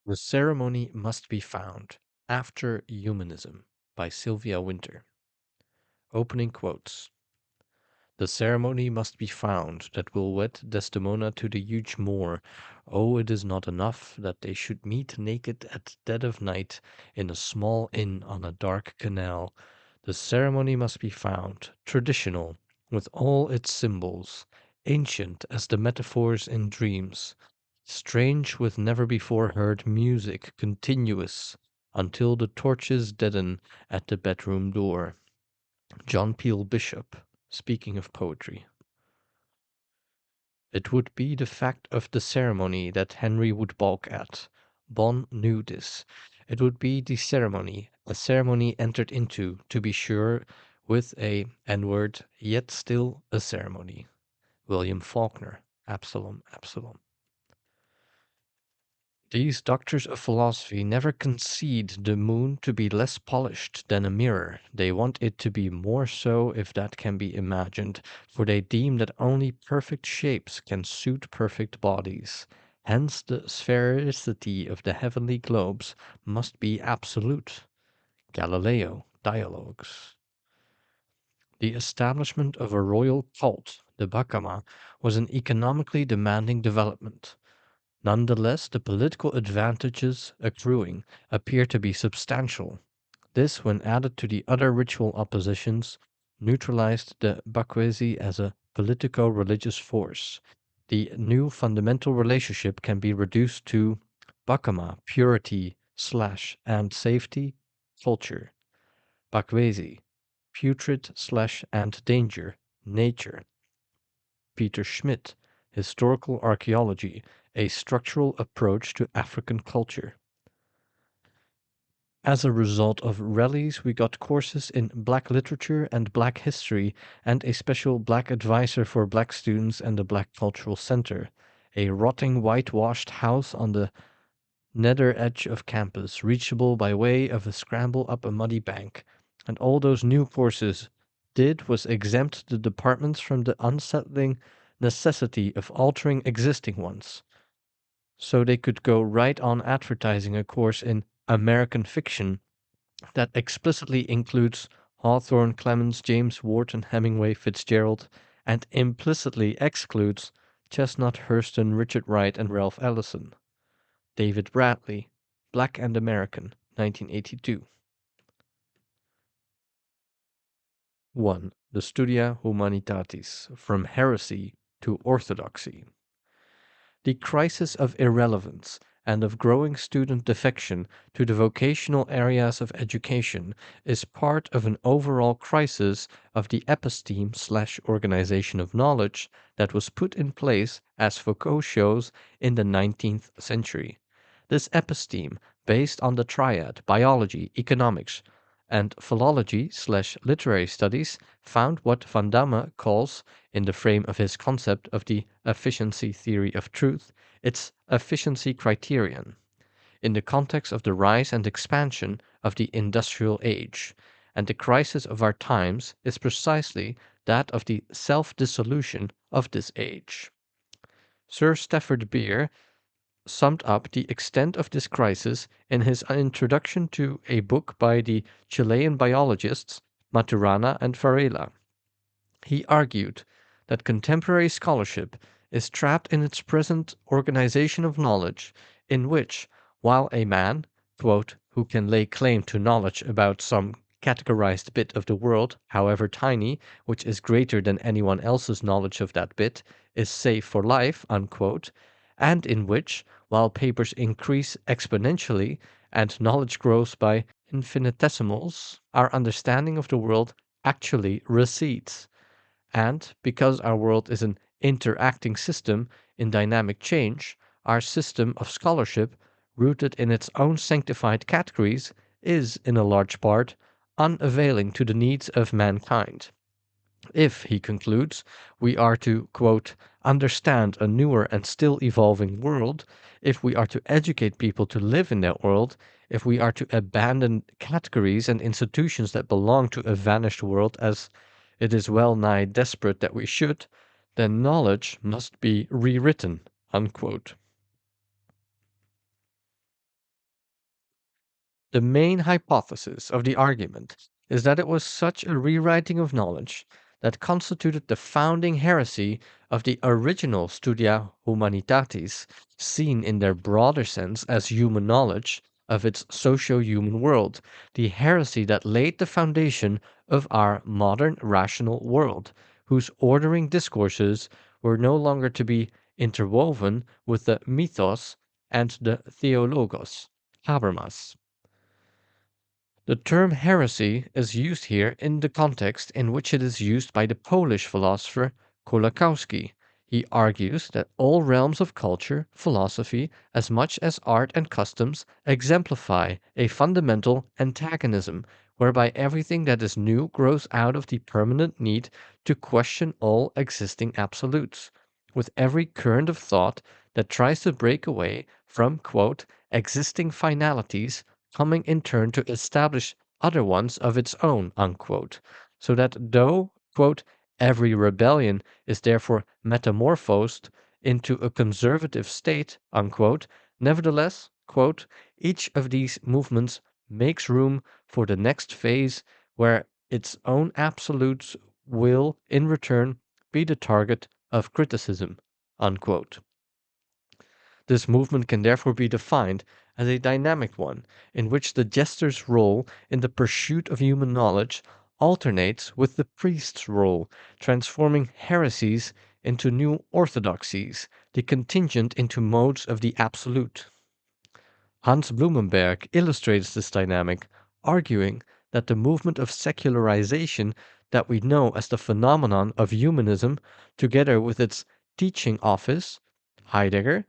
The ceremony must be found after Humanism by Sylvia Wynter. Opening quotes. The ceremony must be found that will wed Desdemona to the huge moor. Oh, it is not enough that they should meet naked at dead of night in a small inn on a dark canal. The ceremony must be found, traditional, with all its symbols, ancient as the metaphors in dreams, strange with never before heard music, continuous, until the torches deaden at the bedroom door. John Peel Bishop, speaking of poetry. It would be the fact of the ceremony that Henry would balk at. Bonn knew this. It would be the ceremony, a ceremony entered into, to be sure, with a N-word, yet still a ceremony. William Faulkner, Absalom, Absalom. These doctors of philosophy never concede the moon to be less polished than a mirror. They want it to be more so, if that can be imagined, for they deem that only perfect shapes can suit perfect bodies. Hence the sphericity of the heavenly globes must be absolute. Galileo, Dialogues. The establishment of a royal cult, the Bakama, was an economically demanding development. Nonetheless, the political advantages accruing appear to be substantial. This, when added to the other ritual oppositions, neutralized the Bakwesi as a politico-religious force. The new fundamental relationship can be reduced to Bakama, purity slash and safety, culture. Bakwesi, putrid slash and danger, nature. Peter Schmidt, Historical Archaeology, a Structural Approach to African Culture. As a result of rallies, we got courses in Black literature and Black history, and a special Black advisor for Black students and the Black Cultural Center, a rotting whitewashed house on the nether edge of campus, reachable by way of a scramble up a muddy bank. And all those new courses did was exempt the departments from the unsettling necessity of altering existing ones. So they could go right on advertising a course in American fiction that explicitly includes Hawthorne, Clemens, James, Wharton, Hemingway, Fitzgerald, and implicitly excludes Chestnut, Hurston, Richard Wright, and Ralph Ellison. David Bradley, Black and American, 1982. 1. The Studia Humanitatis, From Heresy to Orthodoxy. The crisis of irrelevance and of growing student defection to the vocational areas of education is part of an overall crisis of the episteme/organization of knowledge that was put in place, as Foucault shows, in the 19th century. This episteme, based on the triad biology, economics, and philology/literary studies, found what Van Damme calls, in the frame of his concept of the efficiency theory of truth, its efficiency criterion, in the context of the rise and expansion of the industrial age. And the crisis of our times is precisely that of the self-dissolution of this age. Sir Stafford Beer summed up the extent of this crisis in his introduction to a book by the Chilean biologists Maturana and Varela. He argued that contemporary scholarship is trapped in its present organization of knowledge, in which, while a man, quote, who can lay claim to knowledge about some categorized bit of the world, however tiny, which is greater than anyone else's knowledge of that bit, is safe for life, unquote, and in which, while papers increase exponentially and knowledge grows by infinitesimals, our understanding of the world actually recedes. And because our world is an interacting system in dynamic change, our system of scholarship, rooted in its own sanctified categories, is, in a large part, unavailing to the needs of mankind. If, he concludes, we are to, quote, understand a newer and still evolving world, if we are to educate people to live in that world, if we are to abandon categories and institutions that belong to a vanished world, as it is well nigh desperate that we should, then knowledge must be rewritten, unquote. The main hypothesis of the argument is that it was such a rewriting of knowledge that constituted the founding heresy of the original Studia Humanitatis, seen in their broader sense as human knowledge of its socio-human world, the heresy that laid the foundation of our modern rational world, whose ordering discourses were no longer to be interwoven with the mythos and the theologos, habermas. The term heresy is used here in the context in which it is used by the Polish philosopher Kolakowski. He argues that all realms of culture, philosophy, as much as art and customs, exemplify a fundamental antagonism, whereby everything that is new grows out of the permanent need to question all existing absolutes, with every current of thought that tries to break away from, quote, existing finalities coming in turn to establish other ones of its own, unquote, so that though, quote, every rebellion is therefore metamorphosed into a conservative state, unquote, nevertheless, quote, each of these movements makes room for the next phase where its own absolutes will, in return, be the target of criticism, unquote. This movement can therefore be defined as a dynamic one, in which the jester's role in the pursuit of human knowledge alternates with the priest's role, transforming heresies into new orthodoxies, the contingent into modes of the absolute. Hans Blumenberg illustrates this dynamic, arguing that the movement of secularization that we know as the phenomenon of humanism, together with its teaching office, Heidegger,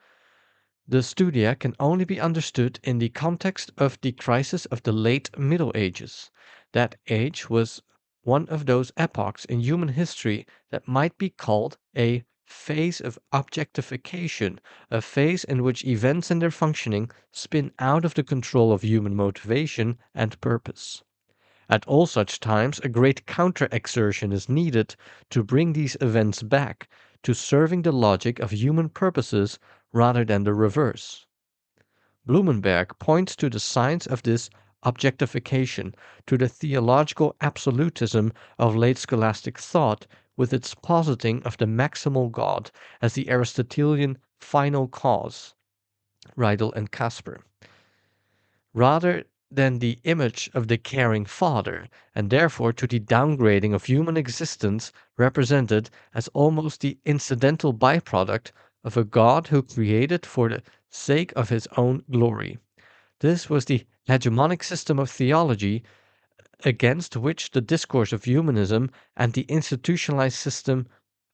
the Studia can only be understood in the context of the crisis of the late Middle Ages. That age was one of those epochs in human history that might be called a phase of objectification, a phase in which events and their functioning spin out of the control of human motivation and purpose. At all such times, a great counter-exertion is needed to bring these events back to serving the logic of human purposes rather than the reverse. Blumenberg points to the signs of this objectification, to the theological absolutism of late scholastic thought, with its positing of the maximal God as the Aristotelian final cause, Riedel and Casper, rather than the image of the caring Father, and therefore to the downgrading of human existence represented as almost the incidental byproduct of a God who created for the sake of his own glory. This was the hegemonic system of theology against which the discourse of humanism and the institutionalized system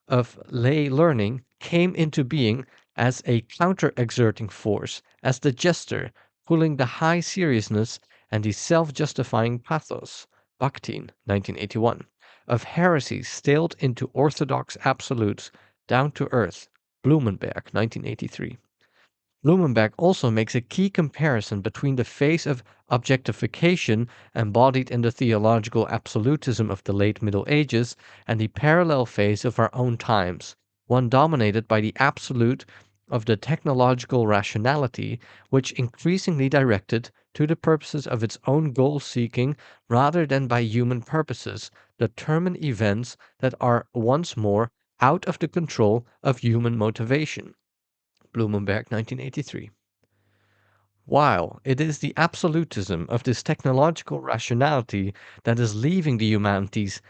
of lay learning came into being as a counter-exerting force, as the jester pulling the high seriousness and the self-justifying pathos, Bakhtin, 1981, of heresies staled into orthodox absolutes down to earth, Blumenberg, 1983. Blumenberg also makes a key comparison between the phase of objectification embodied in the theological absolutism of the late Middle Ages and the parallel phase of our own times, one dominated by the absolute of the technological rationality, which increasingly directed to the purposes of its own goal-seeking rather than by human purposes, determine events that are once more out of the control of human motivation. Blumenberg, 1983. While it is the absolutism of this technological rationality that is leaving the humanities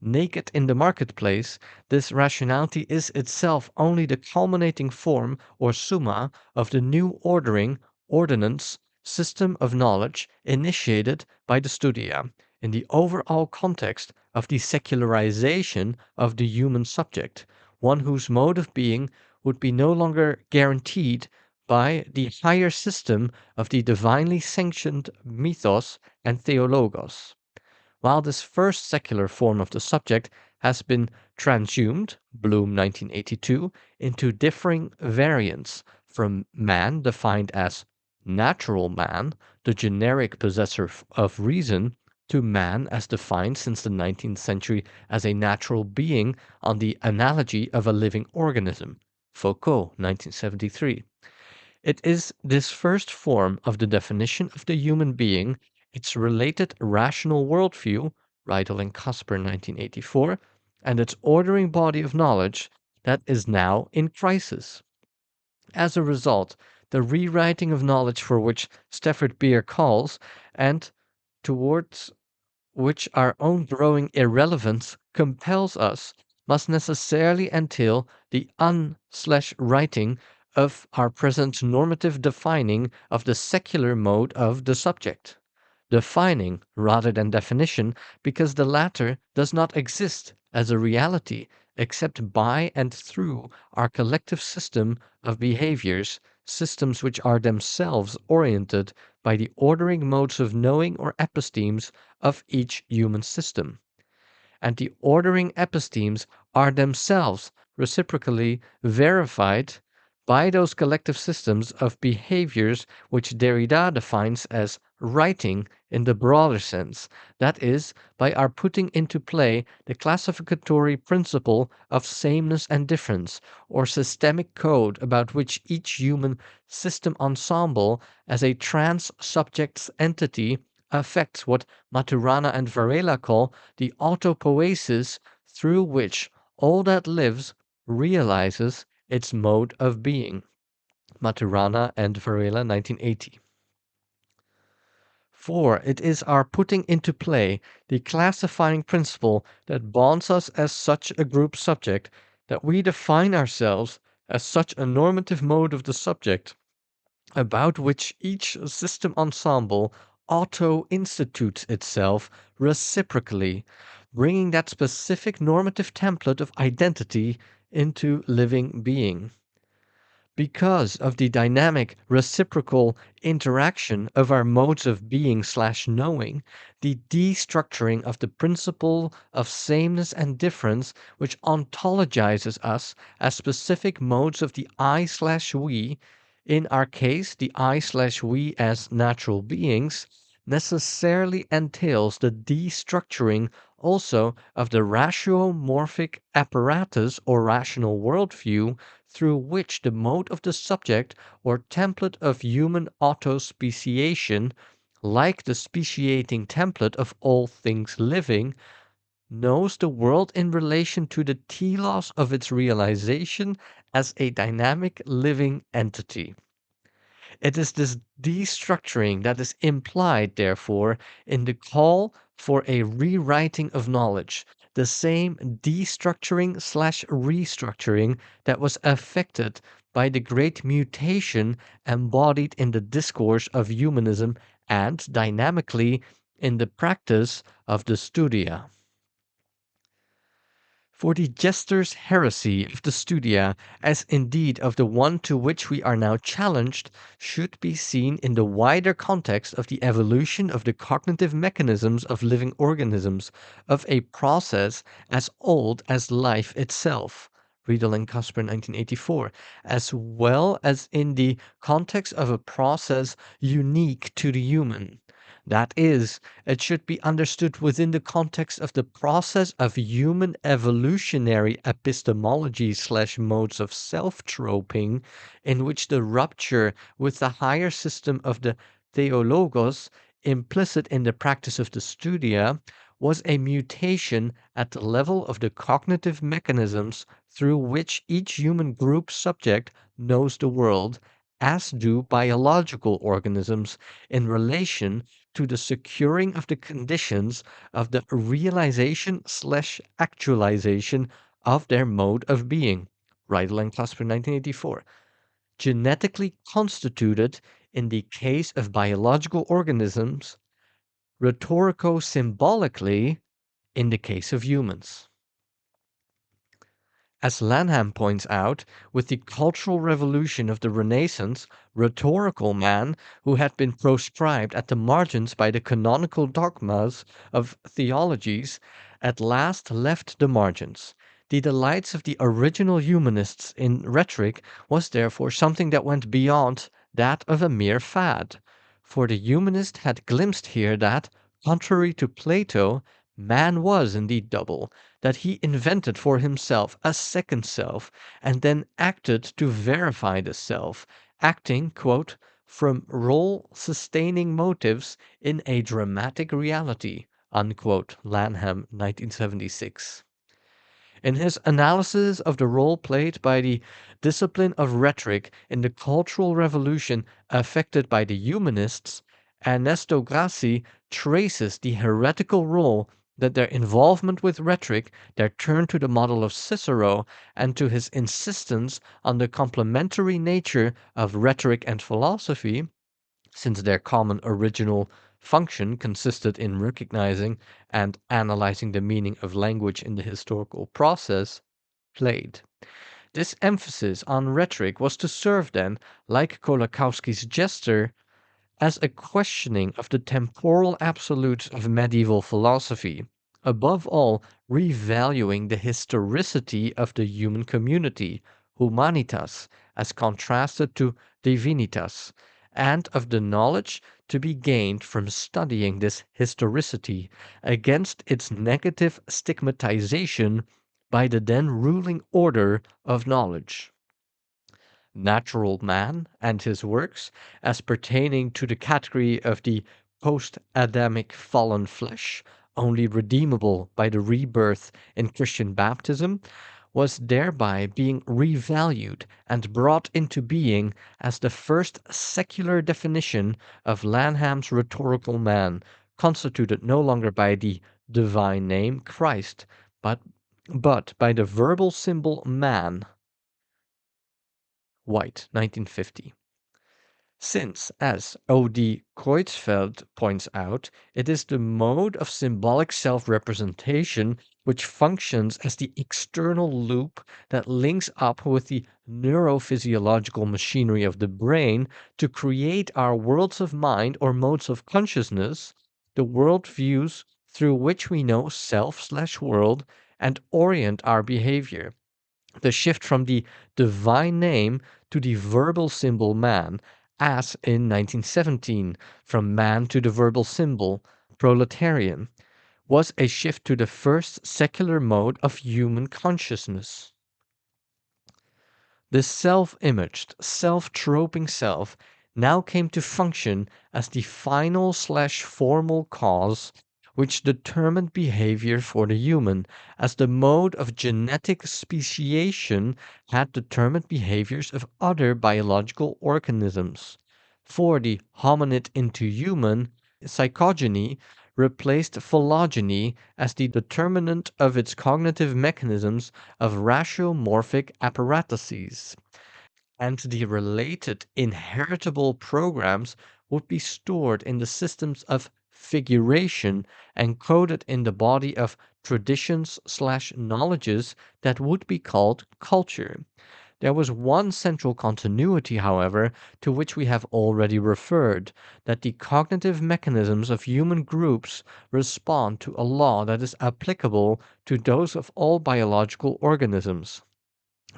naked in the marketplace, this rationality is itself only the culminating form or summa of the new ordinance, system of knowledge initiated by the Studia in the overall context of the secularization of the human subject, one whose mode of being would be no longer guaranteed by the higher system of the divinely sanctioned mythos and theologos. While this first secular form of the subject has been transhumed, Bloom 1982, into differing variants, from man defined as natural man, the generic possessor of reason, to man as defined since the 19th century as a natural being on the analogy of a living organism, Foucault 1973. It is this first form of the definition of the human being, its related rational worldview, Riedel and Casper 1984, and its ordering body of knowledge that is now in crisis. As a result, the rewriting of knowledge for which Stafford Beer calls, and towards which our own growing irrelevance compels us, must necessarily entail the un/writing of our present normative defining of the secular mode of the subject. Defining rather than definition, because the latter does not exist as a reality except by and through our collective system of behaviors, systems which are themselves oriented by the ordering modes of knowing or epistemes of each human system. And the ordering epistemes are themselves reciprocally verified by those collective systems of behaviors which Derrida defines as writing in the broader sense, that is, by our putting into play the classificatory principle of sameness and difference, or systemic code about which each human system ensemble as a trans-subject's entity affects what Maturana and Varela call the autopoiesis through which all that lives realizes its mode of being. Maturana and Varela, 1980. For it is our putting into play the classifying principle that bonds us as such a group subject that we define ourselves as such a normative mode of the subject about which each system ensemble auto-institutes itself reciprocally, bringing that specific normative template of identity into living being. Because of the dynamic reciprocal interaction of our modes of being/knowing, the destructuring of the principle of sameness and difference, which ontologizes us as specific modes of the I/we, in our case, the I/we as natural beings, necessarily entails the destructuring also of the ratiomorphic apparatus or rational worldview through which the mode of the subject or template of human autospeciation, like the speciating template of all things living, knows the world in relation to the telos of its realization as a dynamic living entity. It is this destructuring that is implied, therefore, in the call for a rewriting of knowledge, the same destructuring/restructuring that was affected by the great mutation embodied in the discourse of humanism and dynamically in the practice of the studia. For the jester's heresy of the studia, as indeed of the one to which we are now challenged, should be seen in the wider context of the evolution of the cognitive mechanisms of living organisms, of a process as old as life itself. Riedel and Casper, 1984, as well as in the context of a process unique to the human. That is, it should be understood within the context of the process of human evolutionary epistemology/modes of self-troping, in which the rupture with the higher system of the theologos, implicit in the practice of the studia, was a mutation at the level of the cognitive mechanisms through which each human group subject knows the world, as do biological organisms in relation to the securing of the conditions of the realization/actualization of their mode of being. Riedel and Casper, 1984. Genetically constituted in the case of biological organisms, rhetorico-symbolically in the case of humans. As Lanham points out, with the cultural revolution of the Renaissance, rhetorical man, who had been proscribed at the margins by the canonical dogmas of theologies, at last left the margins. The delights of the original humanists in rhetoric was therefore something that went beyond that of a mere fad. For the humanist had glimpsed here that, contrary to Plato, man was indeed double, that he invented for himself a second self, and then acted to verify the self, acting, quote, from role sustaining motives in a dramatic reality, unquote, Lanham, 1976. In his analysis of the role played by the discipline of rhetoric in the cultural revolution affected by the humanists, Ernesto Grassi traces the heretical role that their involvement with rhetoric, their turn to the model of Cicero, and to his insistence on the complementary nature of rhetoric and philosophy, since their common original function consisted in recognizing and analyzing the meaning of language in the historical process, played. This emphasis on rhetoric was to serve then, like Kolakowski's jester, as a questioning of the temporal absolutes of medieval philosophy, above all, revaluing the historicity of the human community, humanitas, as contrasted to divinitas, and of the knowledge to be gained from studying this historicity against its negative stigmatization by the then ruling order of knowledge. Natural Man and his works, as pertaining to the category of the post Adamic fallen flesh, only redeemable by the rebirth in Christian baptism, was thereby being revalued and brought into being as the first secular definition of Lanham's rhetorical man, constituted no longer by the divine name Christ, but, but by the verbal symbol man. White, 1950. Since, as O.D. Creutzfeldt points out, it is the mode of symbolic self-representation which functions as the external loop that links up with the neurophysiological machinery of the brain to create our worlds of mind or modes of consciousness, the world views through which we know self/world and orient our behavior. The shift from the divine name to the verbal symbol man, as in 1917, from man to the verbal symbol proletarian, was a shift to the first secular mode of human consciousness. The self-imaged, self-troping self now came to function as the final/formal cause which determined behavior for the human, as the mode of genetic speciation had determined behaviors of other biological organisms. For the hominid into human, psychogeny replaced phylogeny as the determinant of its cognitive mechanisms of ratiomorphic apparatuses, and the related inheritable programs would be stored in the systems of figuration encoded in the body of traditions/knowledges that would be called culture. There was one central continuity, however, to which we have already referred, that the cognitive mechanisms of human groups respond to a law that is applicable to those of all biological organisms.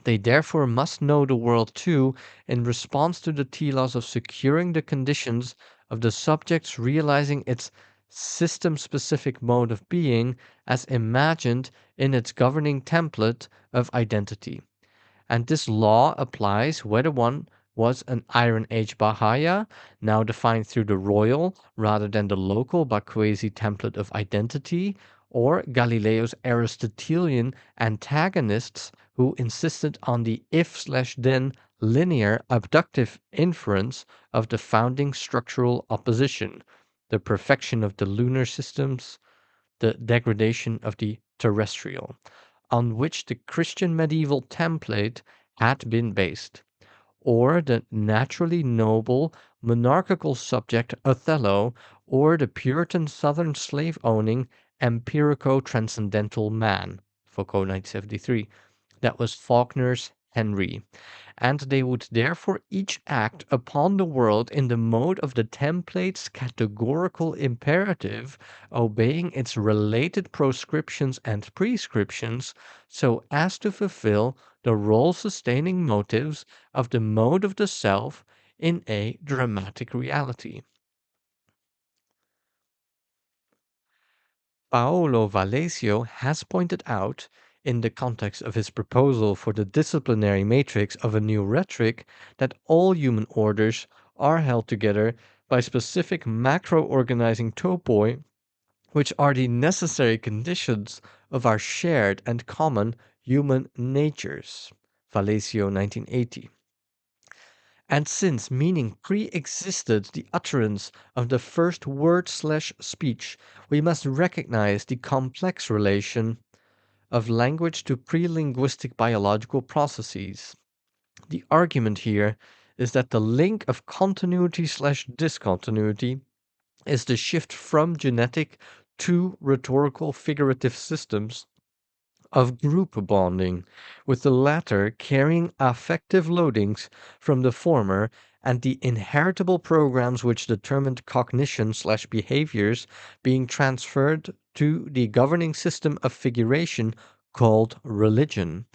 They therefore must know the world too in response to the telos of securing the conditions of the subject's realizing its system-specific mode of being as imagined in its governing template of identity. And this law applies whether one was an Iron Age Bahaya, now defined through the royal rather than the local Bakwesi template of identity, or Galileo's Aristotelian antagonists who insisted on the if/then linear abductive inference of the founding structural opposition, the perfection of the lunar systems, the degradation of the terrestrial, on which the Christian medieval template had been based, or the naturally noble monarchical subject Othello, or the Puritan Southern slave-owning empirico-transcendental man, Foucault 1973, that was Faulkner's Henry, and they would therefore each act upon the world in the mode of the template's categorical imperative, obeying its related proscriptions and prescriptions, so as to fulfill the role-sustaining motives of the mode of the self in a dramatic reality. Paolo Valesio has pointed out, in the context of his proposal for the disciplinary matrix of a new rhetoric, that all human orders are held together by specific macro-organizing topoi, which are the necessary conditions of our shared and common human natures. Valesio, 1980. And since meaning pre-existed the utterance of the first word/speech, we must recognize the complex relation of language to pre-linguistic biological processes. The argument here is that the link of continuity/discontinuity is the shift from genetic to rhetorical figurative systems of group bonding, with the latter carrying affective loadings from the former and the inheritable programs which determined cognition/behaviors being transferred to the governing system of figuration called religion.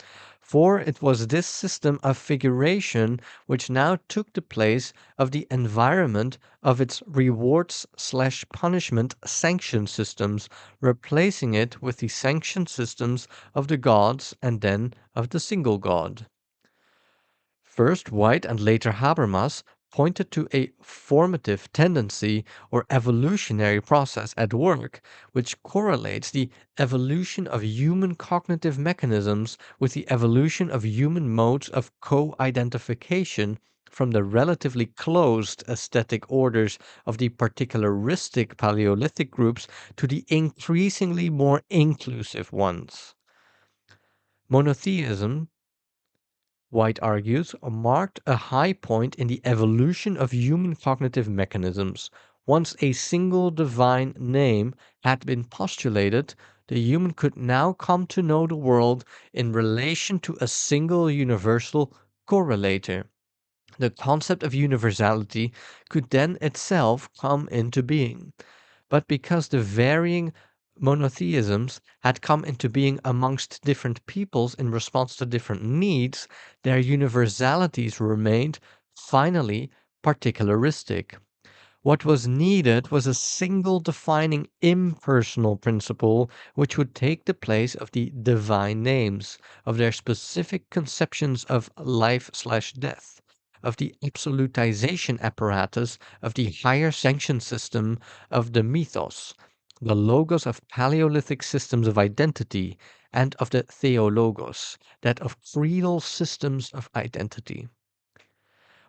For it was this system of figuration which now took the place of the environment of its rewards/punishment sanction systems, replacing it with the sanction systems of the gods and then of the single god. First, White and later Habermas pointed to a formative tendency or evolutionary process at work, which correlates the evolution of human cognitive mechanisms with the evolution of human modes of co-identification from the relatively closed aesthetic orders of the particularistic Paleolithic groups to the increasingly more inclusive ones. Monotheism, White argues, marked a high point in the evolution of human cognitive mechanisms. Once a single divine name had been postulated, the human could now come to know the world in relation to a single universal correlator. The concept of universality could then itself come into being. But because the varying monotheisms had come into being amongst different peoples in response to different needs, their universalities remained finally particularistic. What was needed was a single defining impersonal principle which would take the place of the divine names, of their specific conceptions of life/death, of the absolutization apparatus of the higher sanction system of the mythos, the logos of Paleolithic systems of identity, and of the theologos, that of creedal systems of identity.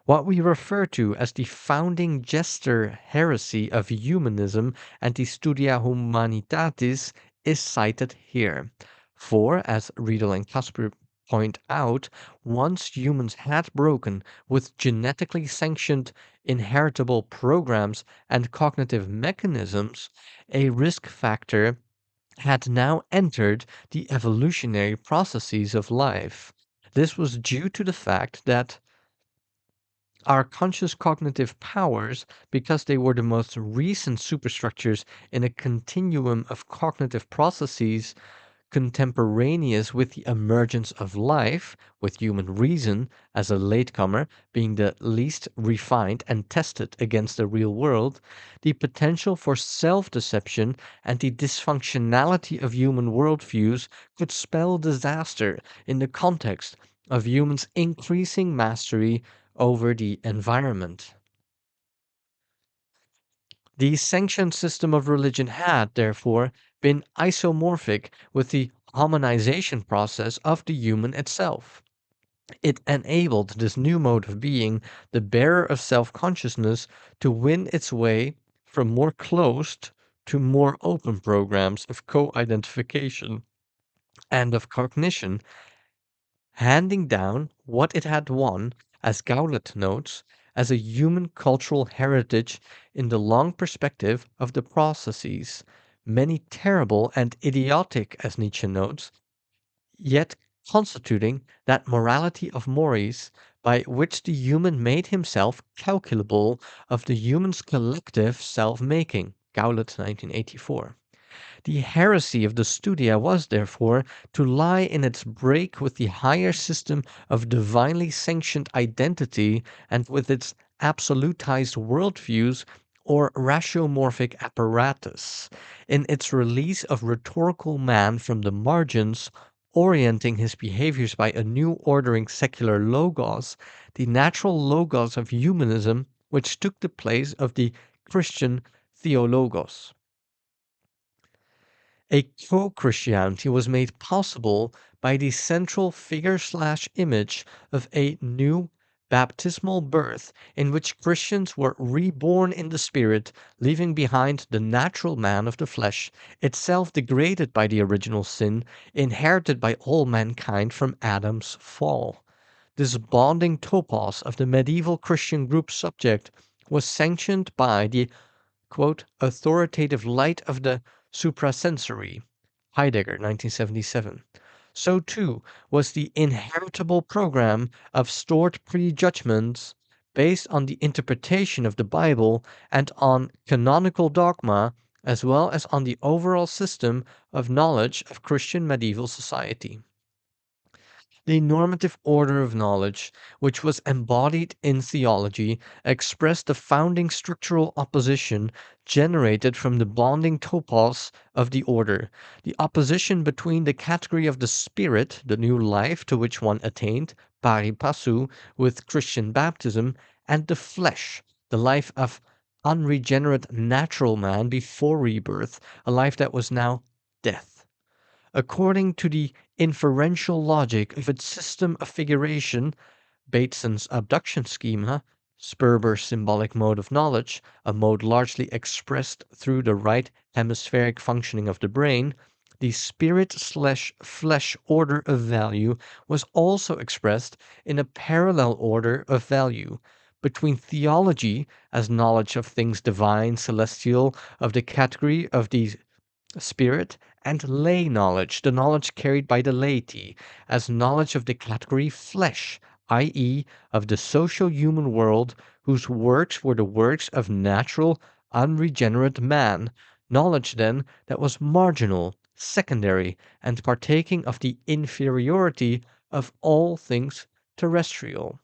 What we refer to as the founding jester heresy of humanism and the Studia Humanitatis is cited here. For, as Riedel and Casper point out, once humans had broken with genetically sanctioned inheritable programs and cognitive mechanisms, a risk factor had now entered the evolutionary processes of life. This was due to the fact that our conscious cognitive powers, because they were the most recent superstructures in a continuum of cognitive processes contemporaneous with the emergence of life, with human reason as a latecomer being the least refined and tested against the real world, the potential for self-deception and the dysfunctionality of human worldviews could spell disaster in the context of humans' increasing mastery over the environment. The sanctioned system of religion had, therefore, been isomorphic with the hominization process of the human itself. It enabled this new mode of being, the bearer of self-consciousness, to win its way from more closed to more open programs of co-identification and of cognition, handing down what it had won, as Gowlet notes, as a human cultural heritage in the long perspective of the processes, many terrible and idiotic, as Nietzsche notes, yet constituting that morality of mores by which the human made himself calculable of the human's collective self-making. Gowlet, 1984. The heresy of the Studia was, therefore, to lie in its break with the higher system of divinely sanctioned identity and with its absolutized worldviews or ratiomorphic apparatus, in its release of rhetorical man from the margins, orienting his behaviors by a new ordering secular logos, the natural logos of humanism, which took the place of the Christian theologos. A co-Christianity was made possible by the central figure/image of a new baptismal birth in which Christians were reborn in the Spirit, leaving behind the natural man of the flesh, itself degraded by the original sin, inherited by all mankind from Adam's fall. This bonding topos of the medieval Christian group subject was sanctioned by the "authoritative light of the suprasensory" Heidegger, 1977. So too was the inheritable program of stored prejudgments based on the interpretation of the Bible and on canonical dogma, as well as on the overall system of knowledge of Christian medieval society. The normative order of knowledge, which was embodied in theology, expressed the founding structural opposition generated from the bonding topos of the order, the opposition between the category of the spirit, the new life to which one attained, pari passu, with Christian baptism, and the flesh, the life of unregenerate natural man before rebirth, a life that was now death. According to the inferential logic of its system of figuration, Bateson's abduction schema, Sperber's symbolic mode of knowledge, a mode largely expressed through the right hemispheric functioning of the brain, the spirit/flesh order of value was also expressed in a parallel order of value between theology as knowledge of things divine, celestial, of the category of the spirit, and lay knowledge, the knowledge carried by the laity, as knowledge of the category flesh, i.e., of the social human world, whose works were the works of natural, unregenerate man, knowledge then that was marginal, secondary, and partaking of the inferiority of all things terrestrial.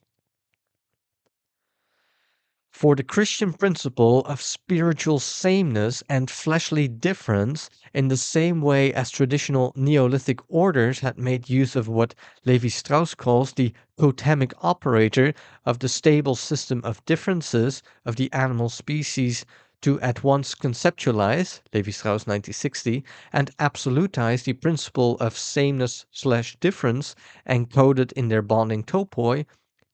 For the Christian principle of spiritual sameness and fleshly difference, in the same way as traditional Neolithic orders had made use of what Levi Strauss calls the totemic operator of the stable system of differences of the animal species to at once conceptualize, Levi Strauss 1960, and absolutize the principle of sameness/difference encoded in their bonding topoi,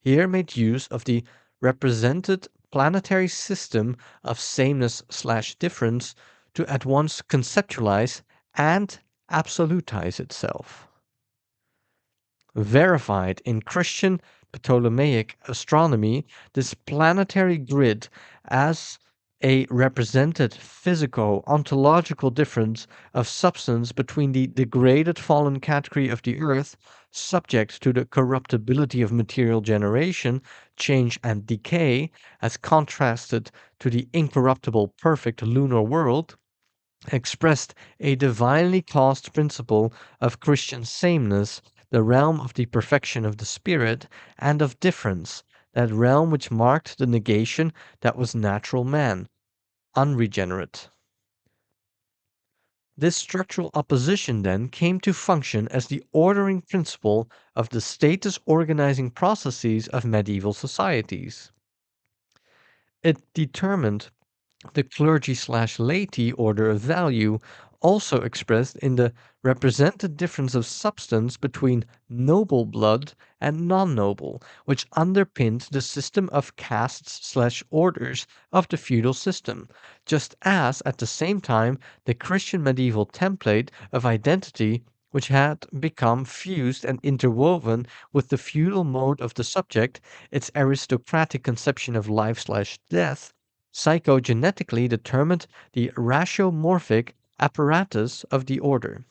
here made use of the represented planetary system of sameness/difference to at once conceptualize and absolutize itself. Verified in Christian Ptolemaic astronomy, this planetary grid as a represented physico-ontological difference of substance between the degraded fallen category of the earth, subject to the corruptibility of material generation, change and decay, as contrasted to the incorruptible perfect lunar world, expressed a divinely caused principle of Christian sameness, the realm of the perfection of the spirit, and of difference, that realm which marked the negation that was natural man, unregenerate. This structural opposition then came to function as the ordering principle of the status organizing processes of medieval societies. It determined the clergy/laity order of value, also expressed in the represented difference of substance between noble blood and non-noble, which underpinned the system of castes/orders of the feudal system, just as at the same time the Christian medieval template of identity, which had become fused and interwoven with the feudal mode of the subject, its aristocratic conception of life/death, psychogenetically determined the ratiomorphic apparatus of the order.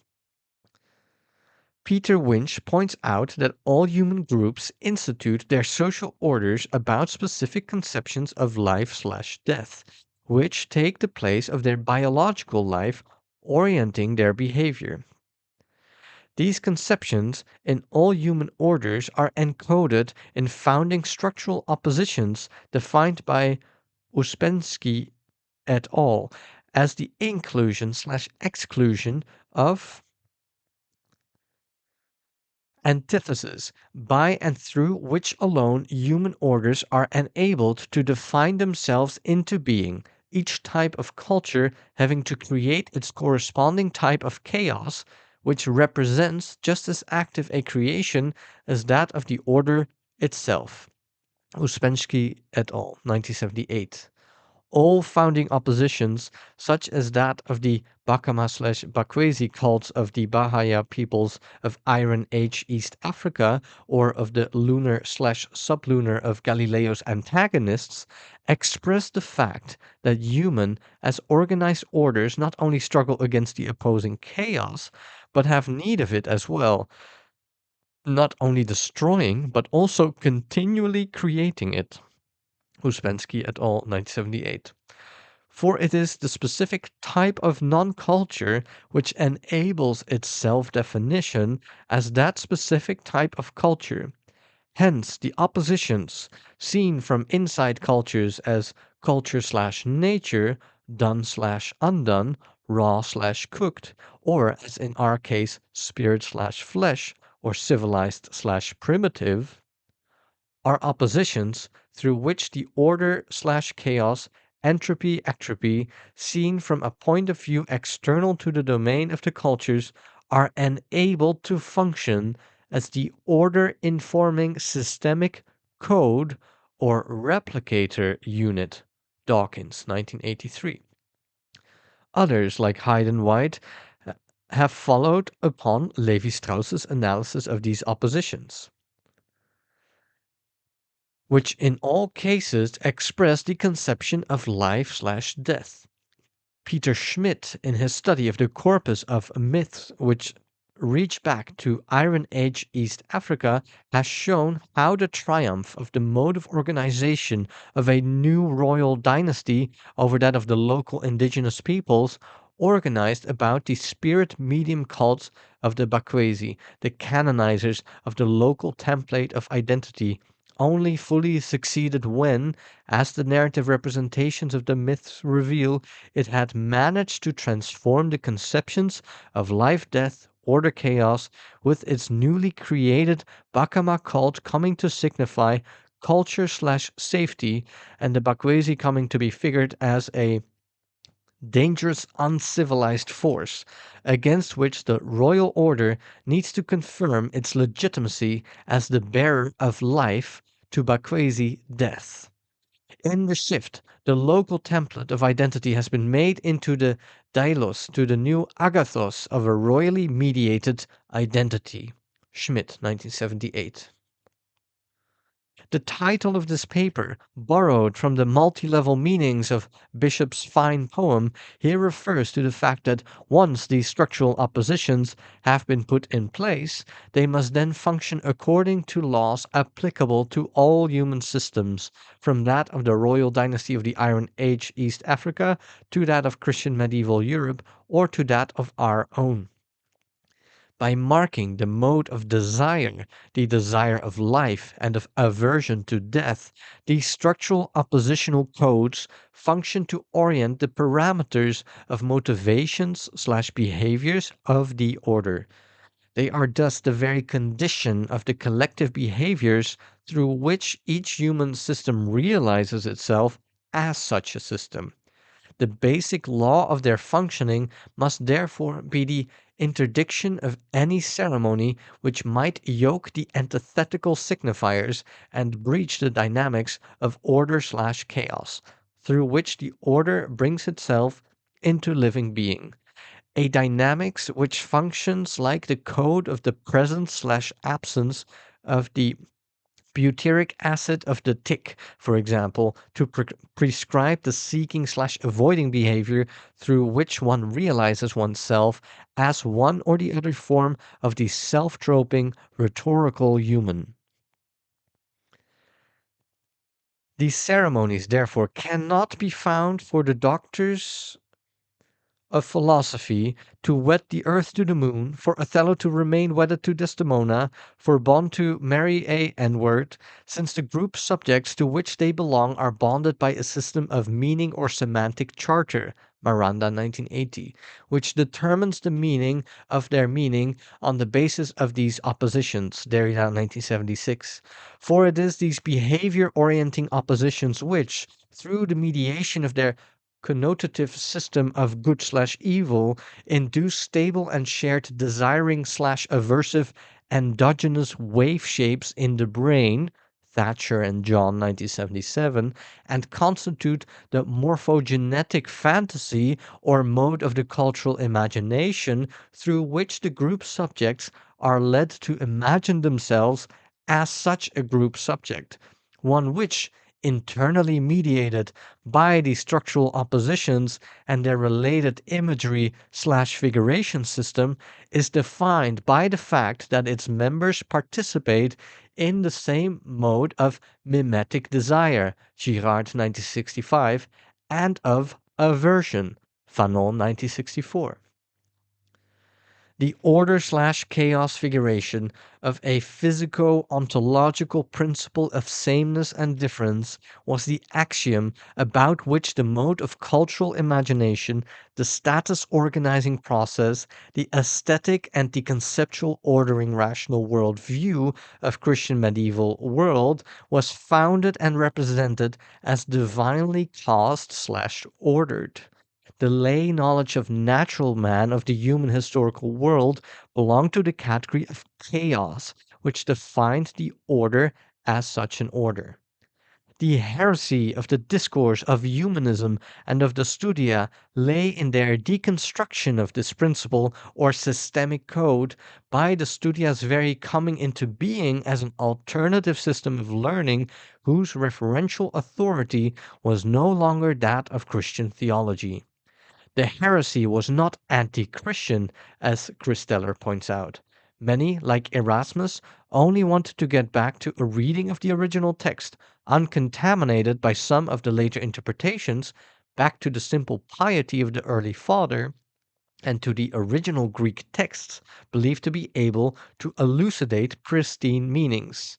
Peter Winch points out that all human groups institute their social orders about specific conceptions of life/death, which take the place of their biological life, orienting their behavior. These conceptions in all human orders are encoded in founding structural oppositions defined by Uspensky et al. As the inclusion/exclusion of antithesis, by and through which alone human orders are enabled to define themselves into being, each type of culture having to create its corresponding type of chaos, which represents just as active a creation as that of the order itself. Uspensky et al., 1978. All founding oppositions, such as that of the Bakama/Bakwesi cults of the Bahaya peoples of Iron Age East Africa, or of the lunar/sublunar of Galileo's antagonists, express the fact that human as organized orders not only struggle against the opposing chaos, but have need of it as well, not only destroying, but also continually creating it. Uspensky et al., 1978. For it is the specific type of non-culture which enables its self-definition as that specific type of culture. Hence, the oppositions, seen from inside cultures as culture/nature, done/undone, raw/cooked, or as in our case, spirit/flesh, or civilized/primitive, are oppositions through which the order/chaos, entropy/ectropy, seen from a point of view external to the domain of the cultures, are enabled to function as the order informing systemic code or replicator unit. Dawkins, 1983. Others, like Hyde and White, have followed upon Levi-Strauss's analysis of these oppositions, which in all cases express the conception of life/death. Peter Schmidt, in his study of the corpus of myths which reach back to Iron Age East Africa, has shown how the triumph of the mode of organization of a new royal dynasty over that of the local indigenous peoples organized about the spirit medium cults of the Bakwesi, the canonizers of the local template of identity, only fully succeeded when, as the narrative representations of the myths reveal, it had managed to transform the conceptions of life, death, order, chaos, with its newly created Bakama cult coming to signify culture/safety, and the Bakwesi coming to be figured as a dangerous, uncivilized force against which the royal order needs to confirm its legitimacy as the bearer of life to Bakwesi death. In the shift, the local template of identity has been made into the dailos, to the new agathos of a royally mediated identity. Schmidt, 1978. The title of this paper, borrowed from the multi-level meanings of Bishop's fine poem, here refers to the fact that once these structural oppositions have been put in place, they must then function according to laws applicable to all human systems, from that of the royal dynasty of the Iron Age East Africa to that of Christian medieval Europe, or to that of our own. By marking the mode of desire, the desire of life and of aversion to death, these structural oppositional codes function to orient the parameters of motivations/behaviors of the order. They are thus the very condition of the collective behaviors through which each human system realizes itself as such a system. The basic law of their functioning must therefore be the interdiction of any ceremony which might yoke the antithetical signifiers and breach the dynamics of order/chaos, through which the order brings itself into living being. A dynamics which functions like the code of the presence/absence of the butyric acid of the tick, for example, to prescribe the seeking/avoiding behavior through which one realizes oneself as one or the other form of the self-troping rhetorical human. These ceremonies, therefore, cannot be found for the doctors of philosophy to wed the earth to the moon, for Othello to remain wedded to Desdemona, for Bond to marry a N-word, since the group subjects to which they belong are bonded by a system of meaning or semantic charter, Miranda 1980, which determines the meaning of their meaning on the basis of these oppositions, Derrida 1976. For it is these behavior-orienting oppositions which, through the mediation of their connotative system of good/evil, induce stable and shared desiring/aversive endogenous wave shapes in the brain, Thatcher and John 1977, and constitute the morphogenetic fantasy or mode of the cultural imagination through which the group subjects are led to imagine themselves as such a group subject, one which, internally mediated by the structural oppositions and their related imagery/figuration system, is defined by the fact that its members participate in the same mode of mimetic desire, Girard 1965, and of aversion, Fanon 1964. The order/chaos figuration of a physico-ontological principle of sameness and difference was the axiom about which the mode of cultural imagination, the status organizing process, the aesthetic and the conceptual ordering rational world view of Christian medieval world was founded and represented as divinely caused/ordered. The lay knowledge of natural man of the human historical world belonged to the category of chaos, which defined the order as such an order. The heresy of the discourse of humanism and of the studia lay in their deconstruction of this principle or systemic code by the studia's very coming into being as an alternative system of learning whose referential authority was no longer that of Christian theology. The heresy was not anti-Christian, as Christeller points out. Many, like Erasmus, only wanted to get back to a reading of the original text, uncontaminated by some of the later interpretations, back to the simple piety of the early father, and to the original Greek texts believed to be able to elucidate pristine meanings.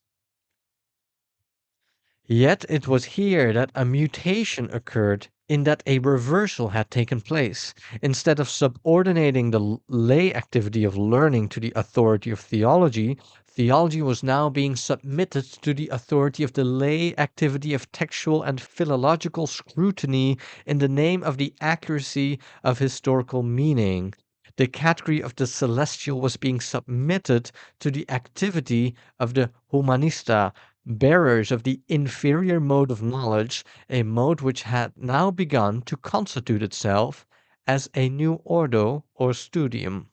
Yet it was here that a mutation occurred, in that a reversal had taken place. Instead of subordinating the lay activity of learning to the authority of theology, theology was now being submitted to the authority of the lay activity of textual and philological scrutiny in the name of the accuracy of historical meaning. The category of the celestial was being submitted to the activity of the humanista, bearers of the inferior mode of knowledge, a mode which had now begun to constitute itself as a new ordo or studium.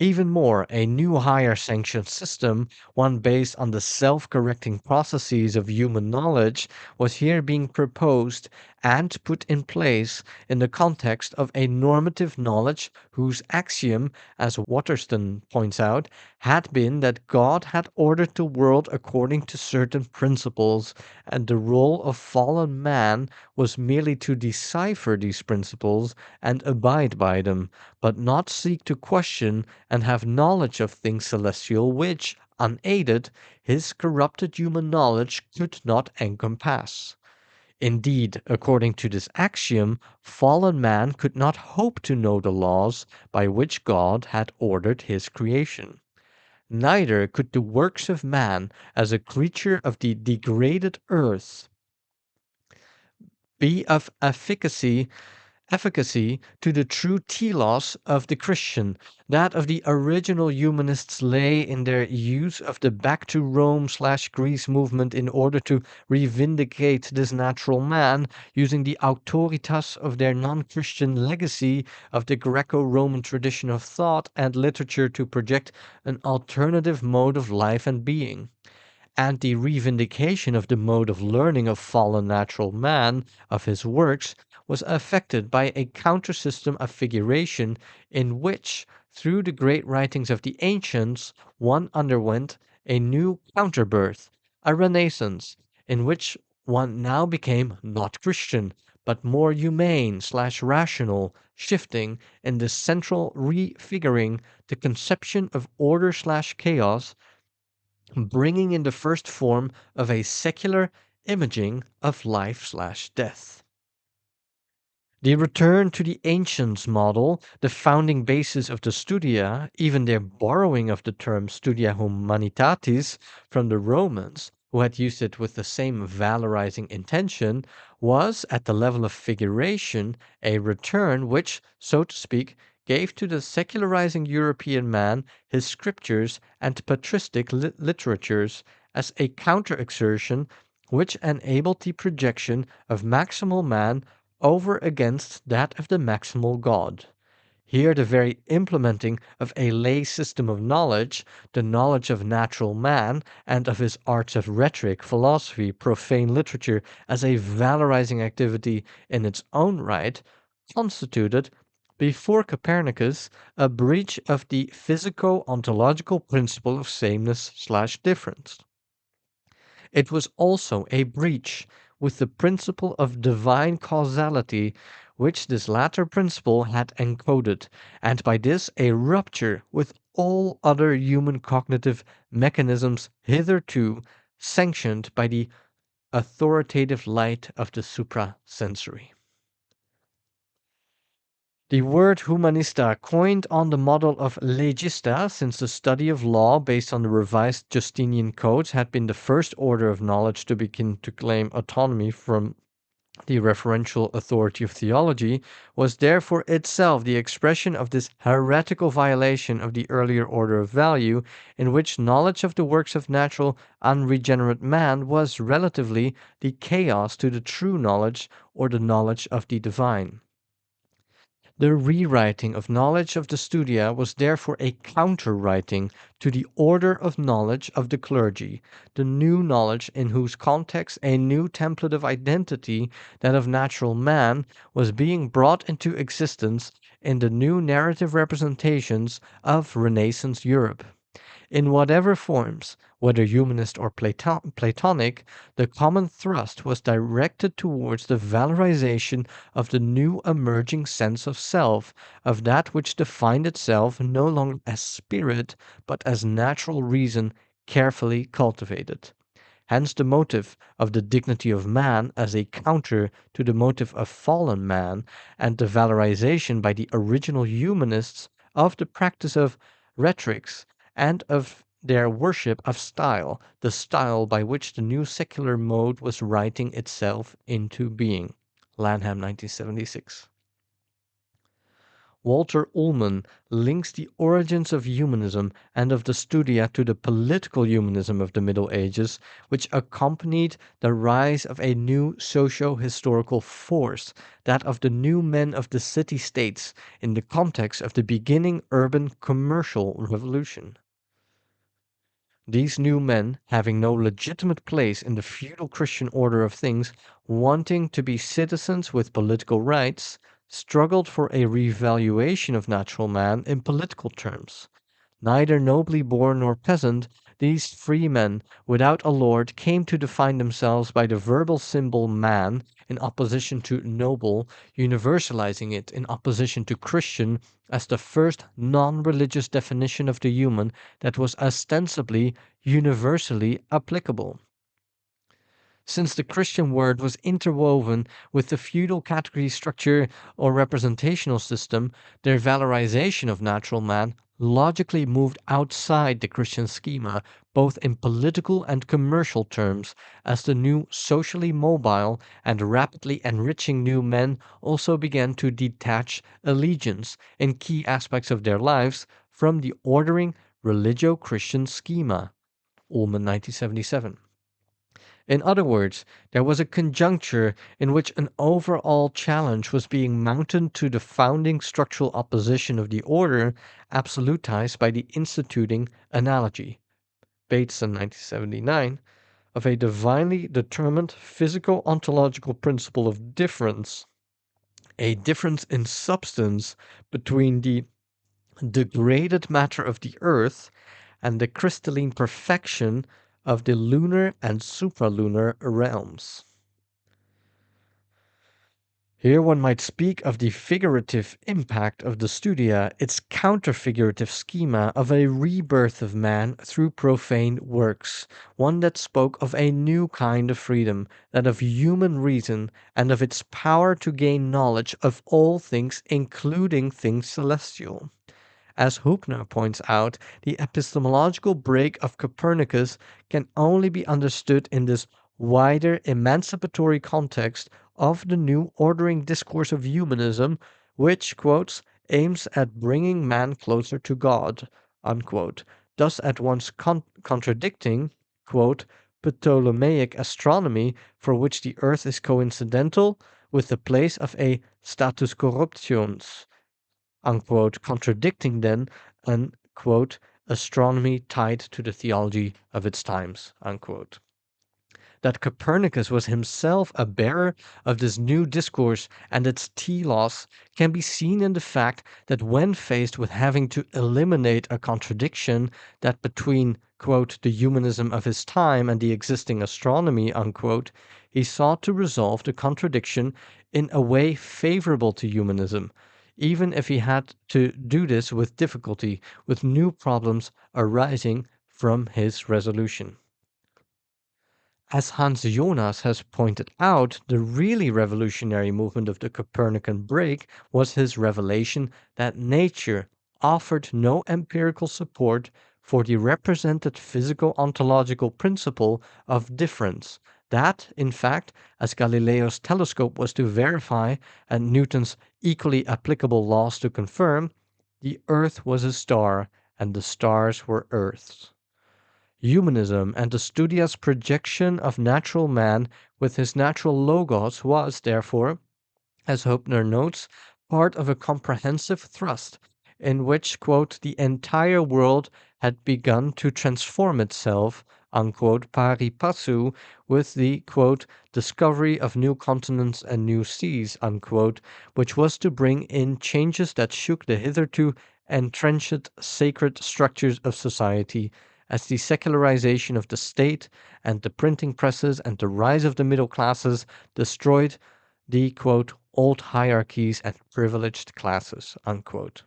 Even more, a new higher sanctioned system, one based on the self-correcting processes of human knowledge, was here being proposed and put in place in the context of a normative knowledge whose axiom, as Waterston points out, had been that God had ordered the world according to certain principles, and the role of fallen man was merely to decipher these principles and abide by them, but not seek to question and have knowledge of things celestial which, unaided, his corrupted human knowledge could not encompass. Indeed, according to this axiom, fallen man could not hope to know the laws by which God had ordered his creation. Neither could the works of man as a creature of the degraded earth be of efficacy to the true telos of the Christian. That of the original humanists lay in their use of the back to Rome/Greece movement in order to revindicate this natural man, using the auctoritas of their non-Christian legacy of the Greco-Roman tradition of thought and literature to project an alternative mode of life and being. And the revindication of the mode of learning of fallen natural man, of his works, was affected by a counter-system of figuration in which, through the great writings of the ancients, one underwent a new counterbirth, a renaissance, in which one now became not Christian, but more humane/rational, shifting in the central refiguring the conception of order/chaos, bringing in the first form of a secular imaging of life/death. The return to the ancients model, the founding basis of the Studia, even their borrowing of the term Studia Humanitatis from the Romans, who had used it with the same valorizing intention, was, at the level of figuration, a return which, so to speak, gave to the secularizing European man his scriptures and patristic literatures as a counter-exertion which enabled the projection of maximal man over against that of the maximal God. Here the very implementing of a lay system of knowledge, the knowledge of natural man, and of his arts of rhetoric, philosophy, profane literature as a valorizing activity in its own right, constituted, before Copernicus, a breach of the physico-ontological principle of sameness/difference. It was also a breach with the principle of divine causality which this latter principle had encoded, and by this a rupture with all other human cognitive mechanisms hitherto sanctioned by the authoritative light of the suprasensory. The word humanista, coined on the model of legista, since the study of law based on the revised Justinian codes had been the first order of knowledge to begin to claim autonomy from the referential authority of theology, was therefore itself the expression of this heretical violation of the earlier order of value, in which knowledge of the works of natural unregenerate man was relatively the chaos to the true knowledge or the knowledge of the divine. The rewriting of knowledge of the Studia was therefore a counter-writing to the order of knowledge of the clergy, the new knowledge in whose context a new template of identity, that of natural man, was being brought into existence in the new narrative representations of Renaissance Europe. In whatever forms, whether humanist or Platonic, the common thrust was directed towards the valorization of the new emerging sense of self, of that which defined itself no longer as spirit, but as natural reason carefully cultivated. Hence the motive of the dignity of man as a counter to the motive of fallen man, and the valorization by the original humanists of the practice of rhetorics and of their worship of style, the style by which the new secular mode was writing itself into being. Lanham, 1976. Walter Ullmann links the origins of humanism and of the Studia to the political humanism of the Middle Ages, which accompanied the rise of a new socio-historical force, that of the new men of the city-states, in the context of the beginning urban commercial revolution. These new men, having no legitimate place in the feudal Christian order of things, wanting to be citizens with political rights, struggled for a revaluation of natural man in political terms. Neither nobly born nor peasant, these free men without a lord came to define themselves by the verbal symbol man in opposition to noble, universalizing it in opposition to Christian as the first non-religious definition of the human that was ostensibly universally applicable. Since the Christian word was interwoven with the feudal category structure or representational system, their valorization of natural man logically moved outside the Christian schema, both in political and commercial terms, as the new socially mobile and rapidly enriching new men also began to detach allegiance in key aspects of their lives from the ordering religio-Christian schema. Ullmann, 1977. In other words, there was a conjuncture in which an overall challenge was being mounted to the founding structural opposition of the order, absolutized by the instituting analogy, Bateson, 1979, of a divinely determined physico-ontological principle of difference, a difference in substance between the degraded matter of the earth and the crystalline perfection of the lunar and supralunar realms. Here one might speak of the figurative impact of the Studia, its counter-figurative schema of a rebirth of man through profane works, one that spoke of a new kind of freedom, that of human reason, and of its power to gain knowledge of all things, including things celestial. As Hübner points out, the epistemological break of Copernicus can only be understood in this wider emancipatory context of the new ordering discourse of humanism, which, quotes, aims at bringing man closer to God, unquote, thus at once contradicting, quote, Ptolemaic astronomy, for which the earth is coincidental with the place of a status corruptions, unquote, contradicting then an, quote, astronomy tied to the theology of its times, unquote. That Copernicus was himself a bearer of this new discourse and its telos can be seen in the fact that when faced with having to eliminate a contradiction that between, quote, the humanism of his time and the existing astronomy, unquote, he sought to resolve the contradiction in a way favorable to humanism, even if he had to do this with difficulty, with new problems arising from his resolution. As Hans Jonas has pointed out, the really revolutionary movement of the Copernican break was his revelation that nature offered no empirical support for the represented physical ontological principle of difference. That, in fact, as Galileo's telescope was to verify and Newton's equally applicable laws to confirm, the earth was a star and the stars were earths. Humanism and the Studia's projection of natural man with his natural logos was, therefore, as Hübner notes, part of a comprehensive thrust in which, quote, the entire world had begun to transform itself, unquote, pari passu, with the, quote, discovery of new continents and new seas, unquote, which was to bring in changes that shook the hitherto entrenched sacred structures of society, as the secularization of the state and the printing presses and the rise of the middle classes destroyed the, quote, old hierarchies and privileged classes, unquote.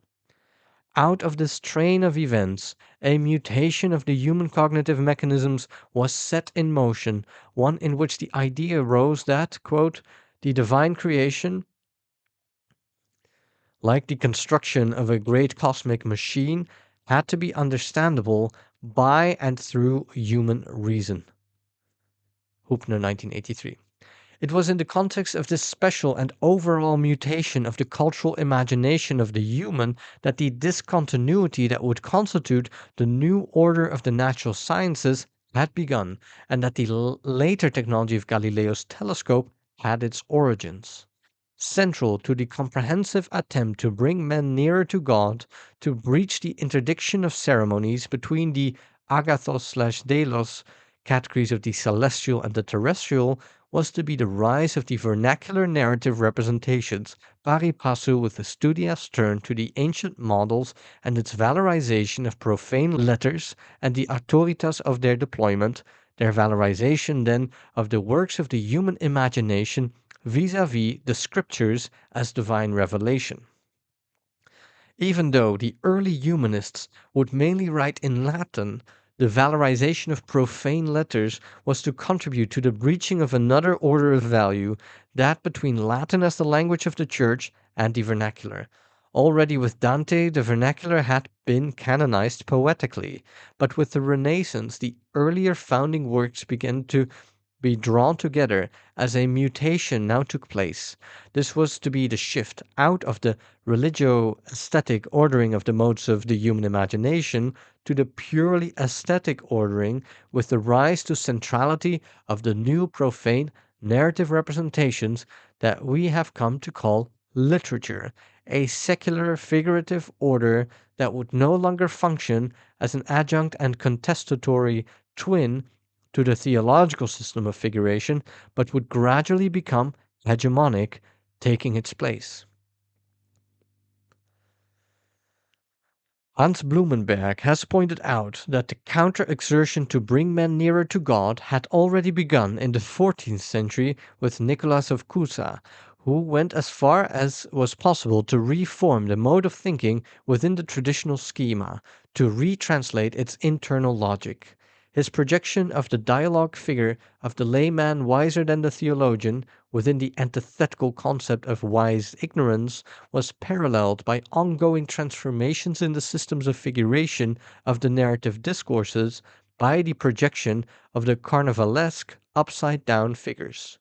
Out of this train of events, a mutation of the human cognitive mechanisms was set in motion, one in which the idea rose that, quote, the divine creation, like the construction of a great cosmic machine, had to be understandable by and through human reason. Hübner, 1983. It was in the context of this special and overall mutation of the cultural imagination of the human that the discontinuity that would constitute the new order of the natural sciences had begun, and that the later technology of Galileo's telescope had its origins. Central to the comprehensive attempt to bring men nearer to God, to breach the interdiction of ceremonies between the agathos/delos categories of the celestial and the terrestrial, was to be the rise of the vernacular narrative representations, pari passu with the Studia's turn to the ancient models and its valorization of profane letters and the autoritas of their deployment, their valorization then of the works of the human imagination vis-à-vis the scriptures as divine revelation. Even though the early humanists would mainly write in Latin, the valorization of profane letters was to contribute to the breaching of another order of value, that between Latin as the language of the Church and the vernacular. Already with Dante, the vernacular had been canonized poetically, but with the Renaissance, the earlier founding works began to be drawn together as a mutation now took place. This was to be the shift out of the religio-aesthetic ordering of the modes of the human imagination to the purely aesthetic ordering, with the rise to centrality of the new profane narrative representations that we have come to call literature, a secular figurative order that would no longer function as an adjunct and contestatory twin to the theological system of figuration, but would gradually become hegemonic, taking its place. Hans Blumenberg has pointed out that the counter-exertion to bring men nearer to God had already begun in the 14th century with Nicholas of Cusa, who went as far as was possible to reform the mode of thinking within the traditional schema, to retranslate its internal logic. His projection of the dialogue figure of the layman wiser than the theologian within the antithetical concept of wise ignorance was paralleled by ongoing transformations in the systems of figuration of the narrative discourses by the projection of the carnivalesque upside down figures.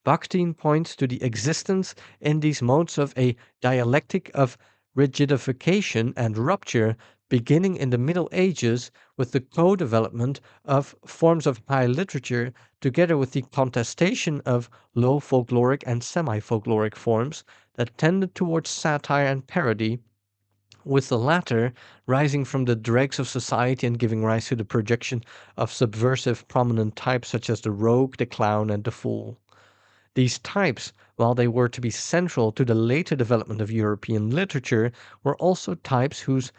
Bakhtin points to the existence in these modes of a dialectic of rigidification and rupture beginning in the Middle Ages with the co-development of forms of high literature together with the contestation of low folkloric and semi-folkloric forms that tended towards satire and parody, with the latter rising from the dregs of society and giving rise to the projection of subversive prominent types such as the rogue, the clown, and the fool. These types, while they were to be central to the later development of European literature, were also types whose,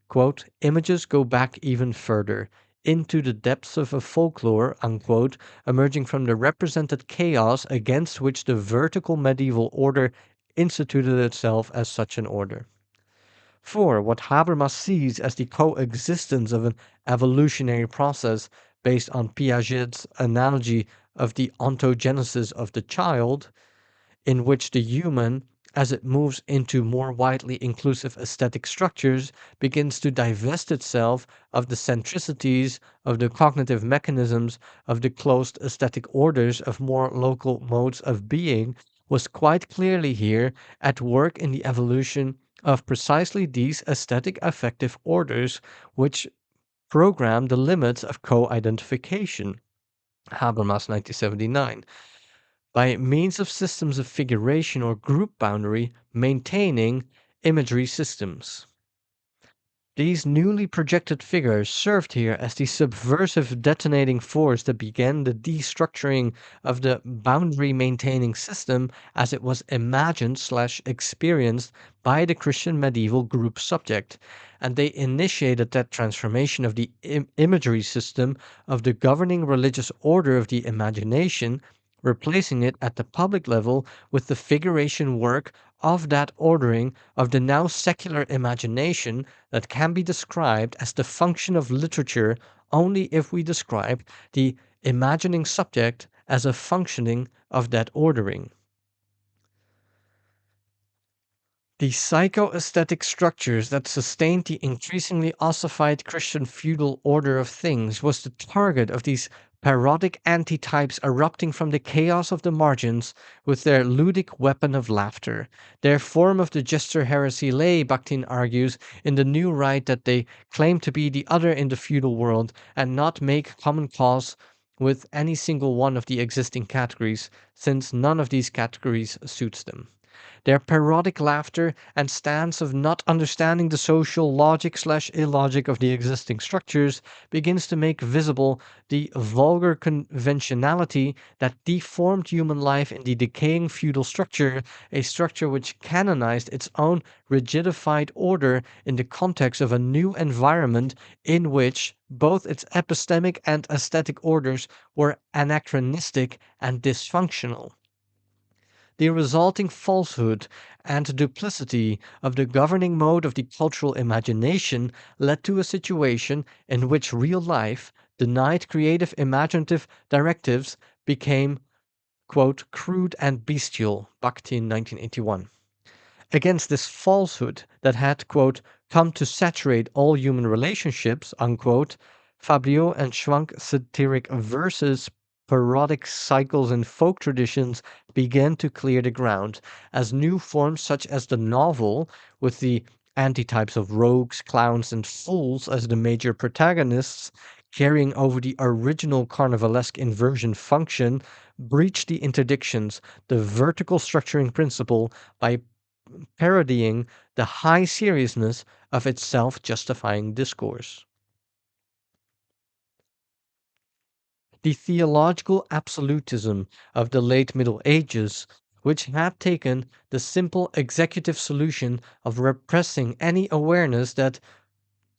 quote, images go back even further, into the depths of a folklore, unquote, emerging from the represented chaos against which the vertical medieval order instituted itself as such an order. For what Habermas sees as the coexistence of an evolutionary process based on Piaget's analogy of the ontogenesis of the child, in which the human, as it moves into more widely inclusive aesthetic structures, begins to divest itself of the centricities of the cognitive mechanisms of the closed aesthetic orders of more local modes of being, was quite clearly here at work in the evolution of precisely these aesthetic affective orders, which program the limits of co-identification. Habermas 1979 by means of systems of figuration or group boundary maintaining imagery systems. These newly projected figures served here as the subversive detonating force that began the destructuring of the boundary maintaining system as it was imagined/experienced by the Christian medieval group subject, and they initiated that transformation of the imagery system of the governing religious order of the imagination, replacing it at the public level with the figuration work of that ordering of the now secular imagination that can be described as the function of literature only if we describe the imagining subject as a functioning of that ordering. The psychoaesthetic structures that sustained the increasingly ossified Christian feudal order of things was the target of these parodic antitypes erupting from the chaos of the margins with their ludic weapon of laughter. Their form of the gesture heresy lay, Bakhtin argues, in the new right that they claim to be the other in the feudal world and not make common cause with any single one of the existing categories, since none of these categories suits them. Their parodic laughter and stance of not understanding the social logic/illogic of the existing structures begins to make visible the vulgar conventionality that deformed human life in the decaying feudal structure, a structure which canonized its own rigidified order in the context of a new environment in which both its epistemic and aesthetic orders were anachronistic and dysfunctional. The resulting falsehood and duplicity of the governing mode of the cultural imagination led to a situation in which real life, denied creative imaginative directives, became, quote, crude and bestial, Bakhtin 1981. Against this falsehood that had, quote, come to saturate all human relationships, unquote, Fabliaux and Schwank satiric verses, parodic cycles, and folk traditions began to clear the ground, as new forms such as the novel, with the antitypes of rogues, clowns, and fools as the major protagonists, carrying over the original carnivalesque inversion function, breached the interdictions, the vertical structuring principle, by parodying the high seriousness of its self-justifying discourse. The theological absolutism of the late Middle Ages, which had taken the simple executive solution of repressing any awareness that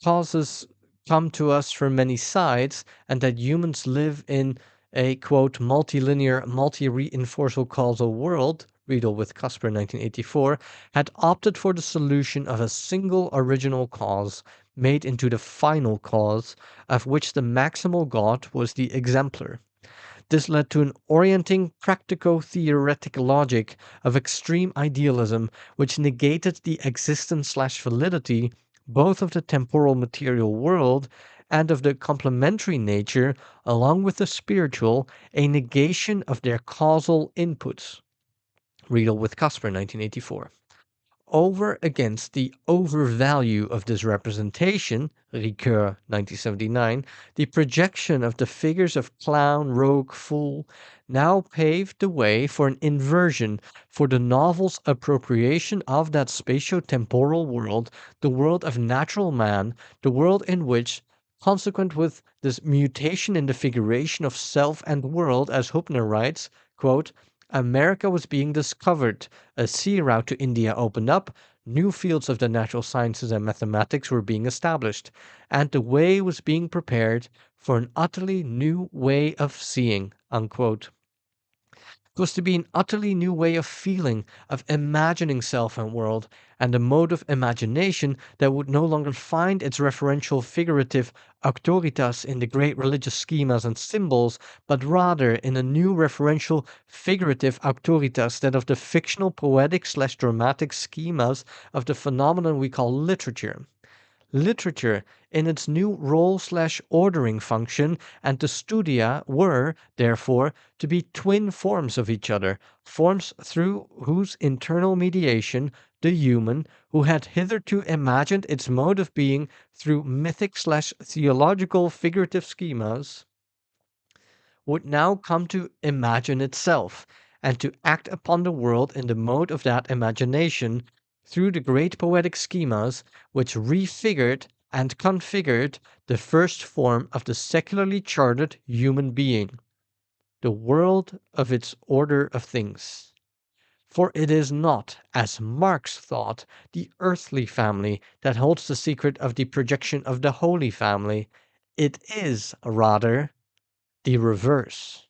causes come to us from many sides and that humans live in a, quote, multilinear, multi-reinforceable causal world, Riedel with Casper 1984, had opted for the solution of a single original cause made into the final cause, of which the maximal God was the exemplar. This led to an orienting practico-theoretic logic of extreme idealism, which negated the existence/validity both of the temporal material world and of the complementary nature, along with the spiritual, a negation of their causal inputs. Riedel with Casper, 1984. Over against the overvalue of this representation, Ricoeur 1979, the projection of the figures of clown, rogue, fool now paved the way for an inversion, for the novel's appropriation of that spatio-temporal world, the world of natural man, the world in which, consequent with this mutation in the figuration of self and world, as Hübner writes, quote, America was being discovered, a sea route to India opened up, new fields of the natural sciences and mathematics were being established, and the way was being prepared for an utterly new way of seeing. Unquote. It was to be an utterly new way of feeling, of imagining self and world, and a mode of imagination that would no longer find its referential figurative auctoritas in the great religious schemas and symbols, but rather in a new referential figurative auctoritas, that of the fictional poetic/dramatic schemas of the phenomenon we call literature. Literature in its new role/ordering function and the studia were, therefore, to be twin forms of each other, forms through whose internal mediation the human, who had hitherto imagined its mode of being through mythic/theological figurative schemas, would now come to imagine itself, and to act upon the world in the mode of that imagination, through the great poetic schemas which refigured and configured the first form of the secularly chartered human being, the world of its order of things. For it is not, as Marx thought, the earthly family that holds the secret of the projection of the Holy Family. It is, rather, the reverse.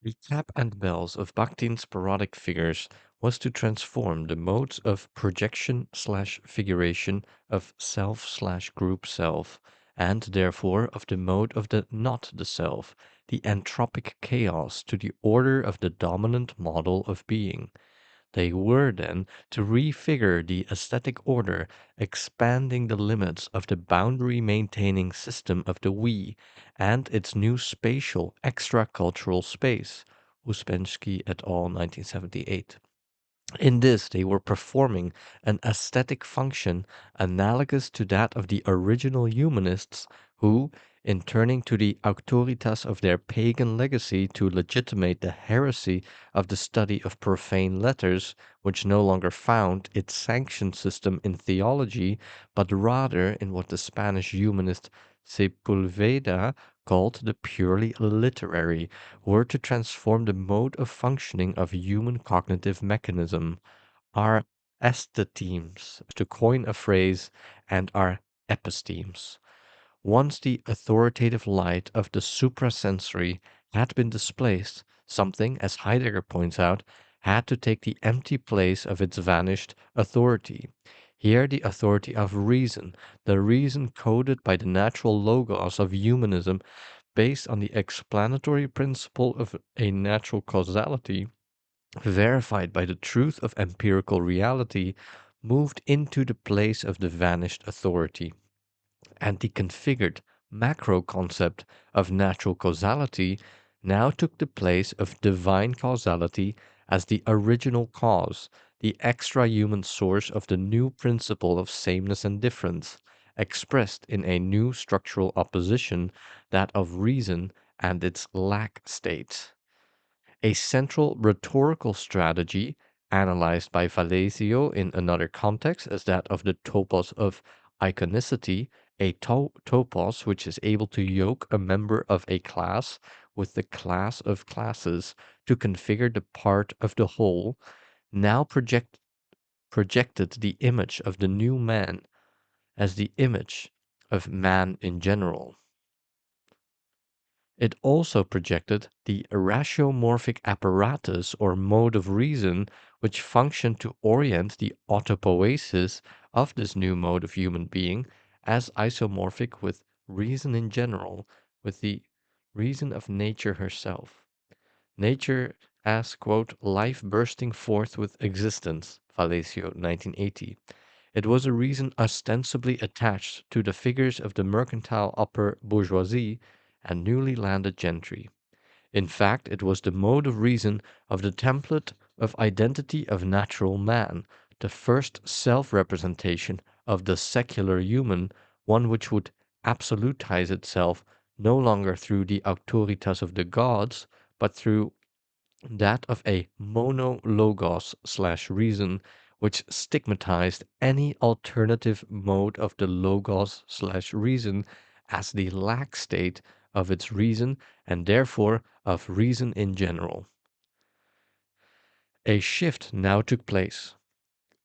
The cap and bells of Bakhtin's parodic figures was to transform the modes of projection/figuration of self/group self, and therefore of the mode of the not the self, the entropic chaos, to the order of the dominant model of being. They were, then, to refigure the aesthetic order, expanding the limits of the boundary-maintaining system of the we, and its new spatial extra-cultural space. Uspensky et al., 1978. In this they were performing an aesthetic function analogous to that of the original humanists who, in turning to the auctoritas of their pagan legacy to legitimate the heresy of the study of profane letters, which no longer found its sanction system in theology, but rather in what the Spanish humanist Sepulveda called the purely literary, were to transform the mode of functioning of human cognitive mechanism. Our aesthetemes, to coin a phrase, and our epistemes. Once the authoritative light of the suprasensory had been displaced, something, as Heidegger points out, had to take the empty place of its vanished authority. Here the authority of reason, the reason coded by the natural logos of humanism, based on the explanatory principle of a natural causality, verified by the truth of empirical reality, moved into the place of the vanished authority, and the configured macro concept of natural causality now took the place of divine causality as the original cause, the extra-human source of the new principle of sameness and difference, expressed in a new structural opposition, that of reason and its lack state. A central rhetorical strategy, analyzed by Valesio in another context as that of the topos of iconicity, a topos which is able to yoke a member of a class with the class of classes to configure the part of the whole, now projected the image of the new man as the image of man in general. It also projected the ratiomorphic apparatus or mode of reason which functioned to orient the autopoiesis of this new mode of human being as isomorphic with reason in general, with the reason of nature herself. Nature as, quote, life bursting forth with existence, Valesio, 1980. It was a reason ostensibly attached to the figures of the mercantile upper bourgeoisie and newly landed gentry. In fact, it was the mode of reason of the template of identity of natural man, the first self-representation of the secular human, one which would absolutize itself no longer through the auctoritas of the gods, but through that of a monologos/reason, which stigmatized any alternative mode of the logos/reason as the lack state of its reason and therefore of reason in general. A shift now took place.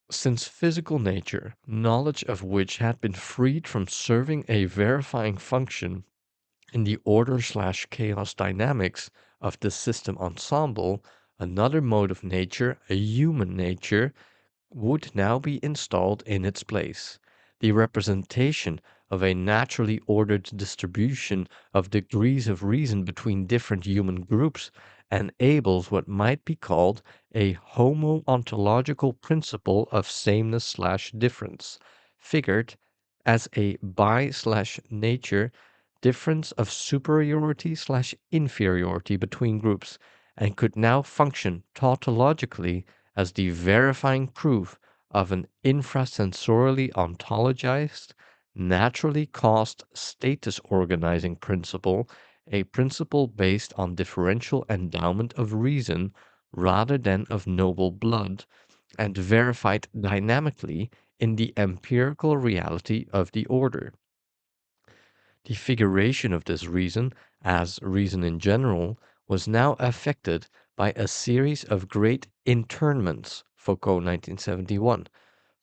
Since physical nature, knowledge of which had been freed from serving a verifying function in the order/chaos dynamics of the system ensemble, another mode of nature, a human nature, would now be installed in its place. The representation of a naturally ordered distribution of degrees of reason between different human groups enables what might be called a homo-ontological principle of sameness/difference, figured as a by/nature difference of superiority/inferiority between groups, and could now function tautologically as the verifying proof of an infrasensorially ontologized, naturally caused status organizing principle, a principle based on differential endowment of reason rather than of noble blood, and verified dynamically in the empirical reality of the order. The figuration of this reason, as reason in general, was now affected by a series of great internments, Foucault 1971.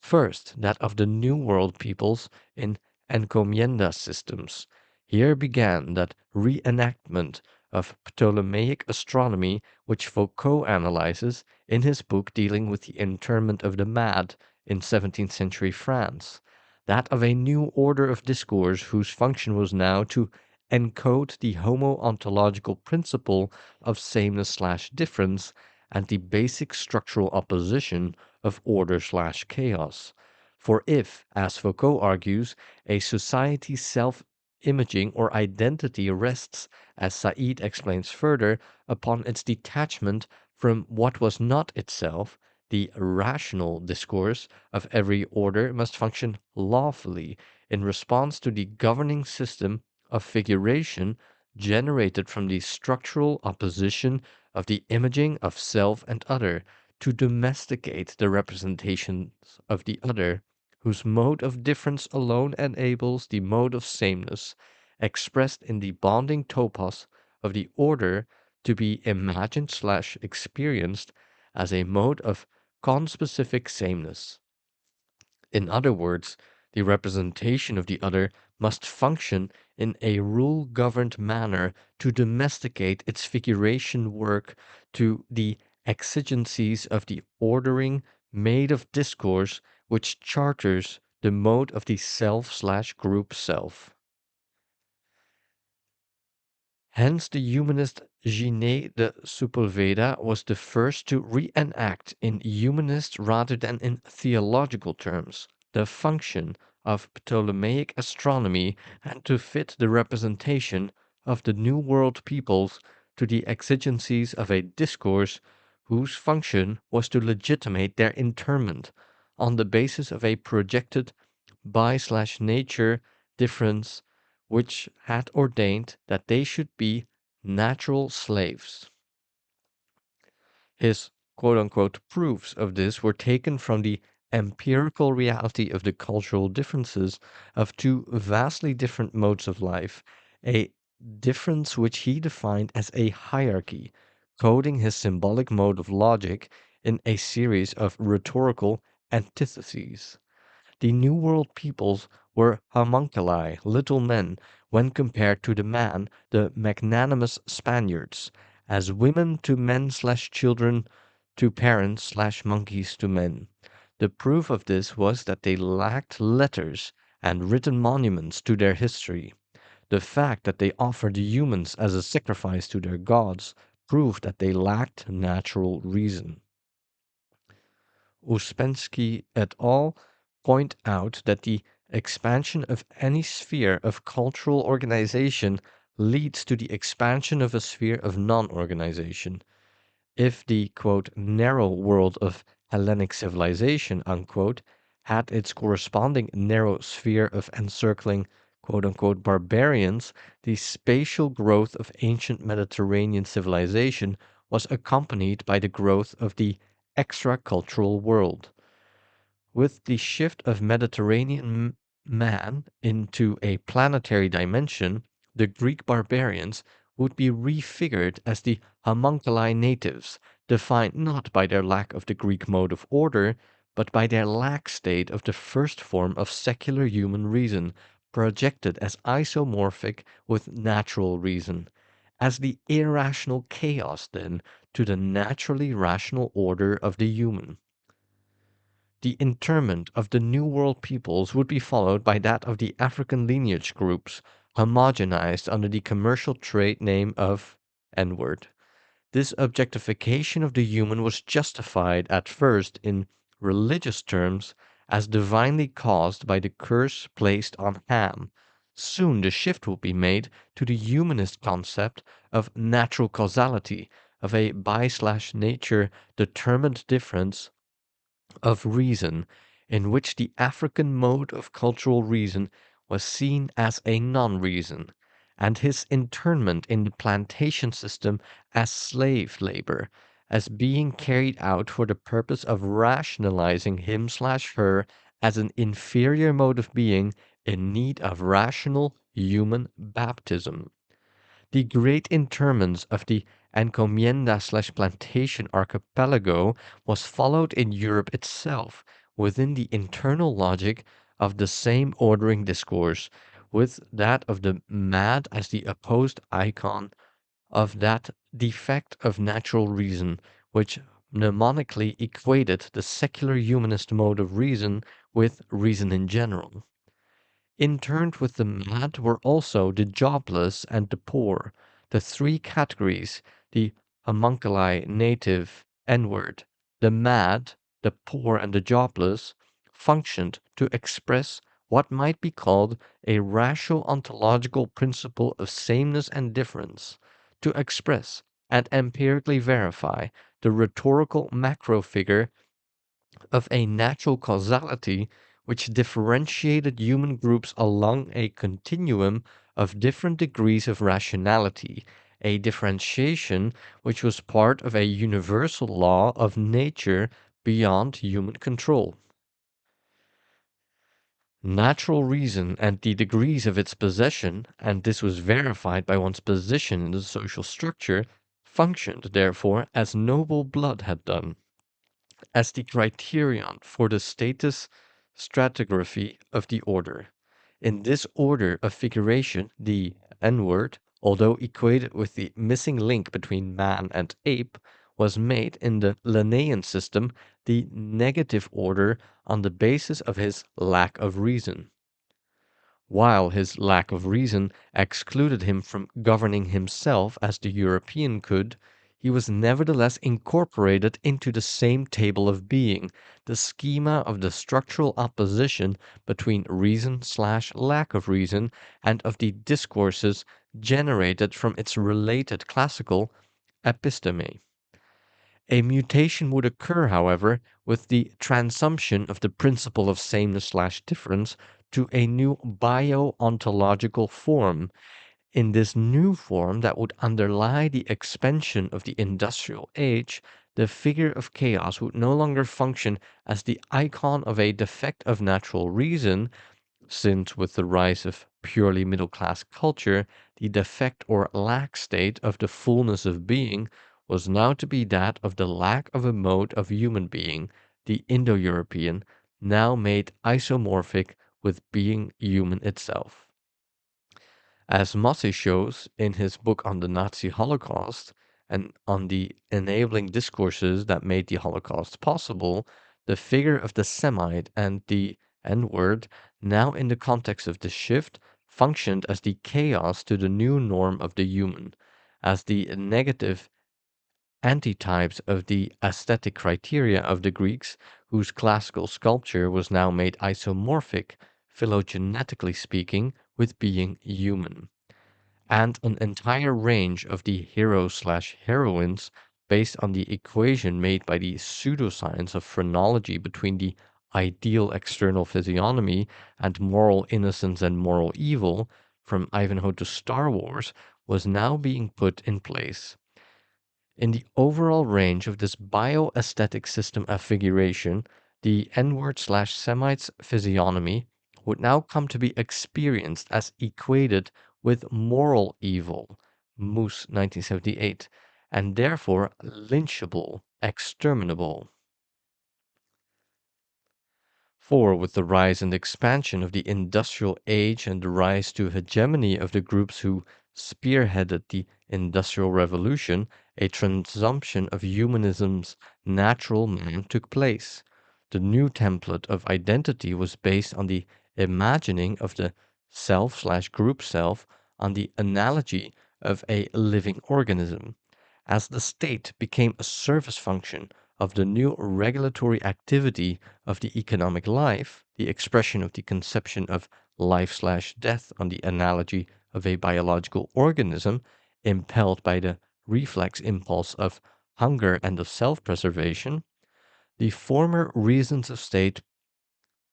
First, that of the New World peoples in encomienda systems. Here began that reenactment of Ptolemaic astronomy which Foucault analyzes in his book dealing with the internment of the mad in 17th century France, that of a new order of discourse whose function was now to encode the homo-ontological principle of sameness/difference and the basic structural opposition of order/chaos. For if, as Foucault argues, a society's self-imaging or identity rests, as Said explains further, upon its detachment from what was not itself, the rational discourse of every order must function lawfully in response to the governing system of figuration generated from the structural opposition of the imaging of self and other, to domesticate the representations of the other, whose mode of difference alone enables the mode of sameness, expressed in the bonding topos of the order, to be imagined/experienced as a mode of conspecific sameness. In other words, the representation of the other must function in a rule-governed manner to domesticate its figuration work to the exigencies of the ordering made of discourse which charters the mode of the self/group self. Hence the humanist Giné de Sepulveda was the first to reenact in humanist rather than in theological terms the function of Ptolemaic astronomy and to fit the representation of the New World peoples to the exigencies of a discourse whose function was to legitimate their interment on the basis of a projected by/nature difference which had ordained that they should be natural slaves. His "proofs" of this were taken from the empirical reality of the cultural differences of two vastly different modes of life, a difference which he defined as a hierarchy, coding his symbolic mode of logic in a series of rhetorical antitheses. The New World peoples were homunculi, little men, when compared to the man, the magnanimous Spaniards, as women to men/children to parents/monkeys to men. The proof of this was that they lacked letters and written monuments to their history. The fact that they offered humans as a sacrifice to their gods proved that they lacked natural reason. Ouspensky et al. Point out that the expansion of any sphere of cultural organization leads to the expansion of a sphere of non-organization. If the "narrow world of Hellenic civilization" had its corresponding narrow sphere of encircling "barbarians," the spatial growth of ancient Mediterranean civilization was accompanied by the growth of the extra-cultural world. With the shift of Mediterranean man into a planetary dimension, the Greek barbarians would be refigured as the homunculi natives, defined not by their lack of the Greek mode of order, but by their lack state of the first form of secular human reason, projected as isomorphic with natural reason, as the irrational chaos, then, to the naturally rational order of the human. The interment of the New World peoples would be followed by that of the African lineage groups, homogenized under the commercial trade name of N-word. This objectification of the human was justified at first in religious terms as divinely caused by the curse placed on Ham. Soon the shift will be made to the humanist concept of natural causality, of a by/nature determined difference of reason, in which the African mode of cultural reason was seen as a non-reason, and his internment in the plantation system as slave labor, as being carried out for the purpose of rationalizing him/her as an inferior mode of being in need of rational human baptism. The great interments of the encomienda/plantation archipelago was followed in Europe itself within the internal logic of the same ordering discourse, with that of the mad as the opposed icon of that defect of natural reason which mnemonically equated the secular humanist mode of reason with reason in general. Interned with the mad were also the jobless and the poor, the three categories, the homunculi native N-word, the mad, the poor, and the jobless, functioned to express what might be called a rational ontological principle of sameness and difference, to express and empirically verify the rhetorical macro figure of a natural causality which differentiated human groups along a continuum of different degrees of rationality, a differentiation which was part of a universal law of nature beyond human control. Natural reason and the degrees of its possession, and this was verified by one's position in the social structure, functioned, therefore, as noble blood had done, as the criterion for the status stratigraphy of the order. In this order of figuration, the N-word, although equated with the missing link between man and ape, was made in the Linnaean system the negative order on the basis of his lack of reason. While his lack of reason excluded him from governing himself as the European could, he was nevertheless incorporated into the same table of being, the schema of the structural opposition between reason/lack of reason and of the discourses generated from its related classical episteme. A mutation would occur, however, with the transumption of the principle of sameness/difference to a new bio-ontological form. In this new form that would underlie the expansion of the industrial age, the figure of chaos would no longer function as the icon of a defect of natural reason, since with the rise of purely middle-class culture, the defect or lack state of the fullness of being was now to be that of the lack of a mode of human being, the Indo-European, now made isomorphic with being human itself. As Massey shows in his book on the Nazi Holocaust and on the enabling discourses that made the Holocaust possible, the figure of the Semite and the N word, now in the context of the shift, functioned as the chaos to the new norm of the human, as the negative antitypes of the aesthetic criteria of the Greeks, whose classical sculpture was now made isomorphic, phylogenetically speaking, with being human, and an entire range of the heroes/heroines based on the equation made by the pseudoscience of phrenology between the ideal external physiognomy and moral innocence and moral evil, from Ivanhoe to Star Wars, was now being put in place. In the overall range of this bioaesthetic system affiguration, the N-word/Semite's physiognomy would now come to be experienced as equated with moral evil, Moose 1978, and therefore lynchable, exterminable. For with the rise and expansion of the industrial age and the rise to hegemony of the groups who spearheaded the Industrial Revolution, a transumption of humanism's natural man took place. The new template of identity was based on the imagining of the self/group self on the analogy of a living organism. As the state became a service function of the new regulatory activity of the economic life, the expression of the conception of life/death on the analogy of a biological organism, impelled by the reflex impulse of hunger and of self-preservation, the former reasons of state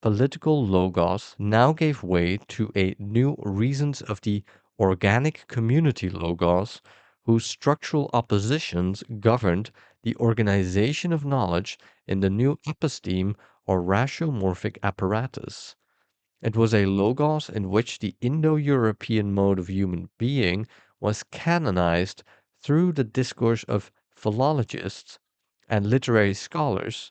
political logos now gave way to a new reasons of the organic community logos, whose structural oppositions governed the organization of knowledge in the new episteme or ratiomorphic apparatus. It was a logos in which the Indo-European mode of human being was canonized through the discourse of philologists and literary scholars,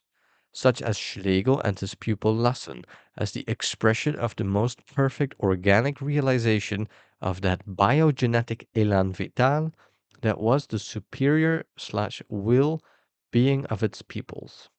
such as Schlegel and his pupil Lassen, as the expression of the most perfect organic realization of that biogenetic élan vital that was the superior/will being of its peoples.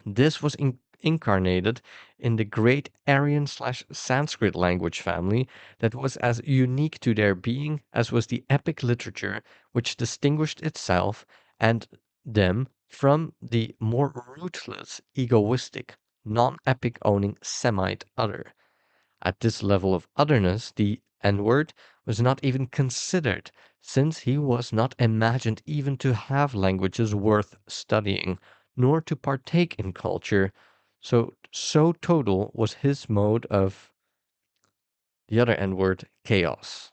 This was incarnated in the great Aryan/Sanskrit language family that was as unique to their being as was the epic literature which distinguished itself and them from the more rootless, egoistic, non-epic owning Semite other. At this level of otherness, the N-word was not even considered, since he was not imagined even to have languages worth studying, nor to partake in culture. So total was his mode of the other N-word, chaos.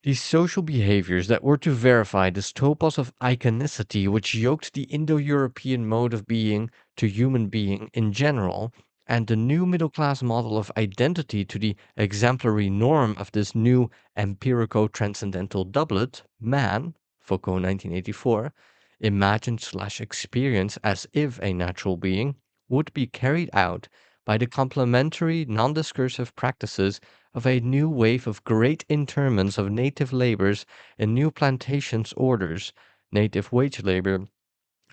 These social behaviors that were to verify this topos of iconicity which yoked the Indo-European mode of being to human being in general, and the new middle-class model of identity to the exemplary norm of this new empirico-transcendental doublet, man, Foucault 1984, imagined/experienced as if a natural being, would be carried out by the complementary non-discursive practices of a new wave of great interments of native labors in new plantations orders, native wage labor,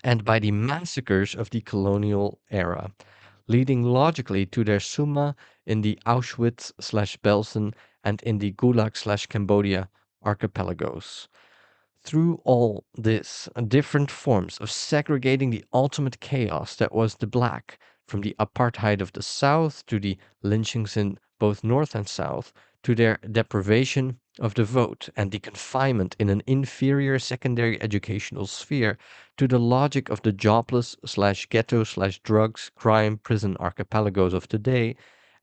and by the massacres of the colonial era, leading logically to their summa in the Auschwitz/Belsen and in the Gulag/Cambodia archipelagos. Through all this, different forms of segregating the ultimate chaos that was the black, from the apartheid of the South to the lynchings in both North and South, to their deprivation of the vote and the confinement in an inferior secondary educational sphere, to the logic of the jobless/ghetto/drugs, crime, prison archipelagos of today,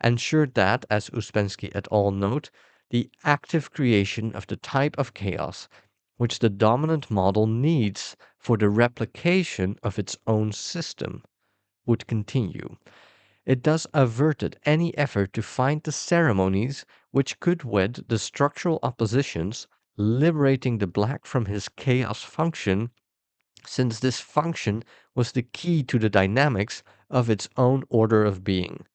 ensured that, as Uspensky et al. Note, the active creation of the type of chaos which the dominant model needs for the replication of its own system, would continue. It thus averted any effort to find the ceremonies which could wed the structural oppositions, liberating the black from his chaos function, since this function was the key to the dynamics of its own order of being.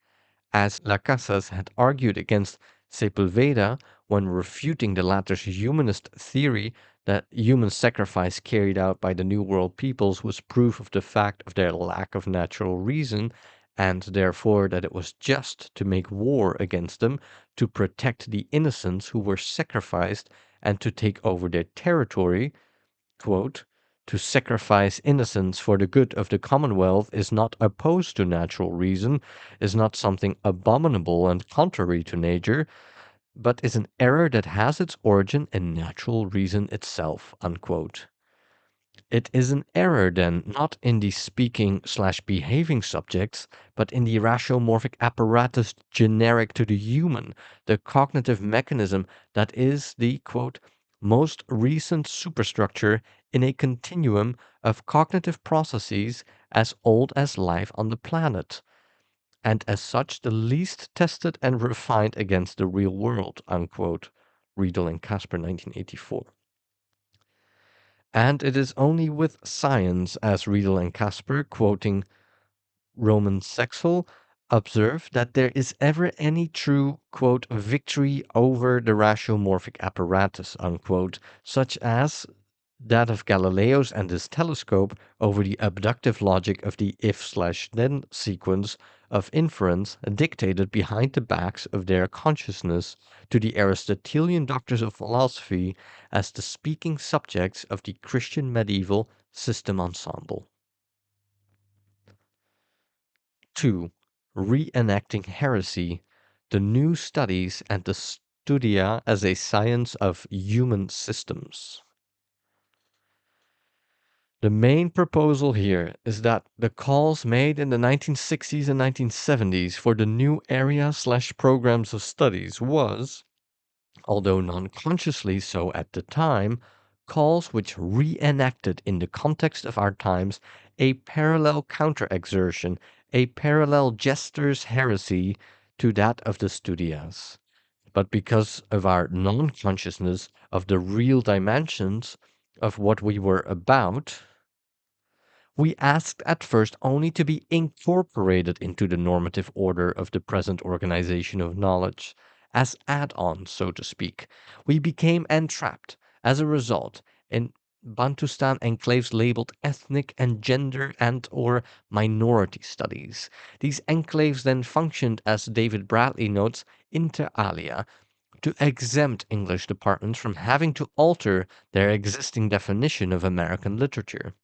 As Lacasas had argued against Sepulveda, when refuting the latter's humanist theory that human sacrifice carried out by the New World peoples was proof of the fact of their lack of natural reason, and therefore that it was just to make war against them, to protect the innocents who were sacrificed, and to take over their territory, quote, to sacrifice innocents for the good of the commonwealth is not opposed to natural reason, is not something abominable and contrary to nature, but is an error that has its origin in natural reason itself, unquote. It is an error, then, not in the speaking/behaving subjects, but in the ratiomorphic apparatus generic to the human, the cognitive mechanism that is the, quote, most recent superstructure in a continuum of cognitive processes as old as life on the planet, and as such the least tested and refined against the real world, unquote. Riedel and Casper, 1984. And it is only with science, as Riedel and Casper, quoting Roman Sexel, observe that there is ever any true, quote, victory over the ratiomorphic apparatus, unquote, such as that of Galileo's and his telescope over the abductive logic of the if/then sequence of inference dictated behind the backs of their consciousness to the Aristotelian doctors of philosophy as the speaking subjects of the Christian medieval system ensemble. 2. Reenacting heresy, the new studies and the studia as a science of human systems. The main proposal here is that the calls made in the 1960s and 1970s for the new area/programs of studies was, although non-consciously so at the time, calls which reenacted in the context of our times a parallel counter-exertion, a parallel jester's heresy to that of the studias. But because of our non-consciousness of the real dimensions of what we were about, we asked at first only to be incorporated into the normative order of the present organization of knowledge, as add-ons, so to speak. We became entrapped, as a result, in Bantustan enclaves labeled ethnic and gender and/or minority studies. These enclaves then functioned, as David Bradley notes, inter alia, to exempt English departments from having to alter their existing definition of American literature.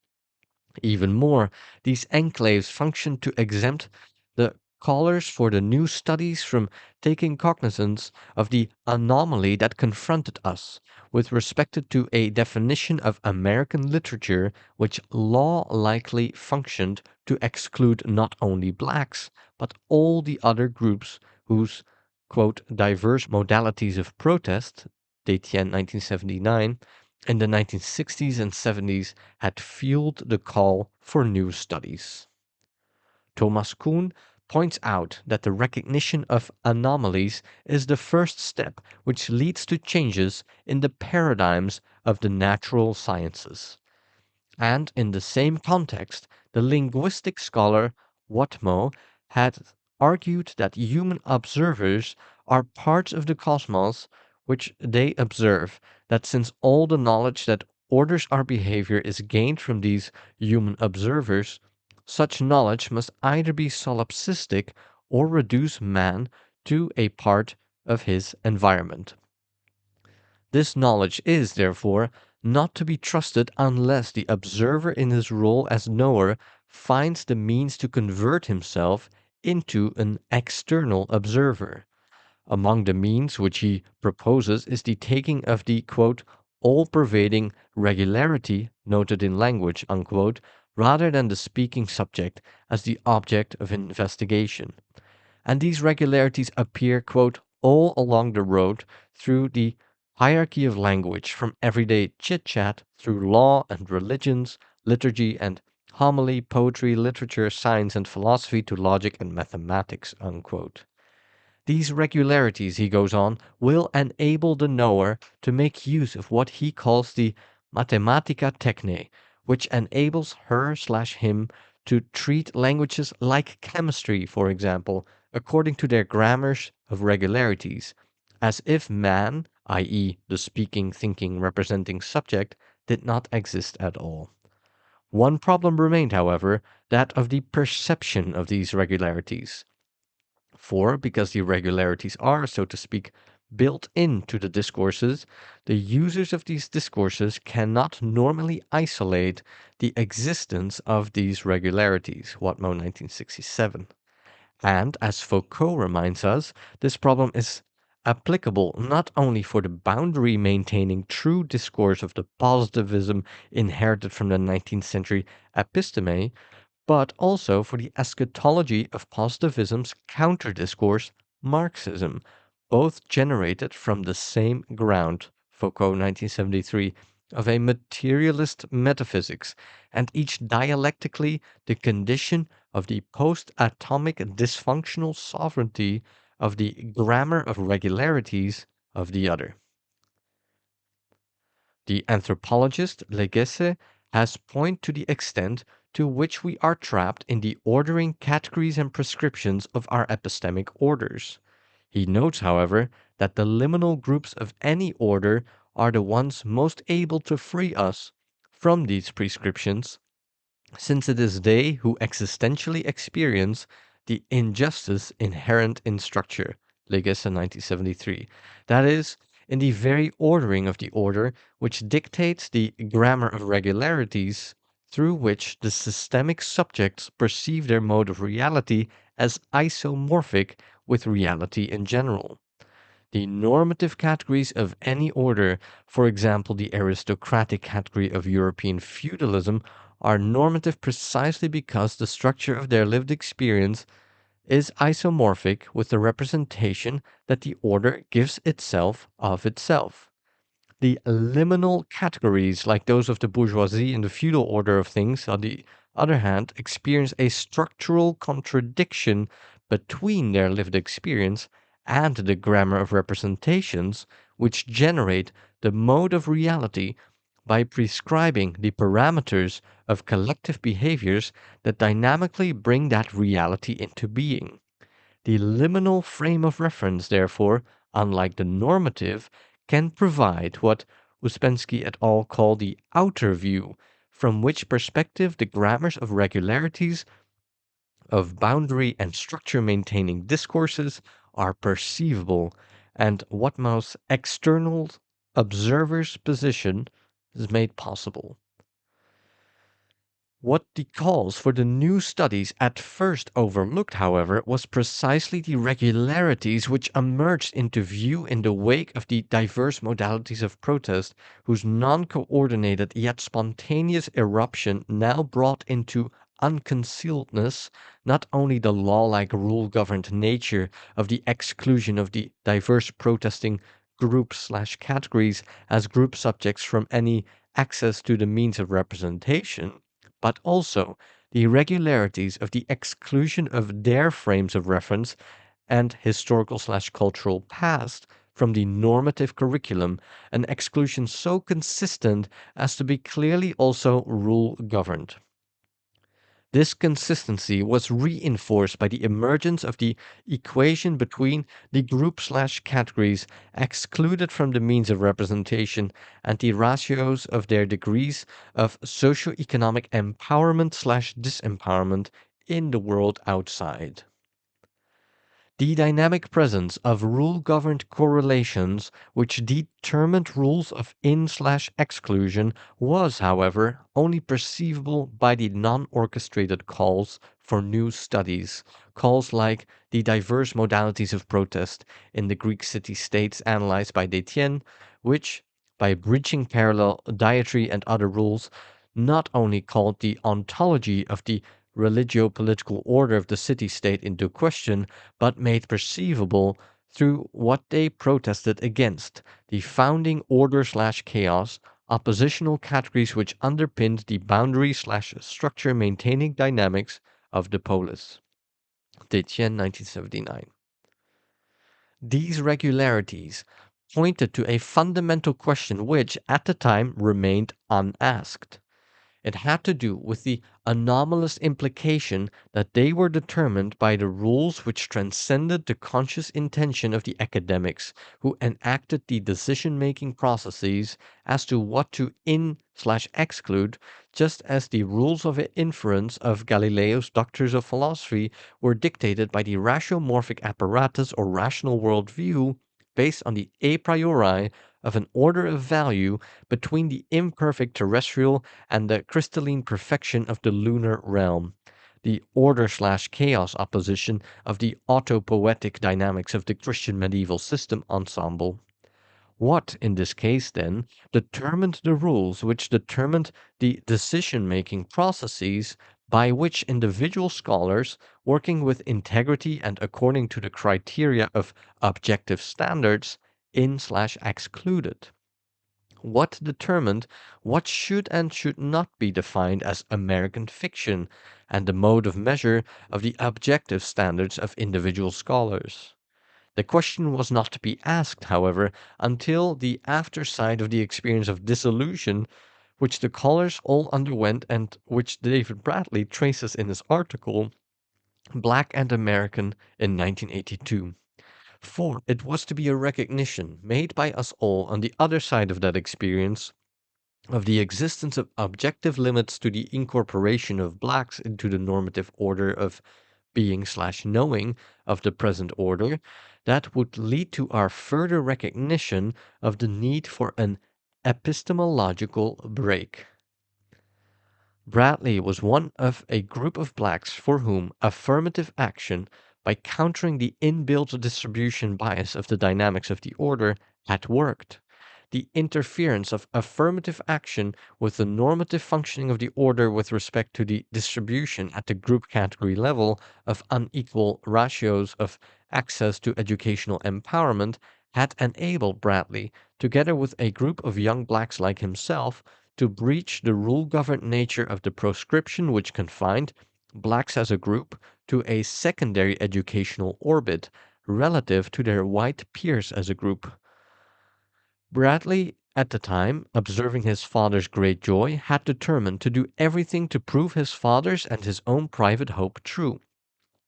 Even more, these enclaves function to exempt the callers for the new studies from taking cognizance of the anomaly that confronted us with respect to a definition of American literature which law-likely functioned to exclude not only blacks, but all the other groups whose, quote, diverse modalities of protest, Détienne, 1979, in the 1960s and 70s had fueled the call for new studies. Thomas Kuhn points out that the recognition of anomalies is the first step which leads to changes in the paradigms of the natural sciences. And in the same context, the linguistic scholar Whatmo had argued that human observers are parts of the cosmos which they observe, that since all the knowledge that orders our behavior is gained from these human observers, such knowledge must either be solipsistic or reduce man to a part of his environment. This knowledge is, therefore, not to be trusted unless the observer in his role as knower finds the means to convert himself into an external observer. Among the means which he proposes is the taking of the, quote, all-pervading regularity noted in language, unquote, rather than the speaking subject as the object of investigation. And these regularities appear, quote, all along the road through the hierarchy of language, from everyday chit-chat through law and religions, liturgy and homily, poetry, literature, science and philosophy to logic and mathematics, unquote. These regularities, he goes on, will enable the knower to make use of what he calls the mathematica techne, which enables her/him to treat languages like chemistry, for example, according to their grammars of regularities, as if man, i.e., the speaking, thinking, representing subject, did not exist at all. One problem remained, however, that of the perception of these regularities. For, because the regularities are, so to speak, built into the discourses, the users of these discourses cannot normally isolate the existence of these regularities. Watmo, 1967. And, as Foucault reminds us, this problem is applicable not only for the boundary maintaining true discourse of the positivism inherited from the 19th century episteme, but also for the eschatology of positivism's counter-discourse, Marxism, both generated from the same ground, Foucault 1973, of a materialist metaphysics, and each dialectically the condition of the post-atomic dysfunctional sovereignty of the grammar of regularities of the other. The anthropologist Legesse has pointed to the extent to which we are trapped in the ordering categories and prescriptions of our epistemic orders. He notes, however, that the liminal groups of any order are the ones most able to free us from these prescriptions, since it is they who existentially experience the injustice inherent in structure. Legesse 1973. That is, in the very ordering of the order which dictates the grammar of regularities through which the systemic subjects perceive their mode of reality as isomorphic with reality in general. The normative categories of any order, for example the aristocratic category of European feudalism, are normative precisely because the structure of their lived experience is isomorphic with the representation that the order gives itself of itself. The liminal categories, like those of the bourgeoisie and the feudal order of things, on the other hand, experience a structural contradiction between their lived experience and the grammar of representations which generate the mode of reality by prescribing the parameters of collective behaviors that dynamically bring that reality into being. The liminal frame of reference, therefore, unlike the normative, can provide what Uspensky et al. Call the outer view, from which perspective the grammars of regularities of boundary and structure maintaining discourses are perceivable, and Watmouth's external observer's position is made possible. What the calls for the new studies at first overlooked, however, was precisely the regularities which emerged into view in the wake of the diverse modalities of protest, whose non-coordinated yet spontaneous eruption now brought into unconcealedness not only the law-like rule-governed nature of the exclusion of the diverse protesting groups/categories as group subjects from any access to the means of representation, but also the irregularities of the exclusion of their frames of reference and historical/cultural past from the normative curriculum, an exclusion so consistent as to be clearly also rule governed. This consistency was reinforced by the emergence of the equation between the group/categories excluded from the means of representation and the ratios of their degrees of socio-economic empowerment/disempowerment in the world outside. The dynamic presence of rule-governed correlations which determined rules of in/exclusion was, however, only perceivable by the non-orchestrated calls for new studies, calls like the diverse modalities of protest in the Greek city-states analyzed by Détienne, which, by bridging parallel dietary and other rules, not only called the ontology of the religio-political order of the city-state into question, but made perceivable through what they protested against, the founding order/chaos, oppositional categories which underpinned the boundary/structure maintaining dynamics of the polis. Détienne, 1979. These regularities pointed to a fundamental question which, at the time, remained unasked. It had to do with the anomalous implication that they were determined by the rules which transcended the conscious intention of the academics who enacted the decision-making processes as to what to in/exclude, just as the rules of inference of Galileo's doctors of philosophy were dictated by the ratiomorphic apparatus or rational worldview based on the a priori of an order of value between the imperfect terrestrial and the crystalline perfection of the lunar realm, the order/chaos opposition of the autopoetic dynamics of the Christian medieval system ensemble. What, in this case, then, determined the rules which determined the decision making processes by which individual scholars, working with integrity and according to the criteria of objective standards, in/excluded? What determined what should and should not be defined as American fiction and the mode of measure of the objective standards of individual scholars? The question was not to be asked, however, until the after side of the experience of dissolution which the scholars all underwent and which David Bradley traces in his article, Black and American, in 1982. For it was to be a recognition made by us all on the other side of that experience of the existence of objective limits to the incorporation of blacks into the normative order of being/knowing of the present order that would lead to our further recognition of the need for an epistemological break. Bradley was one of a group of blacks for whom affirmative action, by countering the inbuilt distribution bias of the dynamics of the order, had worked. The interference of affirmative action with the normative functioning of the order with respect to the distribution at the group category level of unequal ratios of access to educational empowerment had enabled Bradley, together with a group of young blacks like himself, to breach the rule-governed nature of the proscription which confined blacks as a group to a secondary educational orbit relative to their white peers as a group. Bradley, at the time, observing his father's great joy, had determined to do everything to prove his father's and his own private hope true.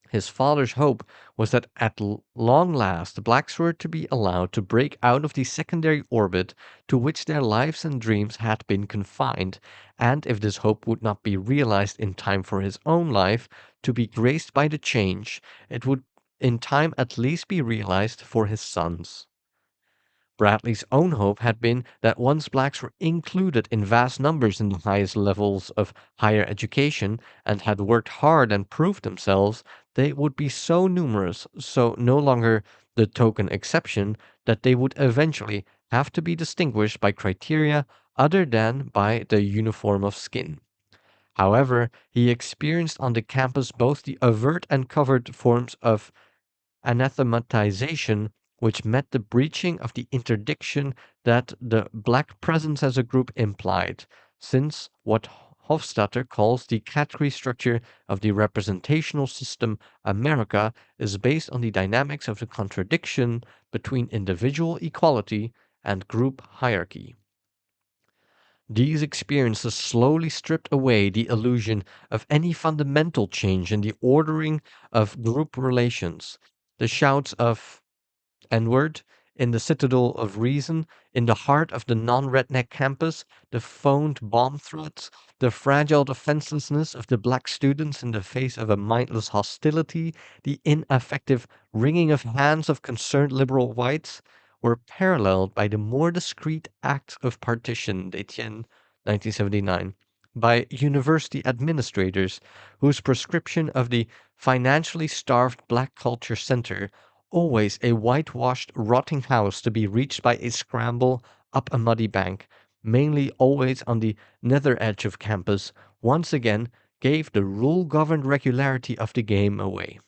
His father's hope was that at long last blacks were to be allowed to break out of the secondary orbit to which their lives and dreams had been confined, and if this hope would not be realized in time for his own life to be graced by the change, it would in time at least be realized for his sons. Bradley's own hope had been that once blacks were included in vast numbers in the highest levels of higher education and had worked hard and proved themselves, they would be so numerous, so no longer the token exception, that they would eventually have to be distinguished by criteria other than by the uniform of skin. However, he experienced on the campus both the overt and covert forms of anathematization which met the breaching of the interdiction that the black presence as a group implied, since what Hofstadter calls the category structure of the representational system America is based on the dynamics of the contradiction between individual equality and group hierarchy. These experiences slowly stripped away the illusion of any fundamental change in the ordering of group relations. The shouts of N-word in the citadel of reason, in the heart of the non-redneck campus, the phoned bomb threats, the fragile defenselessness of the black students in the face of a mindless hostility, the ineffective wringing of hands of concerned liberal whites, were paralleled by the more discreet act of partition d'Etienne, 1979, by university administrators whose prescription of the financially starved black culture center, always a whitewashed, rotting house to be reached by a scramble up a muddy bank, mainly always on the nether edge of campus, once again gave the rule-governed regularity of the game away.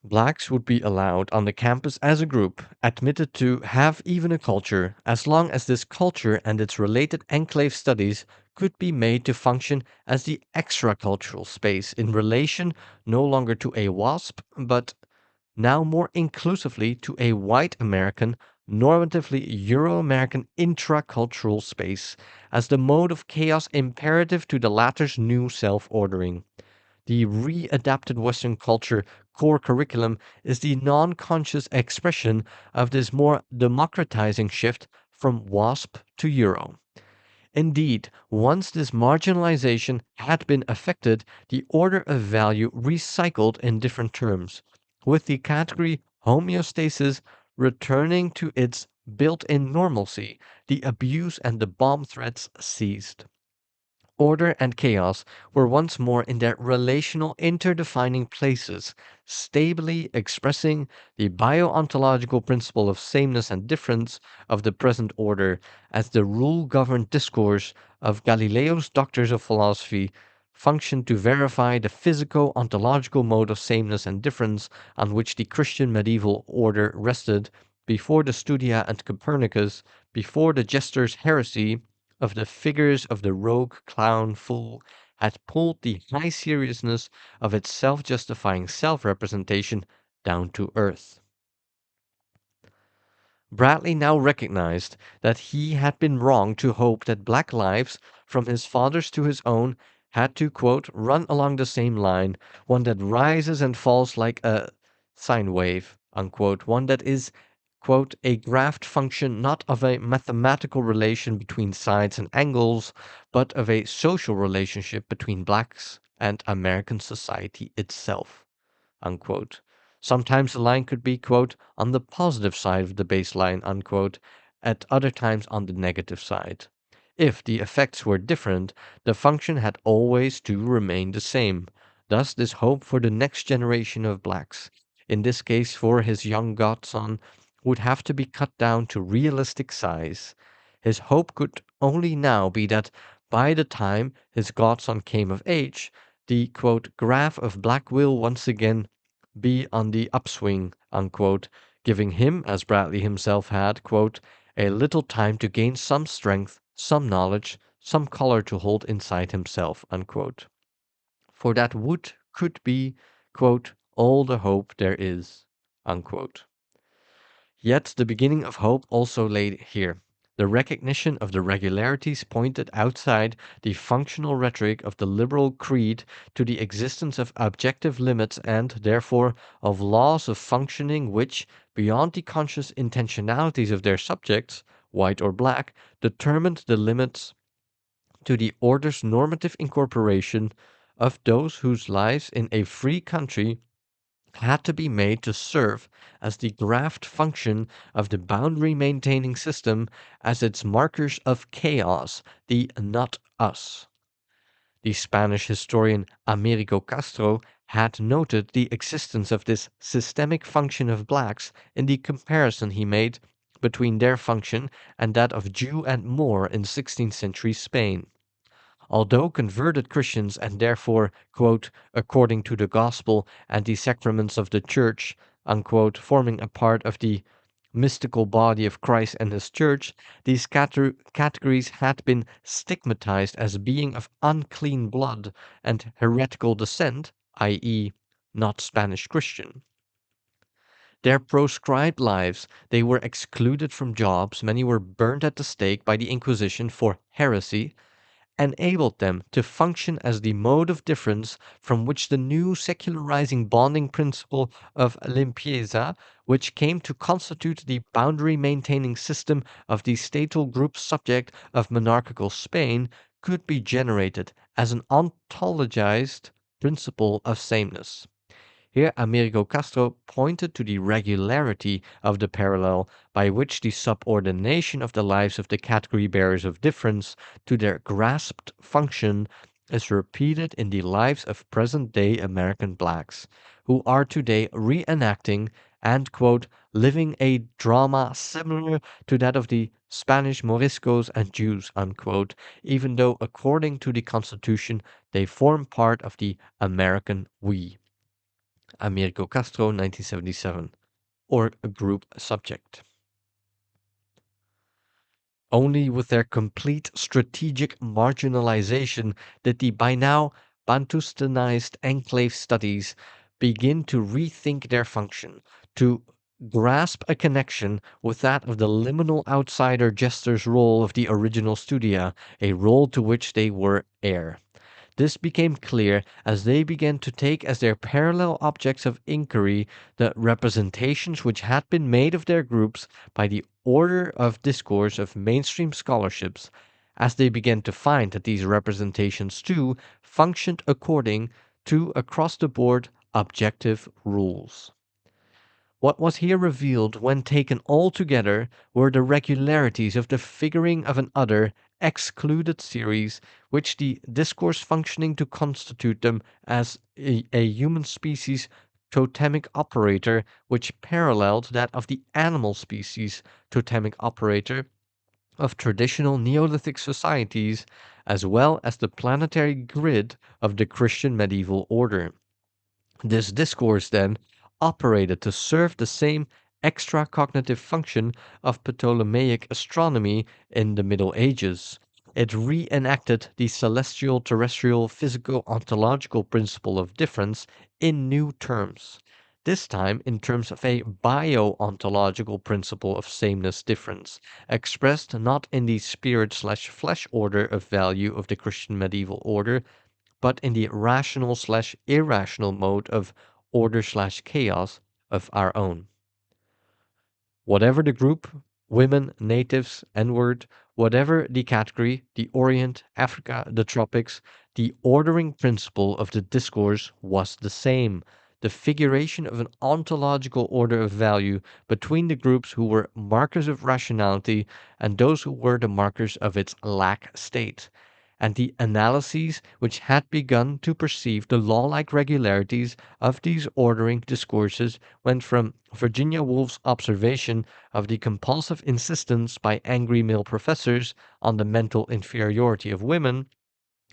Blacks would be allowed on the campus as a group, admitted to have even a culture, as long as this culture and its related enclave studies could be made to function as the extra-cultural space in relation no longer to a WASP, but now more inclusively to a white American normatively Euro-American intracultural space as the mode of chaos imperative to the latter's new self-ordering. The readapted Western culture core curriculum is the non-conscious expression of this more democratizing shift from WASP to Euro. Indeed, once this marginalization had been effected, the order of value recycled in different terms, with the category homeostasis returning to its built in normalcy, the abuse and the bomb threats ceased. Order and chaos were once more in their relational interdefining places, stably expressing the bio-ontological principle of sameness and difference of the present order as the rule-governed discourse of Galileo's doctors of philosophy functioned to verify the physico-ontological mode of sameness and difference on which the Christian medieval order rested before the Studia and Copernicus, before the jester's heresy of the figures of the rogue clown fool had pulled the high seriousness of its self-justifying self-representation down to earth. Bradley now recognized that he had been wrong to hope that black lives, from his father's to his own, had to, quote, run along the same line, one that rises and falls like a sine wave, unquote, one that is, quote, a graphed function not of a mathematical relation between sides and angles, but of a social relationship between blacks and American society itself, unquote. Sometimes the line could be, quote, on the positive side of the baseline, unquote, at other times on the negative side. If the effects were different, the function had always to remain the same. Thus, this hope for the next generation of blacks, in this case for his young godson, would have to be cut down to realistic size. His hope could only now be that by the time his godson came of age, the, quote, graph of black will once again be on the upswing, unquote, giving him, as Bradley himself had, quote, a little time to gain some strength, some knowledge, some color to hold inside himself, unquote. For that could be, quote, all the hope there is, unquote. Yet the beginning of hope also lay here. The recognition of the regularities pointed outside the functional rhetoric of the liberal creed to the existence of objective limits and, therefore, of laws of functioning which, beyond the conscious intentionalities of their subjects, white or black, determined the limits to the order's normative incorporation of those whose lives in a free country had to be made to serve as the graphed function of the boundary maintaining system as its markers of chaos, the not us. The Spanish historian Amerigo Castro had noted the existence of this systemic function of blacks in the comparison he made between their function and that of Jew and Moor in 16th century Spain. Although converted Christians and therefore, quote, according to the gospel and the sacraments of the church, unquote, forming a part of the mystical body of Christ and his church, these categories had been stigmatized as being of unclean blood and heretical descent, i.e., not Spanish Christian. Their proscribed lives, they were excluded from jobs, many were burned at the stake by the Inquisition for heresy, enabled them to function as the mode of difference from which the new secularizing bonding principle of limpieza, which came to constitute the boundary maintaining system of the statal group subject of monarchical Spain, could be generated as an ontologized principle of sameness. Here Amerigo Castro pointed to the regularity of the parallel by which the subordination of the lives of the category bearers of difference to their grasped function is repeated in the lives of present-day American blacks, who are today reenacting and, quote, living a drama similar to that of the Spanish Moriscos and Jews, unquote, even though according to the Constitution they form part of the American we. Amerigo Castro, 1977, or a group subject. Only with their complete strategic marginalization did the by now Bantustanized enclave studies begin to rethink their function, to grasp a connection with that of the liminal outsider jester's role of the original studia, a role to which they were heir. This became clear as they began to take as their parallel objects of inquiry the representations which had been made of their groups by the order of discourse of mainstream scholarships, as they began to find that these representations too functioned according to across the board objective rules. What was here revealed when taken all together were the regularities of the figuring of an other, excluded series, which the discourse functioning to constitute them as a human species totemic operator, which paralleled that of the animal species totemic operator of traditional Neolithic societies, as well as the planetary grid of the Christian medieval order. This discourse, then, operated to serve the same extra-cognitive function of Ptolemaic astronomy in the Middle Ages. It reenacted the celestial terrestrial physico ontological principle of difference in new terms, this time in terms of a bio-ontological principle of sameness difference, expressed not in the spirit/flesh order of value of the Christian medieval order, but in the rational/irrational mode of order/chaos of our own. Whatever the group, women, natives, N-word, whatever the category, the Orient, Africa, the tropics, the ordering principle of the discourse was the same, the figuration of an ontological order of value between the groups who were markers of rationality and those who were the markers of its lack state, and the analyses which had begun to perceive the law-like regularities of these ordering discourses went from Virginia Woolf's observation of the compulsive insistence by angry male professors on the mental inferiority of women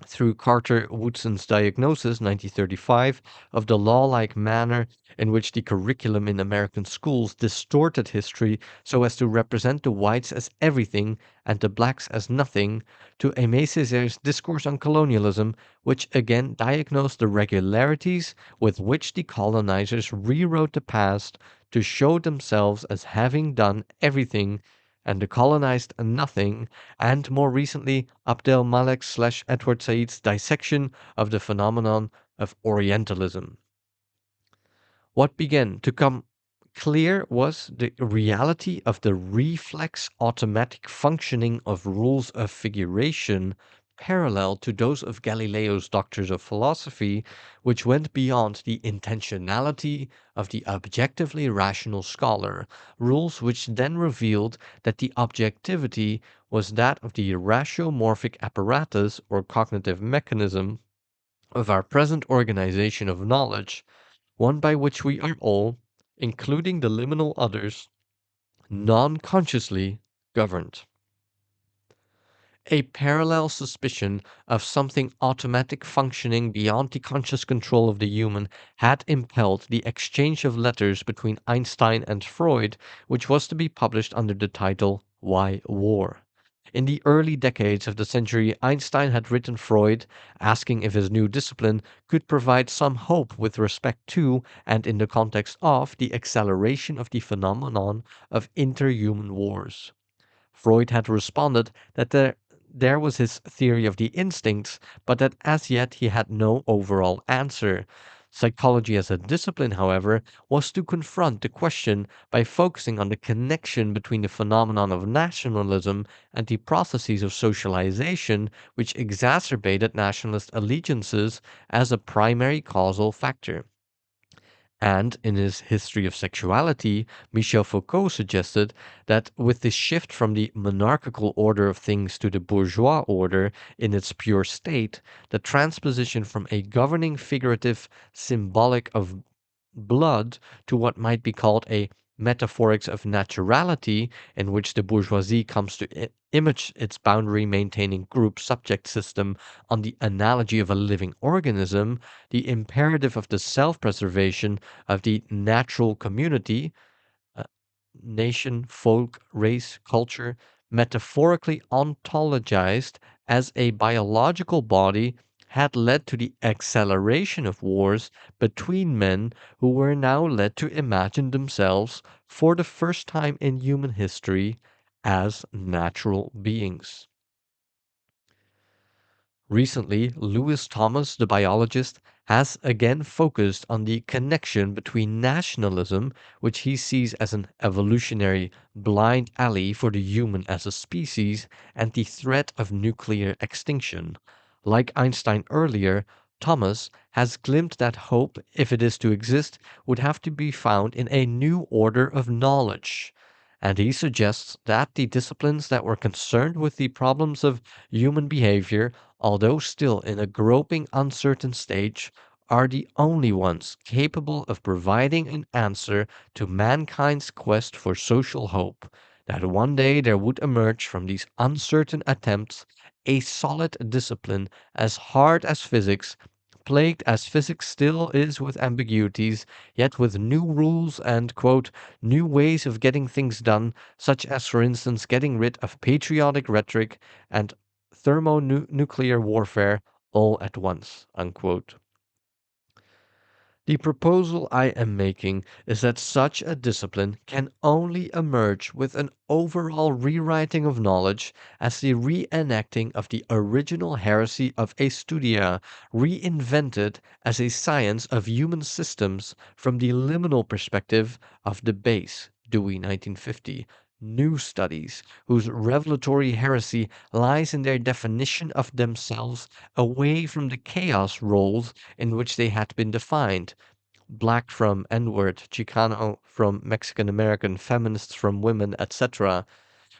through Carter Woodson's diagnosis, 1935, of the law-like manner in which the curriculum in American schools distorted history so as to represent the whites as everything and the blacks as nothing, to Aimé Césaire's discourse on colonialism, which again diagnosed the regularities with which the colonizers rewrote the past to show themselves as having done everything and the colonized nothing, and more recently Abdel Malek/Edward Said's dissection of the phenomenon of Orientalism. What began to come clear was the reality of the reflex automatic functioning of rules of figuration parallel to those of Galileo's doctors of philosophy, which went beyond the intentionality of the objectively rational scholar, rules which then revealed that the objectivity was that of the ratiomorphic apparatus or cognitive mechanism of our present organization of knowledge, one by which we are all, including the liminal others, non-consciously governed. A parallel suspicion of something automatic functioning beyond the conscious control of the human had impelled the exchange of letters between Einstein and Freud, which was to be published under the title Why War? In the early decades of the century, Einstein had written Freud, asking if his new discipline could provide some hope with respect to, and in the context of, the acceleration of the phenomenon of interhuman wars. Freud had responded that there was his theory of the instincts, but that as yet he had no overall answer. Psychology as a discipline, however, was to confront the question by focusing on the connection between the phenomenon of nationalism and the processes of socialization which exacerbated nationalist allegiances as a primary causal factor. And in his History of Sexuality, Michel Foucault suggested that with the shift from the monarchical order of things to the bourgeois order in its pure state, the transposition from a governing figurative symbolic of blood to what might be called a metaphorics of naturality, in which the bourgeoisie comes to image its boundary maintaining group subject system on the analogy of a living organism, the imperative of the self preservation of the natural community, uh, nation, folk, race, culture, metaphorically ontologized as a biological body had led to the acceleration of wars between men who were now led to imagine themselves, for the first time in human history, as natural beings. Recently, Lewis Thomas, the biologist, has again focused on the connection between nationalism, which he sees as an evolutionary blind alley for the human as a species, and the threat of nuclear extinction. Like Einstein earlier, Thomas has glimpsed that hope, if it is to exist, would have to be found in a new order of knowledge. And he suggests that the disciplines that were concerned with the problems of human behavior, although still in a groping, uncertain stage, are the only ones capable of providing an answer to mankind's quest for social hope, that one day there would emerge from these uncertain attempts a solid discipline as hard as physics, plagued as physics still is with ambiguities, yet with new rules and, quote, new ways of getting things done, such as, for instance, getting rid of patriotic rhetoric and thermonuclear warfare all at once, unquote. The proposal I am making is that such a discipline can only emerge with an overall rewriting of knowledge as the reenacting of the original heresy of a studia, reinvented as a science of human systems from the liminal perspective of the base, Dewey 1950. New studies, whose revelatory heresy lies in their definition of themselves away from the chaos roles in which they had been defined. Black from N-word, Chicano from Mexican American, feminists from women, etc.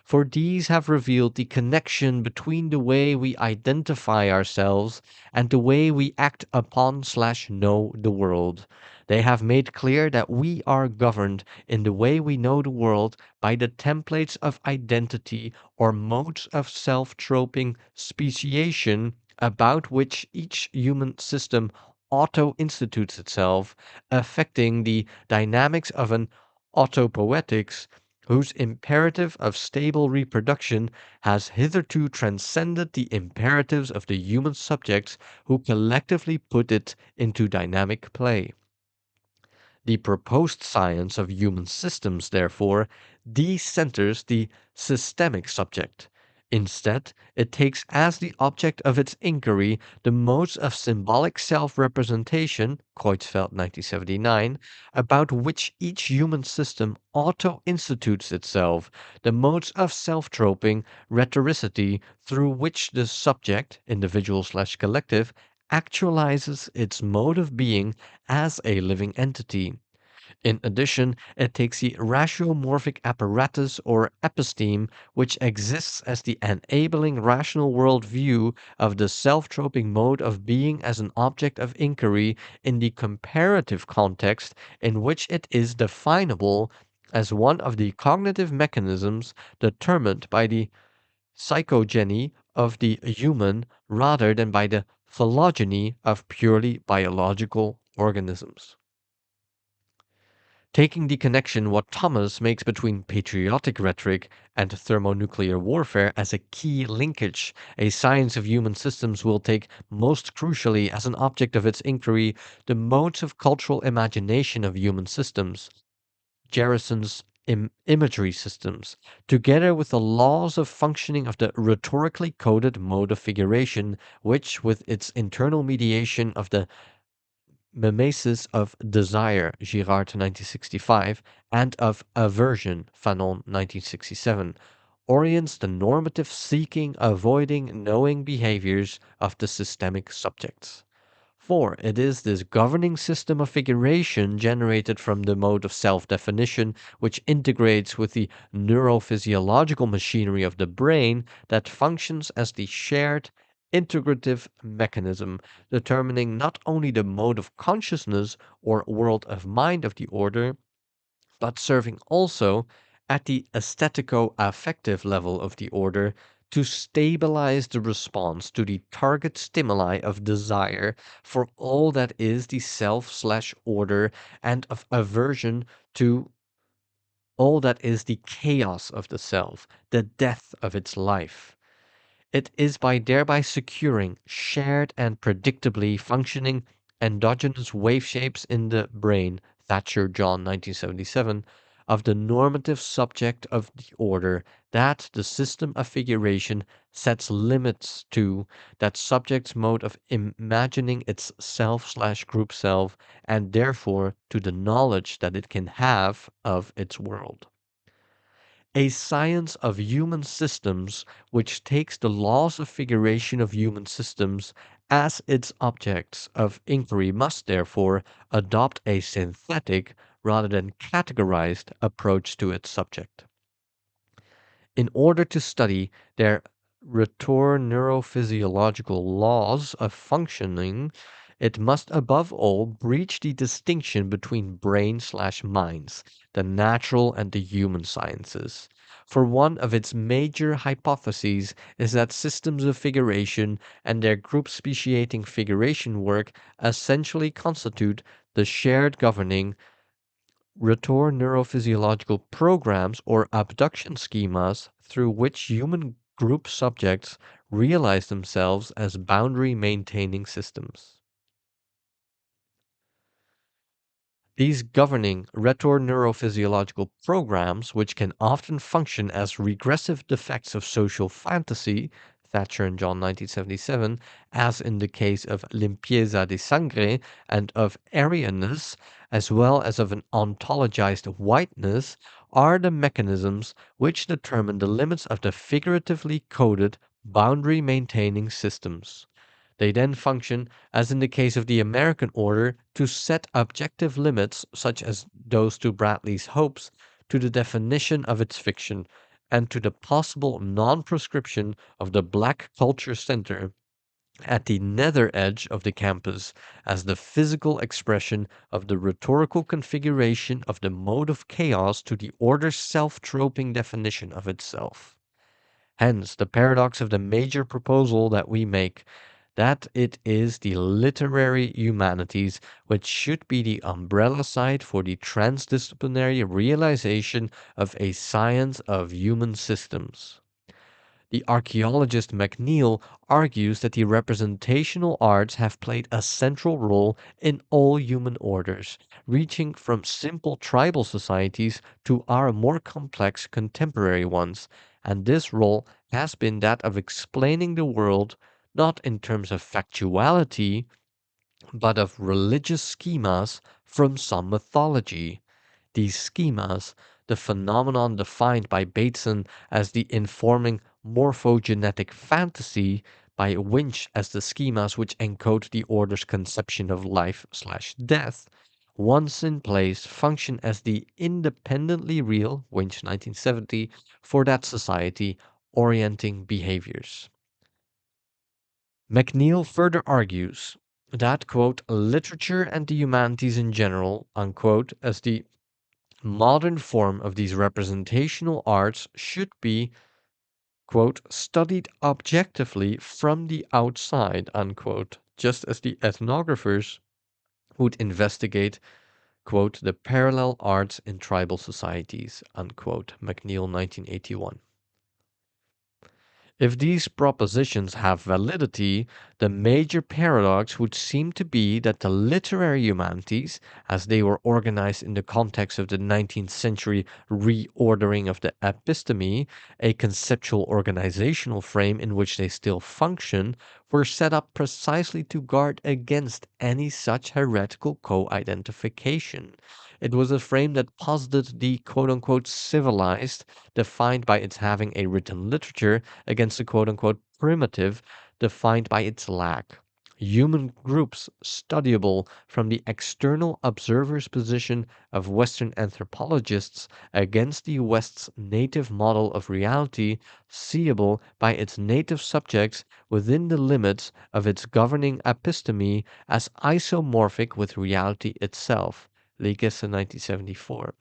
For these have revealed the connection between the way we identify ourselves and the way we act upon slash know the world. They have made clear that we are governed in the way we know the world by the templates of identity or modes of self-troping speciation about which each human system auto-institutes itself, affecting the dynamics of an autopoetics whose imperative of stable reproduction has hitherto transcended the imperatives of the human subjects who collectively put it into dynamic play. The proposed science of human systems, therefore, decenters the systemic subject. Instead, it takes as the object of its inquiry the modes of symbolic self-representation, Creutzfeldt 1979, about which each human system auto-institutes itself, the modes of self-troping rhetoricity through which the subject, individual slash collective, actualizes its mode of being as a living entity. In addition, it takes the ratiomorphic apparatus or episteme, which exists as the enabling rational worldview of the self-troping mode of being as an object of inquiry in the comparative context in which it is definable as one of the cognitive mechanisms determined by the psychogeny of the human rather than by the phylogeny of purely biological organisms. Taking the connection what Thomas makes between patriotic rhetoric and thermonuclear warfare as a key linkage, a science of human systems will take most crucially as an object of its inquiry the modes of cultural imagination of human systems, Garrison's imagery systems, together with the laws of functioning of the rhetorically coded mode of figuration, which, with its internal mediation of the mimesis of desire, Girard 1965, and of aversion, Fanon 1967, orients the normative seeking, avoiding, knowing behaviors of the systemic subjects. For it is this governing system of figuration generated from the mode of self-definition, which integrates with the neurophysiological machinery of the brain, that functions as the shared integrative mechanism, determining not only the mode of consciousness or world of mind of the order, but serving also at the aesthetico-affective level of the order to stabilize the response to the target stimuli of desire for all that is the self slash order and of aversion to all that is the chaos of the self, the death of its life. It is by thereby securing shared and predictably functioning endogenous wave shapes in the brain, Thatcher John 1977, of the normative subject of the order that the system of figuration sets limits to that subject's mode of imagining its self/group self and therefore to the knowledge that it can have of its world. A science of human systems which takes the laws of figuration of human systems as its objects of inquiry must therefore adopt a synthetic rather than categorized approach to its subject. In order to study their retour neurophysiological laws of functioning, it must above all breach the distinction between brain/minds, the natural and the human sciences. For one of its major hypotheses is that systems of figuration and their group speciating figuration work essentially constitute the shared governing retour neurophysiological programs or abduction schemas through which human group subjects realize themselves as boundary maintaining systems. These governing retoneurophysiological programs, which can often function as regressive defects of social fantasy, Thatcher and John 1977, as in the case of limpieza de sangre and of Aryanism, as well as of an ontologized whiteness, are the mechanisms which determine the limits of the figuratively coded boundary maintaining systems. They then function, as in the case of the American order, to set objective limits, such as those to Bradley's hopes, to the definition of its fiction, and to the possible non-proscription of the Black Culture Center at the nether edge of the campus as the physical expression of the rhetorical configuration of the mode of chaos to the order's self-troping definition of itself. Hence, the paradox of the major proposal that we make, that it is the literary humanities which should be the umbrella site for the transdisciplinary realization of a science of human systems. The archaeologist McNeill argues that the representational arts have played a central role in all human orders, reaching from simple tribal societies to our more complex contemporary ones, and this role has been that of explaining the world not in terms of factuality, but of religious schemas from some mythology. These schemas, the phenomenon defined by Bateson as the informing morphogenetic fantasy, by Winch as the schemas which encode the order's conception of life/death, once in place function as the independently real, Winch 1970, for that society, orienting behaviors. McNeill further argues that, quote, literature and the humanities in general, unquote, as the modern form of these representational arts should be, quote, studied objectively from the outside, unquote, just as the ethnographers would investigate, quote, the parallel arts in tribal societies, unquote, McNeill 1981. If these propositions have validity, the major paradox would seem to be that the literary humanities, as they were organized in the context of the 19th century reordering of the episteme, a conceptual organizational frame in which they still function, were set up precisely to guard against any such heretical co-identification. It was a frame that posited the quote-unquote civilized, defined by its having a written literature, against the quote-unquote primitive, defined by its lack. Human groups studiable from the external observer's position of Western anthropologists against the West's native model of reality, seeable by its native subjects within the limits of its governing episteme as isomorphic with reality itself. Legesse 1974.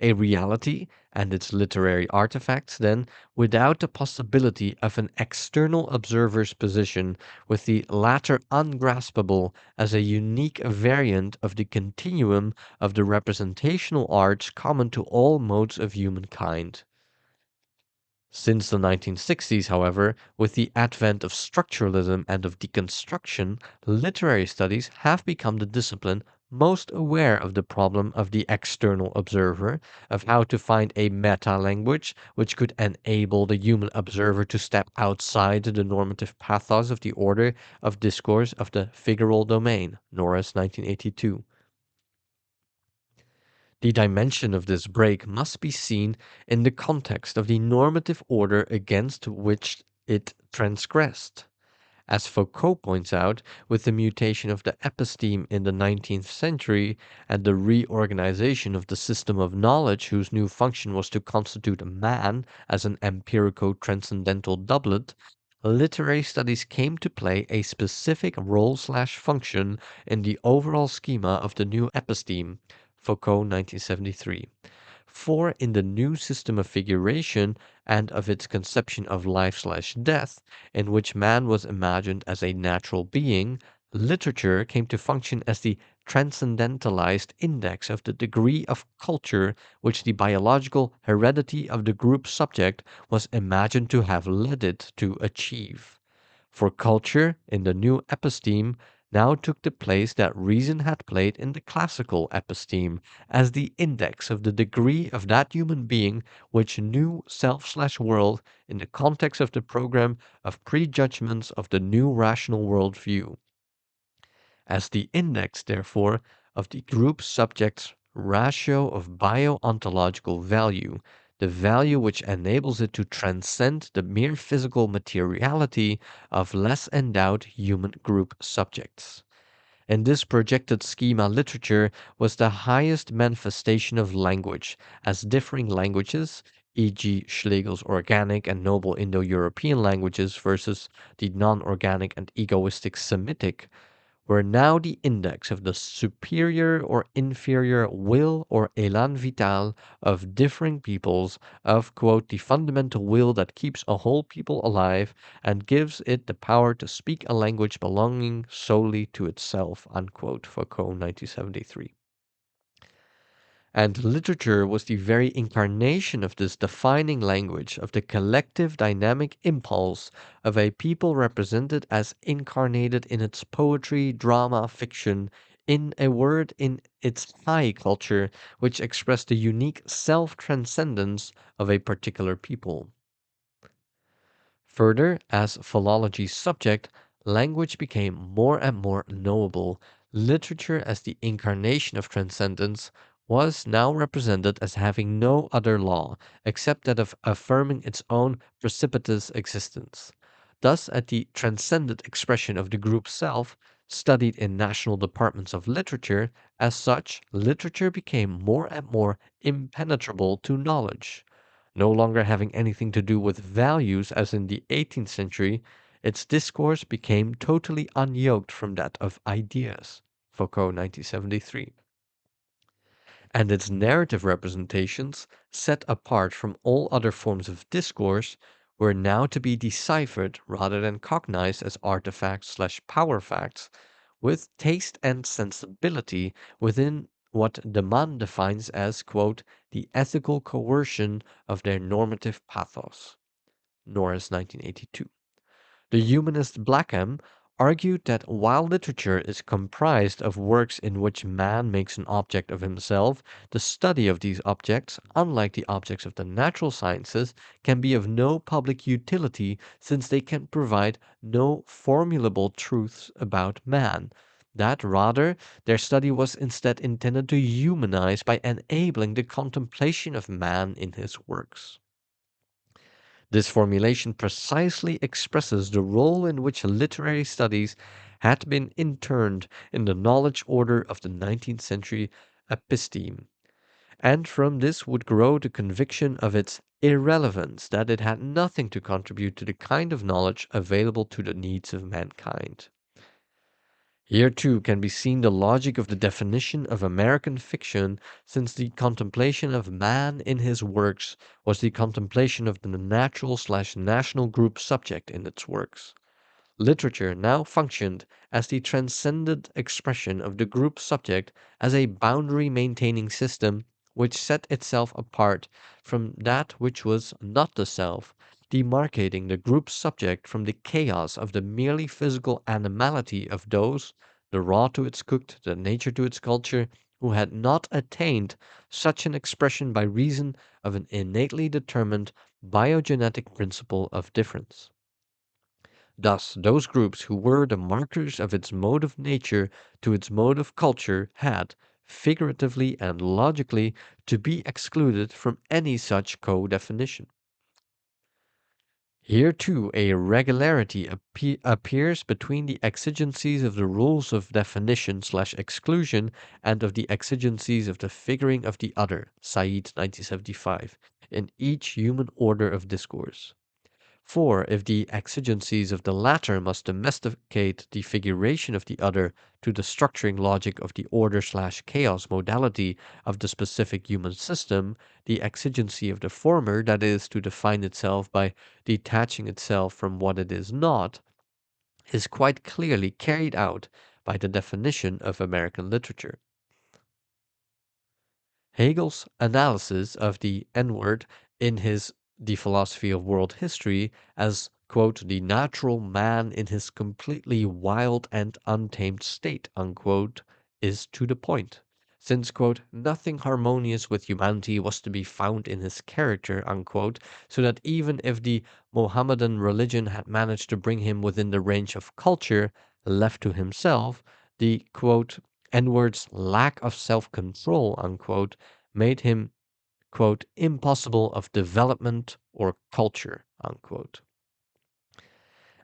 A reality and its literary artifacts, then, without the possibility of an external observer's position, with the latter ungraspable as a unique variant of the continuum of the representational arts common to all modes of humankind. Since the 1960s, however, with the advent of structuralism and of deconstruction, literary studies have become the discipline most aware of the problem of the external observer, of how to find a meta language which could enable the human observer to step outside the normative pathos of the order of discourse of the figural domain. Norris, 1982. The dimension of this break must be seen in the context of the normative order against which it transgressed. As Foucault points out, with the mutation of the episteme in the 19th century and the reorganization of the system of knowledge whose new function was to constitute man as an empirico transcendental doublet, literary studies came to play a specific role/function in the overall schema of the new episteme. Foucault, 1973. For in the new system of figuration and of its conception of life/death, in which man was imagined as a natural being, literature came to function as the transcendentalized index of the degree of culture which the biological heredity of the group subject was imagined to have led it to achieve. For culture, in the new episteme, now took the place that reason had played in the classical episteme as the index of the degree of that human being which knew self/world in the context of the program of prejudgments of the new rational worldview. As the index, therefore, of the group subject's ratio of bio-ontological value, the value which enables it to transcend the mere physical materiality of less endowed human group subjects. In this projected schema, literature was the highest manifestation of language, as differing languages, e.g., Schlegel's organic and noble Indo-European languages versus the non-organic and egoistic Semitic, were now the index of the superior or inferior will or élan vital of differing peoples, of, quote, the fundamental will that keeps a whole people alive and gives it the power to speak a language belonging solely to itself, unquote, Foucault, 1973. And literature was the very incarnation of this defining language of the collective dynamic impulse of a people represented as incarnated in its poetry, drama, fiction, in a word, in its high culture, which expressed the unique self transcendence of a particular people. Further, as philology's subject, language became more and more knowable. Literature, as the incarnation of transcendence, was now represented as having no other law except that of affirming its own precipitous existence. Thus, at the transcendent expression of the group self, studied in national departments of literature, as such, literature became more and more impenetrable to knowledge. No longer having anything to do with values as in the 18th century, its discourse became totally unyoked from that of ideas. Foucault, 1973. And its narrative representations, set apart from all other forms of discourse, were now to be deciphered rather than cognized as artifacts/power facts, with taste and sensibility within what Deman defines as, quote, the ethical coercion of their normative pathos. Norris, 1982. The humanist Blackham argued that while literature is comprised of works in which man makes an object of himself, the study of these objects, unlike the objects of the natural sciences, can be of no public utility since they can provide no formulable truths about man. That rather, their study was instead intended to humanize by enabling the contemplation of man in his works. This formulation precisely expresses the role in which literary studies had been interned in the knowledge order of the 19th century episteme, and from this would grow the conviction of its irrelevance, that it had nothing to contribute to the kind of knowledge available to the needs of mankind. Here too can be seen the logic of the definition of American fiction, since the contemplation of man in his works was the contemplation of the natural/national group subject in its works. Literature now functioned as the transcendent expression of the group subject as a boundary maintaining system which set itself apart from that which was not the self, demarcating the group's subject from the chaos of the merely physical animality of those, the raw to its cooked, the nature to its culture, who had not attained such an expression by reason of an innately determined biogenetic principle of difference. Thus, those groups who were the markers of its mode of nature to its mode of culture had, figuratively and logically, to be excluded from any such co-definition. Here too a regularity appears between the exigencies of the rules of definition/exclusion and of the exigencies of the figuring of the other, Said 1975, in each human order of discourse. For if the exigencies of the latter must domesticate the figuration of the other to the structuring logic of the order/chaos modality of the specific human system, the exigency of the former, that is, to define itself by detaching itself from what it is not, is quite clearly carried out by the definition of American literature. Hegel's analysis of the N-word in his The Philosophy of World History as, quote, the natural man in his completely wild and untamed state, unquote, is to the point, since, quote, nothing harmonious with humanity was to be found in his character, unquote, so that even if the Mohammedan religion had managed to bring him within the range of culture, left to himself, the, quote, N-word's lack of self-control, unquote, made him, quote, impossible of development or culture, unquote.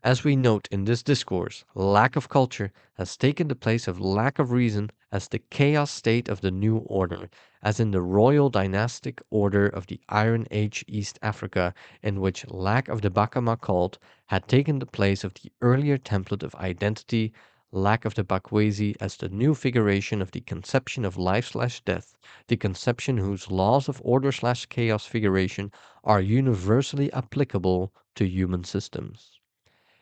As we note in this discourse, lack of culture has taken the place of lack of reason as the chaos state of the new order, as in the royal dynastic order of the Iron Age East Africa, in which lack of the Bakama cult had taken the place of the earlier template of identity, lack of the Bakwesi as the new figuration of the conception of life/death, the conception whose laws of order/chaos figuration are universally applicable to human systems.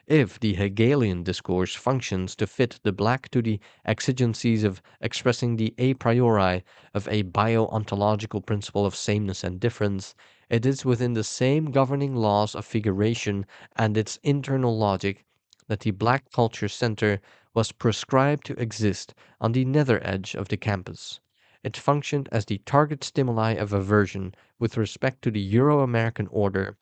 If the Hegelian discourse functions to fit the black to the exigencies of expressing the a priori of a bio-ontological principle of sameness and difference, it is within the same governing laws of figuration and its internal logic that the black culture center was prescribed to exist on the nether edge of the campus. It functioned as the target stimuli of aversion with respect to the Euro-American order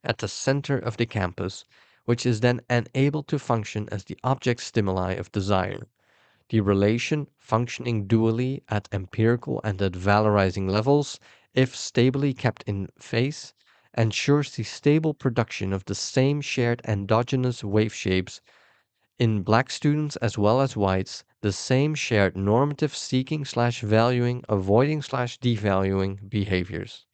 at the center of the campus, which is then enabled to function as the object stimuli of desire. The relation, functioning dually at empirical and at valorizing levels, if stably kept in face, ensures the stable production of the same shared endogenous wave shapes in black students as well as whites, the same shared normative seeking/valuing, avoiding/devaluing behaviors.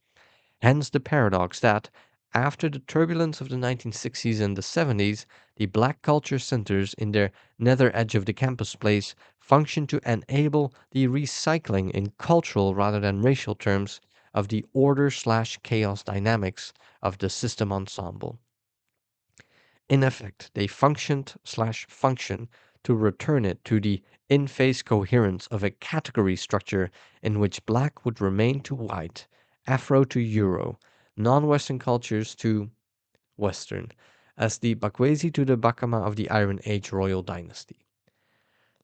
Hence the paradox that, after the turbulence of the 1960s and the 70s, the black culture centers in their nether edge of the campus place function to enable the recycling in cultural rather than racial terms of the order/chaos dynamics of the system ensemble. In effect, they functioned/function to return it to the in-phase coherence of a category structure in which black would remain to white, Afro to Euro, non-Western cultures to Western, as the Bakwesi to the Bakama of the Iron Age royal dynasty.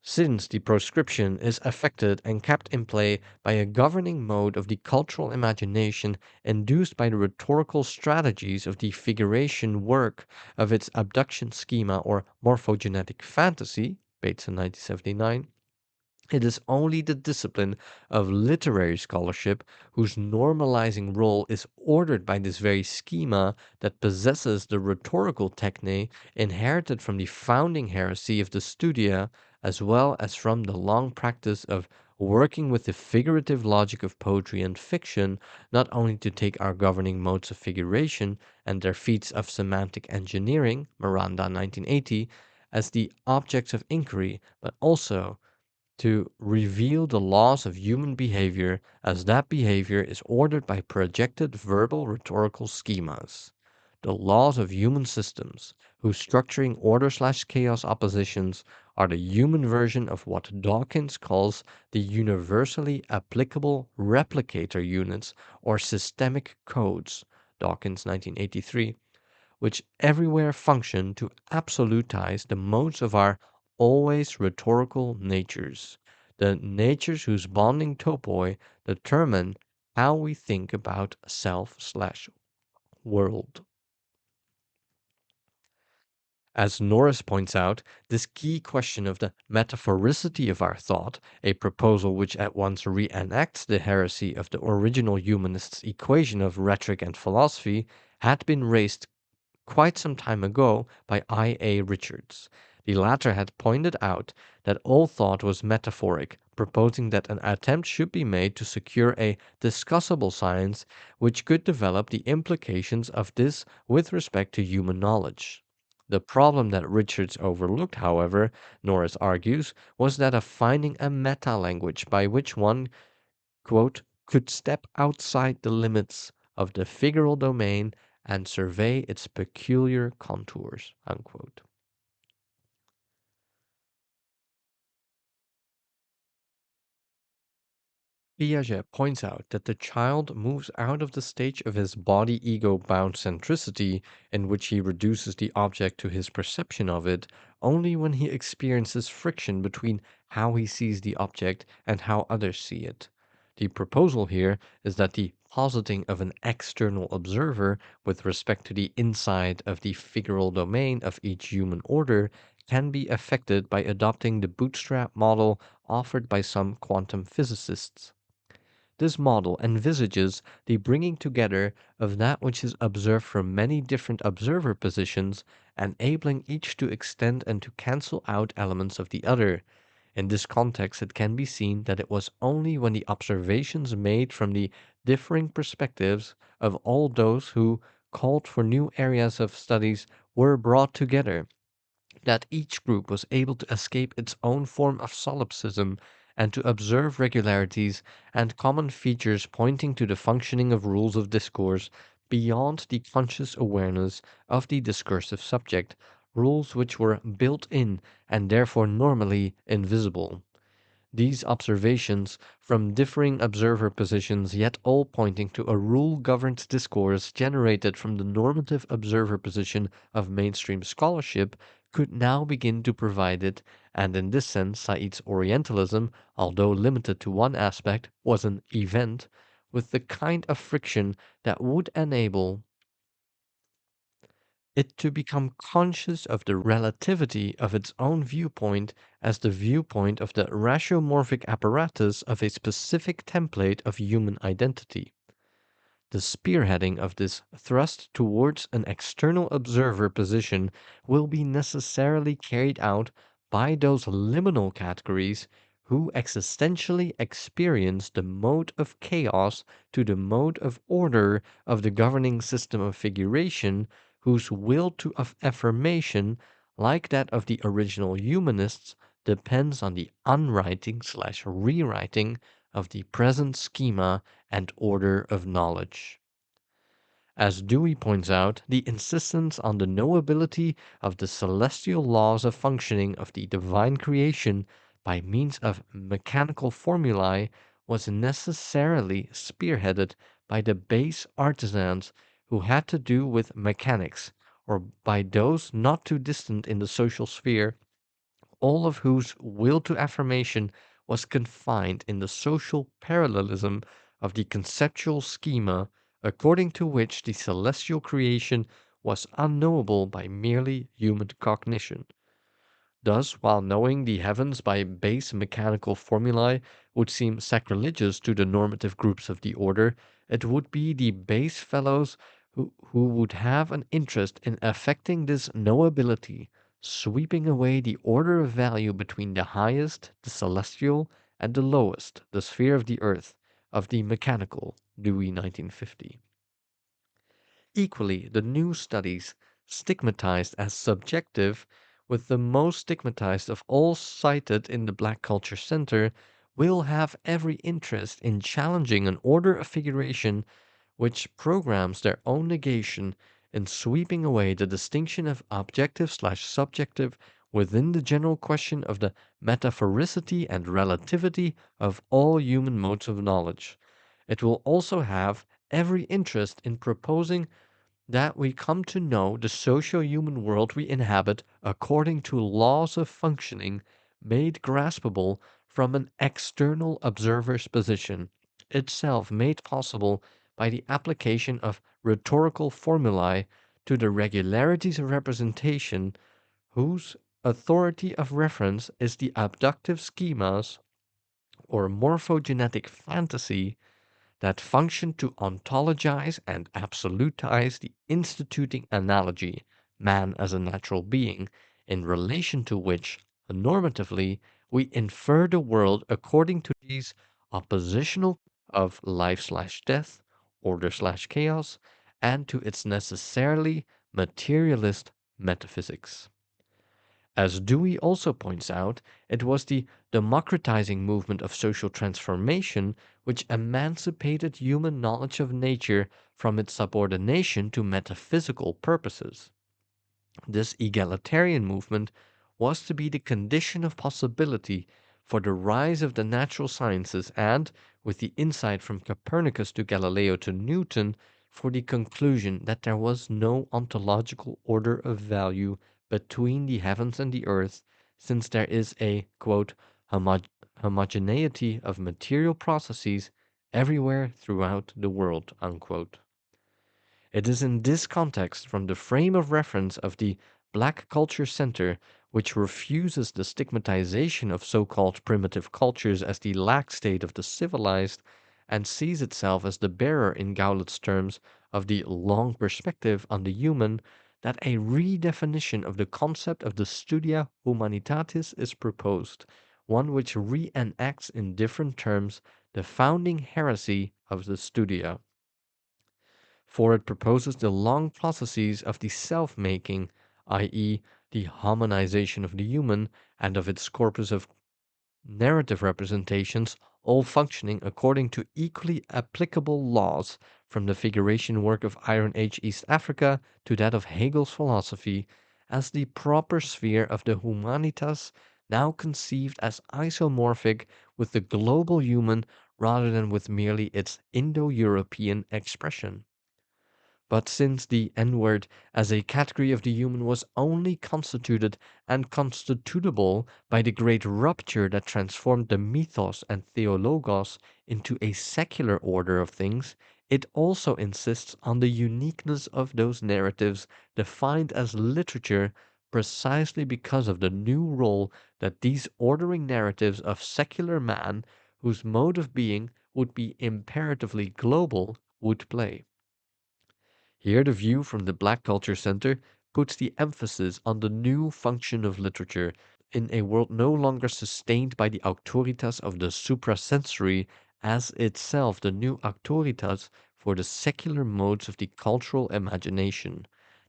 Since the proscription is affected and kept in play by a governing mode of the cultural imagination induced by the rhetorical strategies of the figuration work of its abduction schema or morphogenetic fantasy, Bateson 1979, it is only the discipline of literary scholarship, whose normalizing role is ordered by this very schema, that possesses the rhetorical techne inherited from the founding heresy of the Studia, as well as from the long practice of working with the figurative logic of poetry and fiction, not only to take our governing modes of figuration and their feats of semantic engineering, Miranda 1980, as the objects of inquiry, but also to reveal the laws of human behavior as that behavior is ordered by projected verbal rhetorical schemas. The laws of human systems, whose structuring order/chaos oppositions are the human version of what Dawkins calls the universally applicable replicator units or systemic codes, Dawkins 1983, which everywhere function to absolutize the modes of our always rhetorical natures, the natures whose bonding topoi determine how we think about self/world. As Norris points out, this key question of the metaphoricity of our thought, a proposal which at once reenacts the heresy of the original humanists' equation of rhetoric and philosophy, had been raised quite some time ago by I.A. Richards. The latter had pointed out that all thought was metaphoric, proposing that an attempt should be made to secure a discussable science which could develop the implications of this with respect to human knowledge. The problem that Richards overlooked, however, Norris argues, was that of finding a meta-language by which one, quote, could step outside the limits of the figural domain and survey its peculiar contours, unquote. Piaget points out that the child moves out of the stage of his body-ego bound centricity, in which he reduces the object to his perception of it, only when he experiences friction between how he sees the object and how others see it. The proposal here is that the positing of an external observer with respect to the inside of the figural domain of each human order can be effected by adopting the bootstrap model offered by some quantum physicists. This model envisages the bringing together of that which is observed from many different observer positions, enabling each to extend and to cancel out elements of the other. In this context, it can be seen that it was only when the observations made from the differing perspectives of all those who called for new areas of studies were brought together that each group was able to escape its own form of solipsism and to observe regularities and common features pointing to the functioning of rules of discourse beyond the conscious awareness of the discursive subject, rules which were built in and therefore normally invisible. These observations from differing observer positions, yet all pointing to a rule-governed discourse generated from the normative observer position of mainstream scholarship, could now begin to provide it, and in this sense Said's Orientalism, although limited to one aspect, was an event, with the kind of friction that would enable it to become conscious of the relativity of its own viewpoint as the viewpoint of the ratiomorphic apparatus of a specific template of human identity. The spearheading of this thrust towards an external observer position will be necessarily carried out by those liminal categories who existentially experience the mode of chaos to the mode of order of the governing system of figuration, whose will to affirmation, like that of the original humanists, depends on the unwriting/rewriting of the present schema and order of knowledge. As Dewey points out, the insistence on the knowability of the celestial laws of functioning of the divine creation by means of mechanical formulae was necessarily spearheaded by the base artisans who had to do with mechanics, or by those not too distant in the social sphere, all of whose will to affirmation was confined in the social parallelism of the conceptual schema according to which the celestial creation was unknowable by merely human cognition. Thus, while knowing the heavens by base mechanical formulae would seem sacrilegious to the normative groups of the order, it would be the base fellows who would have an interest in affecting this knowability, sweeping away the order of value between the highest, the celestial, and the lowest, the sphere of the earth, of the mechanical, Dewey 1950. Equally, the new studies, stigmatized as subjective, with the most stigmatized of all cited in the Black Culture Center, will have every interest in challenging an order of figuration which programs their own negation in sweeping away the distinction of objective/subjective within the general question of the metaphoricity and relativity of all human modes of knowledge. It will also have every interest in proposing that we come to know the socio-human world we inhabit according to laws of functioning made graspable from an external observer's position, itself made possible by the application of rhetorical formulae to the regularities of representation whose authority of reference is the abductive schemas or morphogenetic fantasy that function to ontologize and absolutize the instituting analogy, man as a natural being, in relation to which, normatively, we infer the world according to these oppositional of life/death, order/chaos, and to its necessarily materialist metaphysics. As Dewey also points out, it was the democratizing movement of social transformation which emancipated human knowledge of nature from its subordination to metaphysical purposes. This egalitarian movement was to be the condition of possibility for the rise of the natural sciences and, with the insight from Copernicus to Galileo to Newton, for the conclusion that there was no ontological order of value between the heavens and the earth, since there is a "homo- homogeneity of material processes everywhere throughout the world." Unquote. It is in this context, from the frame of reference of the Black Culture Center, which refuses the stigmatization of so-called primitive cultures as the lax state of the civilized, and sees itself as the bearer, in Gowlett's terms, of the long perspective on the human, that a redefinition of the concept of the studia humanitatis is proposed, one which reenacts in different terms the founding heresy of the studia, for it proposes the long processes of the self-making, i.e., the harmonization of the human and of its corpus of narrative representations, all functioning according to equally applicable laws, from the figuration work of Iron Age East Africa to that of Hegel's philosophy, as the proper sphere of the humanitas, now conceived as isomorphic with the global human rather than with merely its Indo-European expression. But since the N-word as a category of the human was only constituted and constitutable by the great rupture that transformed the mythos and theologos into a secular order of things, it also insists on the uniqueness of those narratives defined as literature precisely because of the new role that these ordering narratives of secular man, whose mode of being would be imperatively global, would play. Here the view from the Black Culture Center puts the emphasis on the new function of literature in a world no longer sustained by the auctoritas of the suprasensory as itself the new auctoritas for the secular modes of the cultural imagination.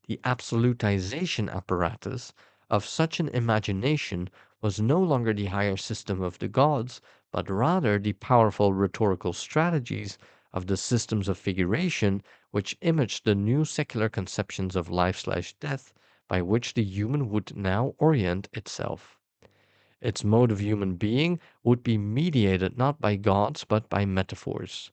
The absolutization apparatus of such an imagination was no longer the higher system of the gods, but rather the powerful rhetorical strategies of the systems of figuration which imaged the new secular conceptions of life/death by which the human would now orient itself. Its mode of human being would be mediated not by gods but by metaphors.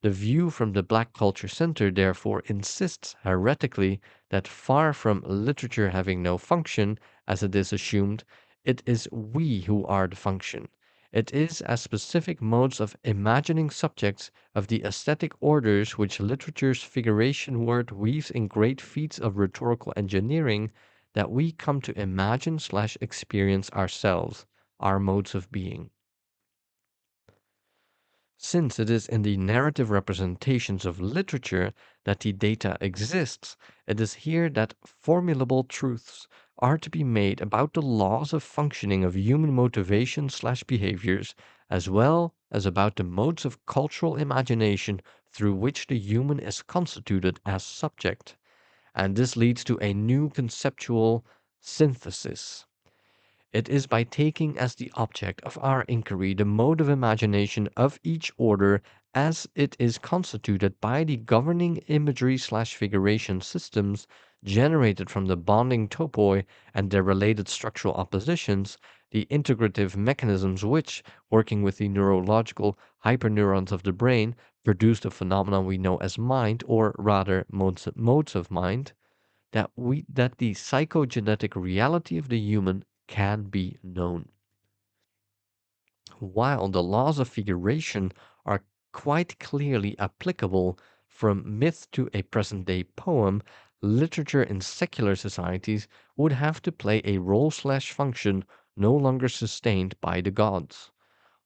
The view from the Black Culture Center therefore insists heretically that far from literature having no function, as it is assumed, it is we who are the function. It is as specific modes of imagining subjects of the aesthetic orders which literature's figuration word weaves in great feats of rhetorical engineering that we come to imagine/experience ourselves, our modes of being. Since it is in the narrative representations of literature that the data exists, it is here that formulable truths are to be made about the laws of functioning of human motivation/behaviors, as well as about the modes of cultural imagination through which the human is constituted as subject. And this leads to a new conceptual synthesis. It is by taking as the object of our inquiry the mode of imagination of each order as it is constituted by the governing imagery slash figuration systems generated from the bonding topoi and their related structural oppositions, the integrative mechanisms which, working with the neurological hyperneurons of the brain, produce the phenomenon we know as mind, or rather modes of mind, that the psychogenetic reality of the human can be known. While the laws of figuration are quite clearly applicable from myth to a present day poem, literature in secular societies would have to play a role slash function no longer sustained by the gods.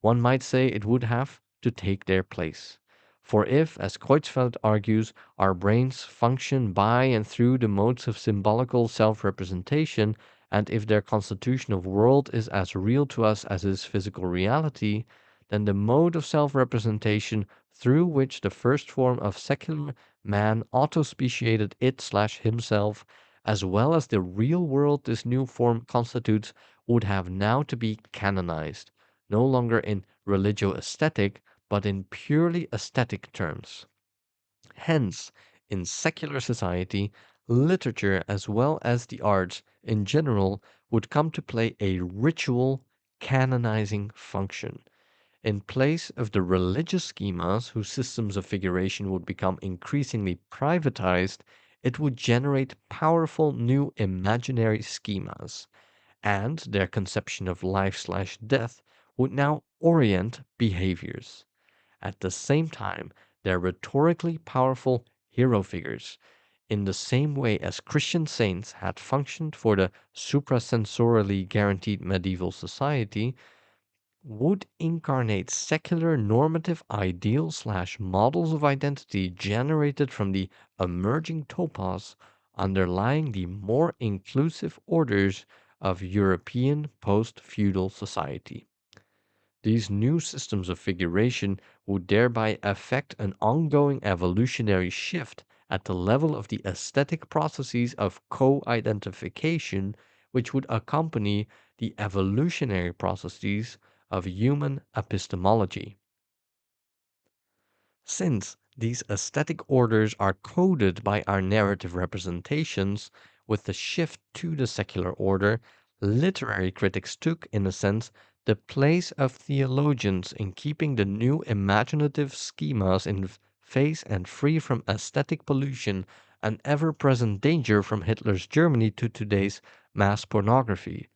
One might say it would have to take their place. For if, as Creutzfeldt argues, our brains function by and through the modes of symbolical self representation, and if their constitutional world is as real to us as is physical reality, then the mode of self representation through which the first form of secular man autospeciated it slash himself, as well as the real world this new form constitutes, would have now to be canonized no longer in religio-aesthetic, but in purely aesthetic terms. Hence, in secular society, literature as well as the arts in general would come to play a ritual canonizing function. In place of the religious schemas whose systems of figuration would become increasingly privatized, it would generate powerful new imaginary schemas, and their conception of life slash death would now orient behaviors. At the same time, their rhetorically powerful hero figures, in the same way as Christian saints had functioned for the suprasensorially guaranteed medieval society, would incarnate secular normative ideals slash models of identity generated from the emerging topos underlying the more inclusive orders of European post-feudal society. These new systems of figuration would thereby affect an ongoing evolutionary shift at the level of the aesthetic processes of co-identification, which would accompany the evolutionary processes of human epistemology. Since these aesthetic orders are coded by our narrative representations, with the shift to the secular order, literary critics took, in a sense, the place of theologians in keeping the new imaginative schemas in phase and free from aesthetic pollution, an ever present danger from Hitler's Germany to today's mass pornography.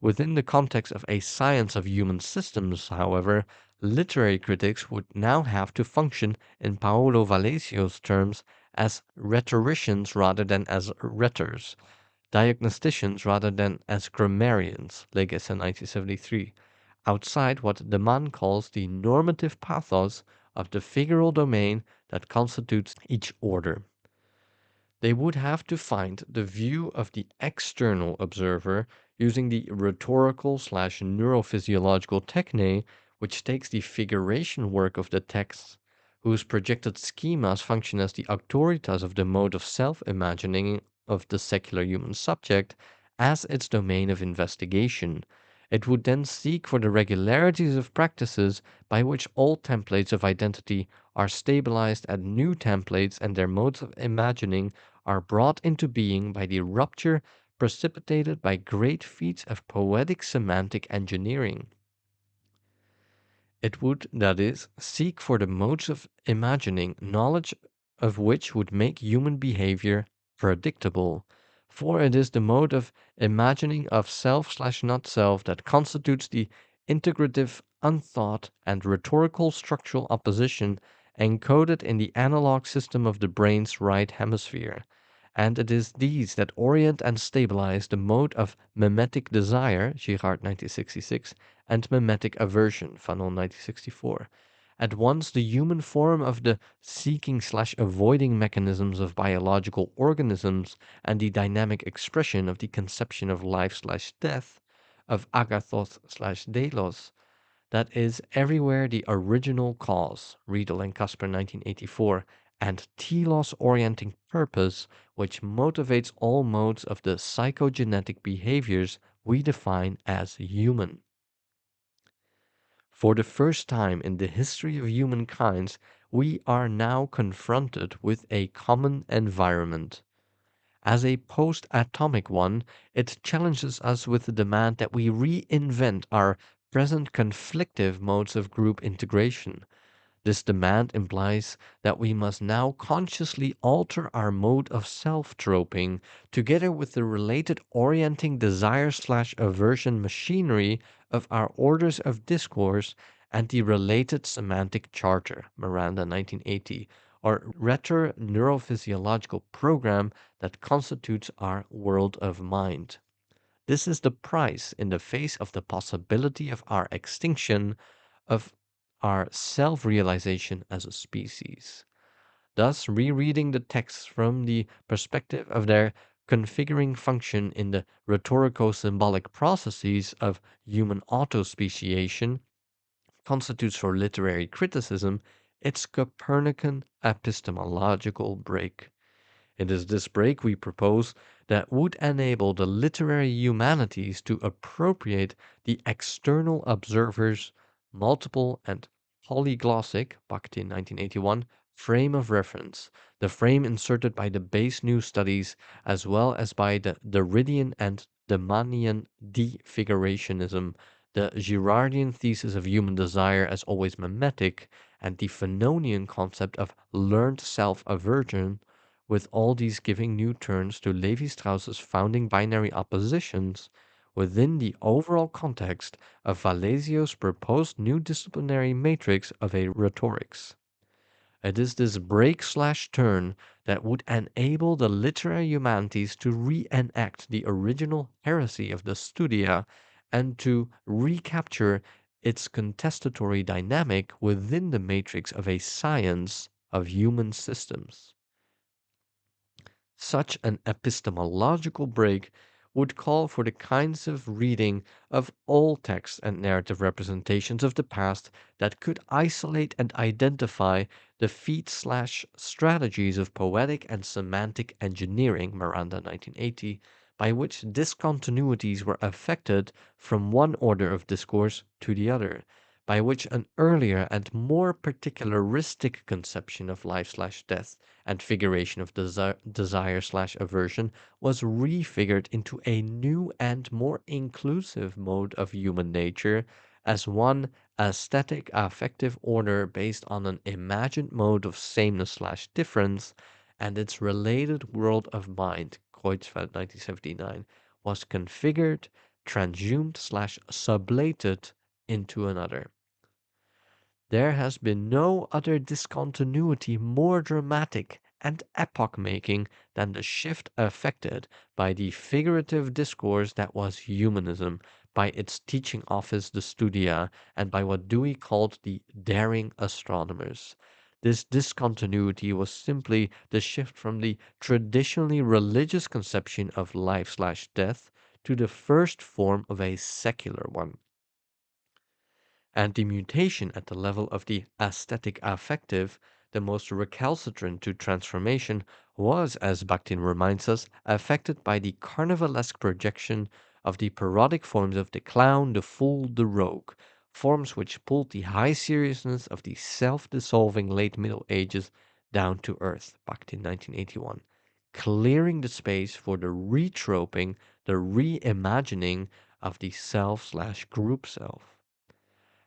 Within the context of a science of human systems, however, literary critics would now have to function, in Paolo Valesio's terms, as rhetoricians rather than as rhetors, diagnosticians rather than as grammarians, Legesse 1973, outside what de Man calls the normative pathos of the figural domain that constitutes each order. They would have to find the view of the external observer using the rhetorical slash neurophysiological techne, which takes the figuration work of the texts, whose projected schemas function as the auctoritas of the mode of self-imagining of the secular human subject, as its domain of investigation. It would then seek for the regularities of practices by which old templates of identity are stabilized and new templates and their modes of imagining are brought into being by the rupture precipitated by great feats of poetic semantic engineering. It would, that is, seek for the modes of imagining, knowledge of which would make human behavior predictable. For it is the mode of imagining of self slash not self that constitutes the integrative, unthought, and rhetorical structural opposition encoded in the analog system of the brain's right hemisphere. And it is these that orient and stabilize the mode of mimetic desire, Girard 1966, and mimetic aversion, Fanon 1964. At once the human form of the seeking slash avoiding mechanisms of biological organisms and the dynamic expression of the conception of life slash death, of agathos slash delos, that is everywhere the original cause, Riedel and Casper 1984, and telos orienting purpose, which motivates all modes of the psychogenetic behaviors we define as human. For the first time in the history of humankind, we are now confronted with a common environment. As a post atomic one, it challenges us with the demand that we reinvent our present conflictive modes of group integration. This demand implies that we must now consciously alter our mode of self-troping together with the related orienting desire/aversion machinery of our orders of discourse and the related semantic charter, Miranda 1980, or retro neurophysiological program that constitutes our world of mind. This is the price in the face of the possibility of our extinction, of our self realization as a species. Thus, rereading the texts from the perspective of their configuring function in the rhetorico symbolic processes of human autospeciation constitutes for literary criticism its Copernican epistemological break. It is this break we propose that would enable the literary humanities to appropriate the external observer's multiple and polyglossic Bakhtin 1981 frame of reference, the frame inserted by the base new studies as well as by the Derridian and Demanian defigurationism, the Girardian thesis of human desire as always mimetic, and the Fanonian concept of learned self-aversion, with all these giving new turns to Levi-Strauss's founding binary oppositions within the overall context of Valesio's proposed new disciplinary matrix of a rhetorics. It is this break/turn that would enable the literary humanities to reenact the original heresy of the Studia and to recapture its contestatory dynamic within the matrix of a science of human systems. Such an epistemological break would call for the kinds of reading of all text and narrative representations of the past that could isolate and identify the feat/strategies of poetic and semantic engineering, Miranda 1980, by which discontinuities were affected from one order of discourse to the other, by which an earlier and more particularistic conception of life/death and figuration of desire/aversion was refigured into a new and more inclusive mode of human nature as one aesthetic affective order based on an imagined mode of sameness/difference, and its related world of mind, Creutzfeldt 1979, was configured, transhumed/sublated into another. There has been no other discontinuity more dramatic and epoch-making than the shift effected by the figurative discourse that was humanism, by its teaching office the Studia, and by what Dewey called the daring astronomers. This discontinuity was simply the shift from the traditionally religious conception of life/death to the first form of a secular one. And the mutation at the level of the aesthetic affective, the most recalcitrant to transformation, was, as Bakhtin reminds us, affected by the carnivalesque projection of the parodic forms of the clown, the fool, the rogue, forms which pulled the high seriousness of the self-dissolving late Middle Ages down to earth, Bakhtin 1981, clearing the space for the retroping, the reimagining of the self/group self.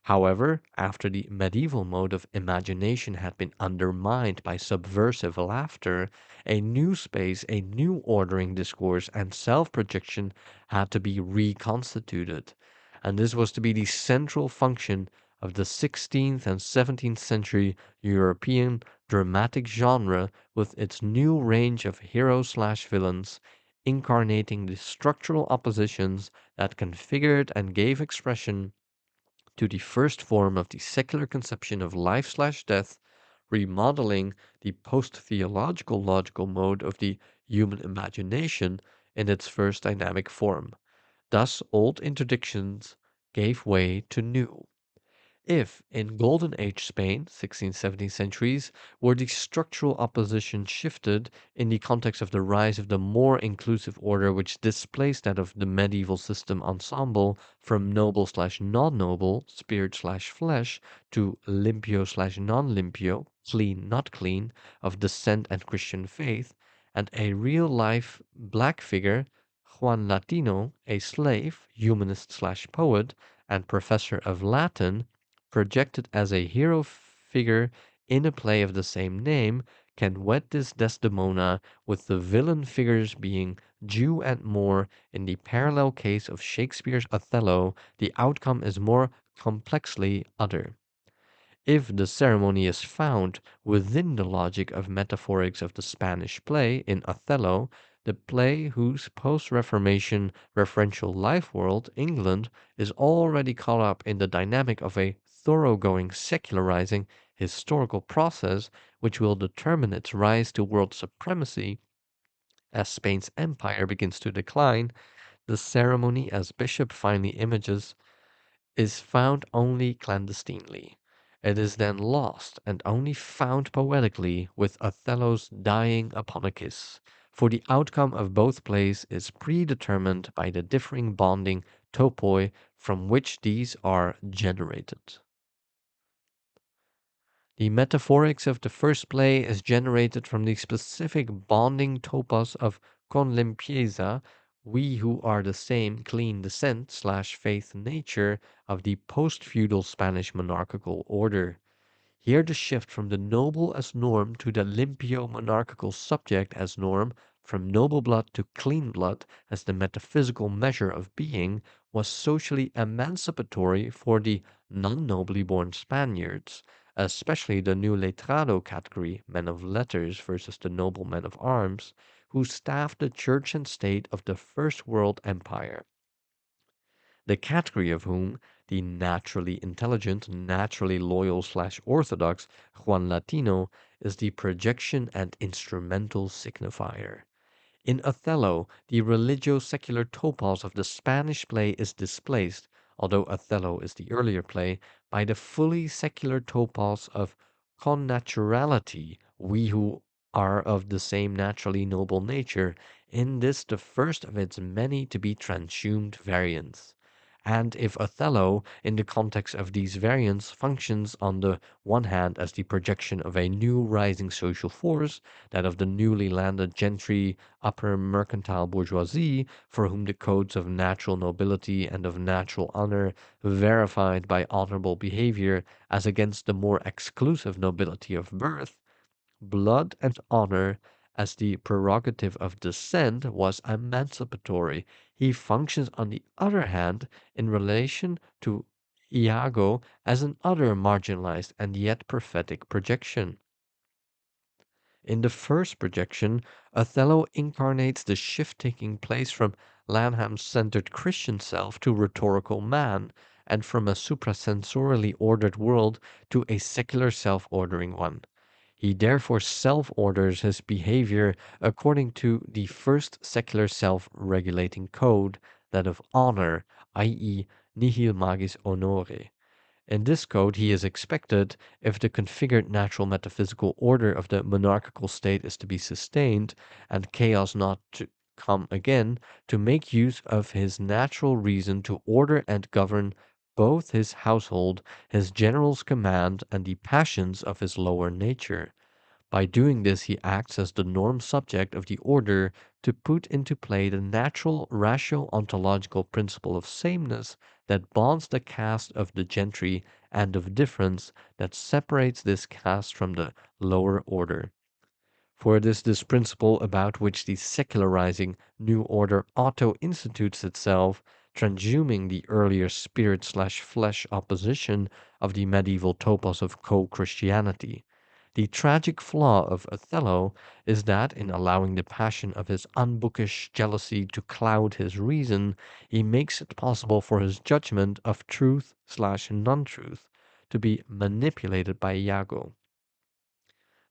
However, after the medieval mode of imagination had been undermined by subversive laughter, a new space, a new ordering discourse, and self projection had to be reconstituted. And this was to be the central function of the 16th and 17th century European dramatic genre with its new range of heroes/villains, incarnating the structural oppositions that configured and gave expression to the first form of the secular conception of life/death, remodeling the post-theological logical mode of the human imagination in its first dynamic form. Thus, old interdictions gave way to new. If, in Golden Age Spain, 16th, 17th centuries, where the structural opposition shifted in the context of the rise of the more inclusive order which displaced that of the medieval system ensemble from noble slash non-noble, spirit slash flesh, to limpio slash non-limpio, clean not clean, of descent and Christian faith, and a real-life black figure, Juan Latino, a slave, humanist slash poet, and professor of Latin, projected as a hero figure in a play of the same name, can wed this Desdemona with the villain figures being Jew and Moor. In the parallel case of Shakespeare's Othello, the outcome is more complexly other. If the ceremony is found within the logic of metaphorics of the Spanish play in Othello, the play whose post-Reformation referential life world, England, is already caught up in the dynamic of a thoroughgoing secularizing historical process which will determine its rise to world supremacy as Spain's empire begins to decline, the ceremony, as Bishop finally images, is found only clandestinely. It is then lost and only found poetically with Othello's dying upon a kiss, for the outcome of both plays is predetermined by the differing bonding topoi from which these are generated. The metaphorics of the first play is generated from the specific bonding topos of con limpieza, we who are the same clean descent slash faith nature of the post-feudal Spanish monarchical order. Here the shift from the noble as norm to the limpio monarchical subject as norm, from noble blood to clean blood as the metaphysical measure of being, was socially emancipatory for the non-nobly born Spaniards, especially the new letrado category, men of letters versus the noble men of arms, who staffed the church and state of the First World Empire, the category of whom the naturally intelligent, naturally loyal slash orthodox Juan Latino is the projection and instrumental signifier. In Othello, the religio-secular topos of the Spanish play is displaced, although Othello is the earlier play, by the fully secular topos of connaturality, we who are of the same naturally noble nature, in this the first of its many to be transhumed variants. And if Othello, in the context of these variants, functions on the one hand as the projection of a new rising social force, that of the newly landed gentry, upper mercantile bourgeoisie, for whom the codes of natural nobility and of natural honor, verified by honorable behavior, as against the more exclusive nobility of birth, blood and honor as the prerogative of descent was emancipatory. He functions, on the other hand, in relation to Iago as an other marginalized and yet prophetic projection. In the first projection, Othello incarnates the shift taking place from Lanham-centered Christian self to rhetorical man, and from a suprasensorially ordered world to a secular self-ordering one. He therefore self-orders his behavior according to the first secular self-regulating code, that of honor, i.e. nihil magis honore. In this code, he is expected, if the configured natural metaphysical order of the monarchical state is to be sustained, and chaos not to come again, to make use of his natural reason to order and govern both his household, his general's command, and the passions of his lower nature. By doing this, he acts as the norm subject of the order to put into play the natural ratio-ontological principle of sameness that bonds the caste of the gentry and of difference that separates this caste from the lower order. For it is this principle about which the secularizing new order auto-institutes itself, transhuming the earlier spirit/flesh opposition of the medieval topos of co-Christianity. The tragic flaw of Othello is that in allowing the passion of his unbookish jealousy to cloud his reason, he makes it possible for his judgment of truth/non-truth to be manipulated by Iago.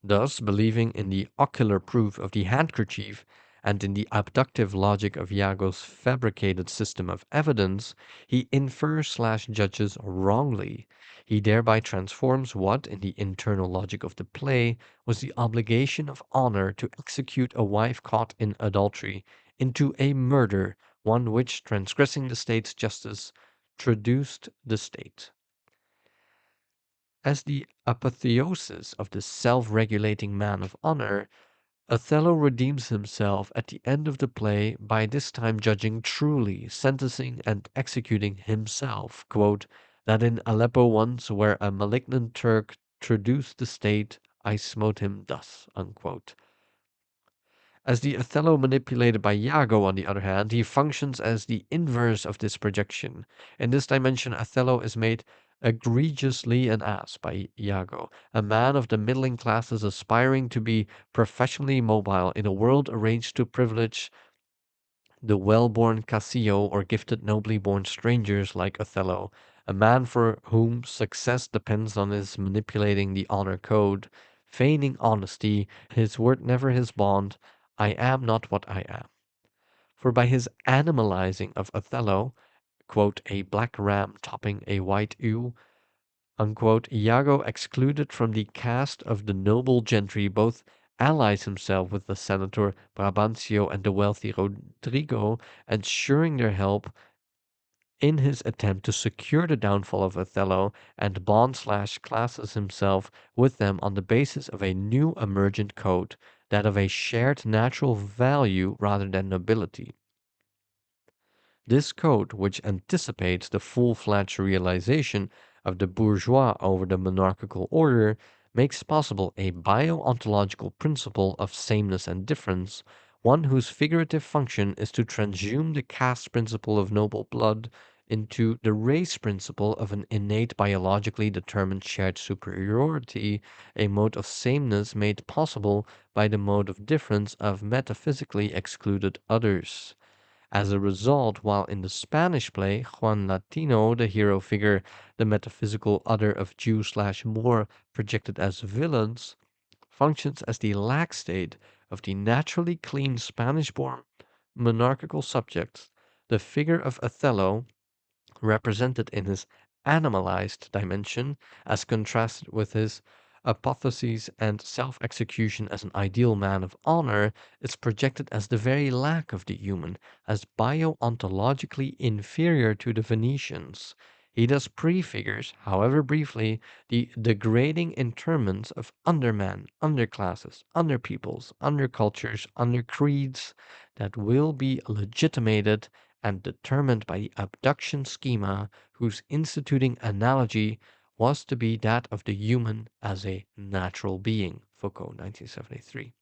Thus, believing in the ocular proof of the handkerchief and in the abductive logic of Iago's fabricated system of evidence, he infers/judges wrongly. He thereby transforms what, in the internal logic of the play, was the obligation of honor to execute a wife caught in adultery into a murder, one which, transgressing the state's justice, traduced the state. As the apotheosis of the self-regulating man of honor, Othello redeems himself at the end of the play by this time judging truly, sentencing and executing himself, quote, that in Aleppo once, where a malignant Turk traduced the state, I smote him thus, unquote. As the Othello manipulated by Iago, on the other hand, he functions as the inverse of this projection. In this dimension, Othello is made egregiously an ass by Iago, a man of the middling classes aspiring to be professionally mobile in a world arranged to privilege the well-born Cassio or gifted nobly born strangers like Othello, a man for whom success depends on his manipulating the honor code, feigning honesty, his word never his bond, I am not what I am. For by his animalizing of Othello, quote, a black ram topping a white ewe, unquote, Iago, excluded from the caste of the noble gentry, both allies himself with the senator Brabantio and the wealthy Rodrigo, ensuring their help in his attempt to secure the downfall of Othello, and bond/classes himself with them on the basis of a new emergent code, that of a shared natural value rather than nobility. This code, which anticipates the full-fledged realization of the bourgeois over the monarchical order, makes possible a bio-ontological principle of sameness and difference, one whose figurative function is to transhume the caste principle of noble blood into the race principle of an innate biologically determined shared superiority, a mode of sameness made possible by the mode of difference of metaphysically excluded others. As a result, while in the Spanish play, Juan Latino, the hero figure, the metaphysical other of Jew/Moor projected as villains, functions as the lax state of the naturally clean Spanish-born monarchical subjects, the figure of Othello, represented in his animalized dimension, as contrasted with his apotheosis and self-execution as an ideal man of honor, is projected as the very lack of the human, as bio-ontologically inferior to the Venetians. He thus prefigures, however briefly, the degrading interments of undermen, underclasses, underpeoples, undercultures, undercreeds that will be legitimated and determined by the abduction schema whose instituting analogy was to be that of the human as a natural being. Foucault, 1973.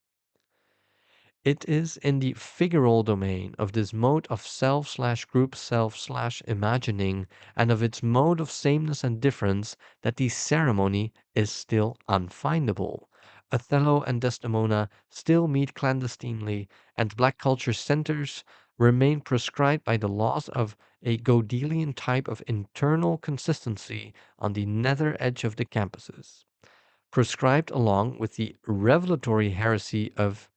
It is in the figural domain of this mode of self/group self/imagining and of its mode of sameness and difference that the ceremony is still unfindable. Othello and Desdemona still meet clandestinely, and black culture centers remain prescribed by the laws of a Godelian type of internal consistency on the nether edge of the campuses, prescribed along with the revelatory heresy of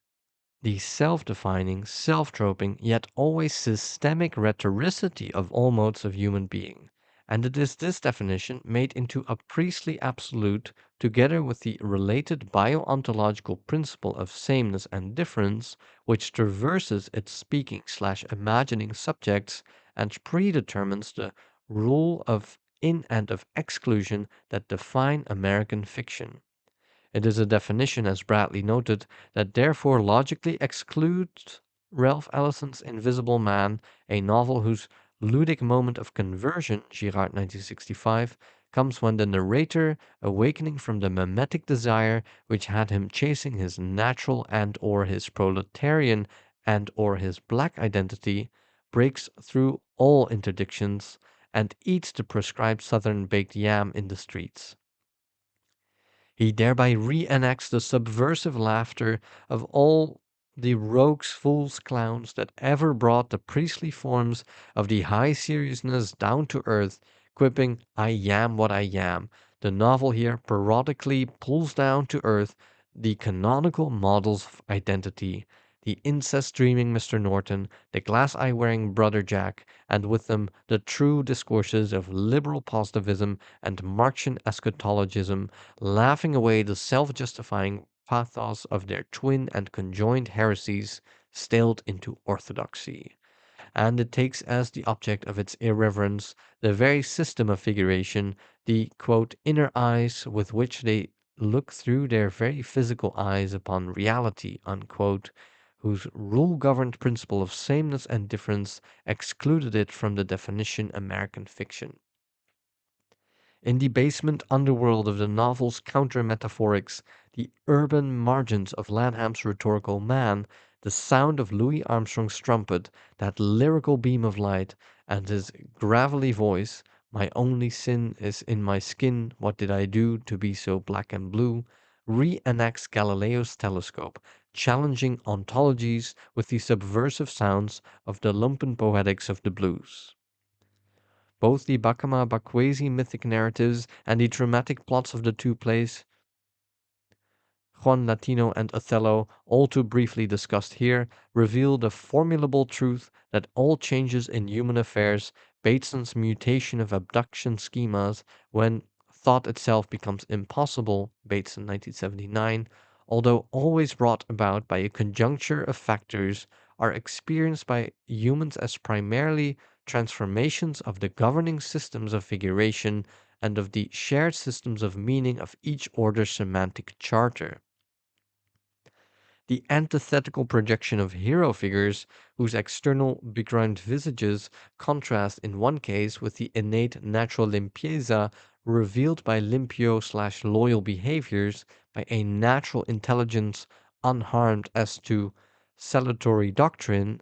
the self-defining, self-troping, yet always systemic rhetoricity of all modes of human being. And it is this definition, made into a priestly absolute, together with the related bio-ontological principle of sameness and difference, which traverses its speaking/imagining subjects and predetermines the rule of in and of exclusion that define American fiction. It is a definition, as Bradley noted, that therefore logically excludes Ralph Ellison's Invisible Man, a novel whose ludic moment of conversion, Girard 1965, comes when the narrator, awakening from the mimetic desire which had him chasing his natural and/or his proletarian and/or his black identity, breaks through all interdictions and eats the prescribed Southern baked yam in the streets. He thereby reenacts the subversive laughter of all the rogues, fools, clowns that ever brought the priestly forms of the high seriousness down to earth, quipping, I am what I am. The novel here periodically pulls down to earth the canonical models of identity, the incest-dreaming Mr. Norton, the glass-eye-wearing Brother Jack, and with them the true discourses of liberal positivism and Marxian eschatologism, laughing away the self-justifying pathos of their twin and conjoined heresies, staled into orthodoxy, and it takes as the object of its irreverence the very system of figuration, the inner eyes with which they look through their very physical eyes upon reality, whose rule governed principle of sameness and difference excluded it from the definition American fiction. In the basement underworld of the novel's counter-metaphorics, the urban margins of Lanham's rhetorical man, the sound of Louis Armstrong's trumpet, that lyrical beam of light, and his gravelly voice, "My only sin is in my skin, what did I do to be so black and blue?" re-enacts Galileo's telescope, challenging ontologies with the subversive sounds of the lumpen poetics of the blues. Both the Bacama Bakwesi mythic narratives and the dramatic plots of the two plays, Juan Latino and Othello, all too briefly discussed here, reveal the formidable truth that all changes in human affairs, Bateson's mutation of abduction schemas when thought itself becomes impossible, Bateson 1979, although always brought about by a conjuncture of factors, are experienced by humans as primarily transformations of the governing systems of figuration and of the shared systems of meaning of each order's semantic charter. The antithetical projection of hero figures, whose external begrimed visages contrast in one case with the innate natural limpieza revealed by limpio/loyal behaviors, by a natural intelligence unharmed as to salutary doctrine,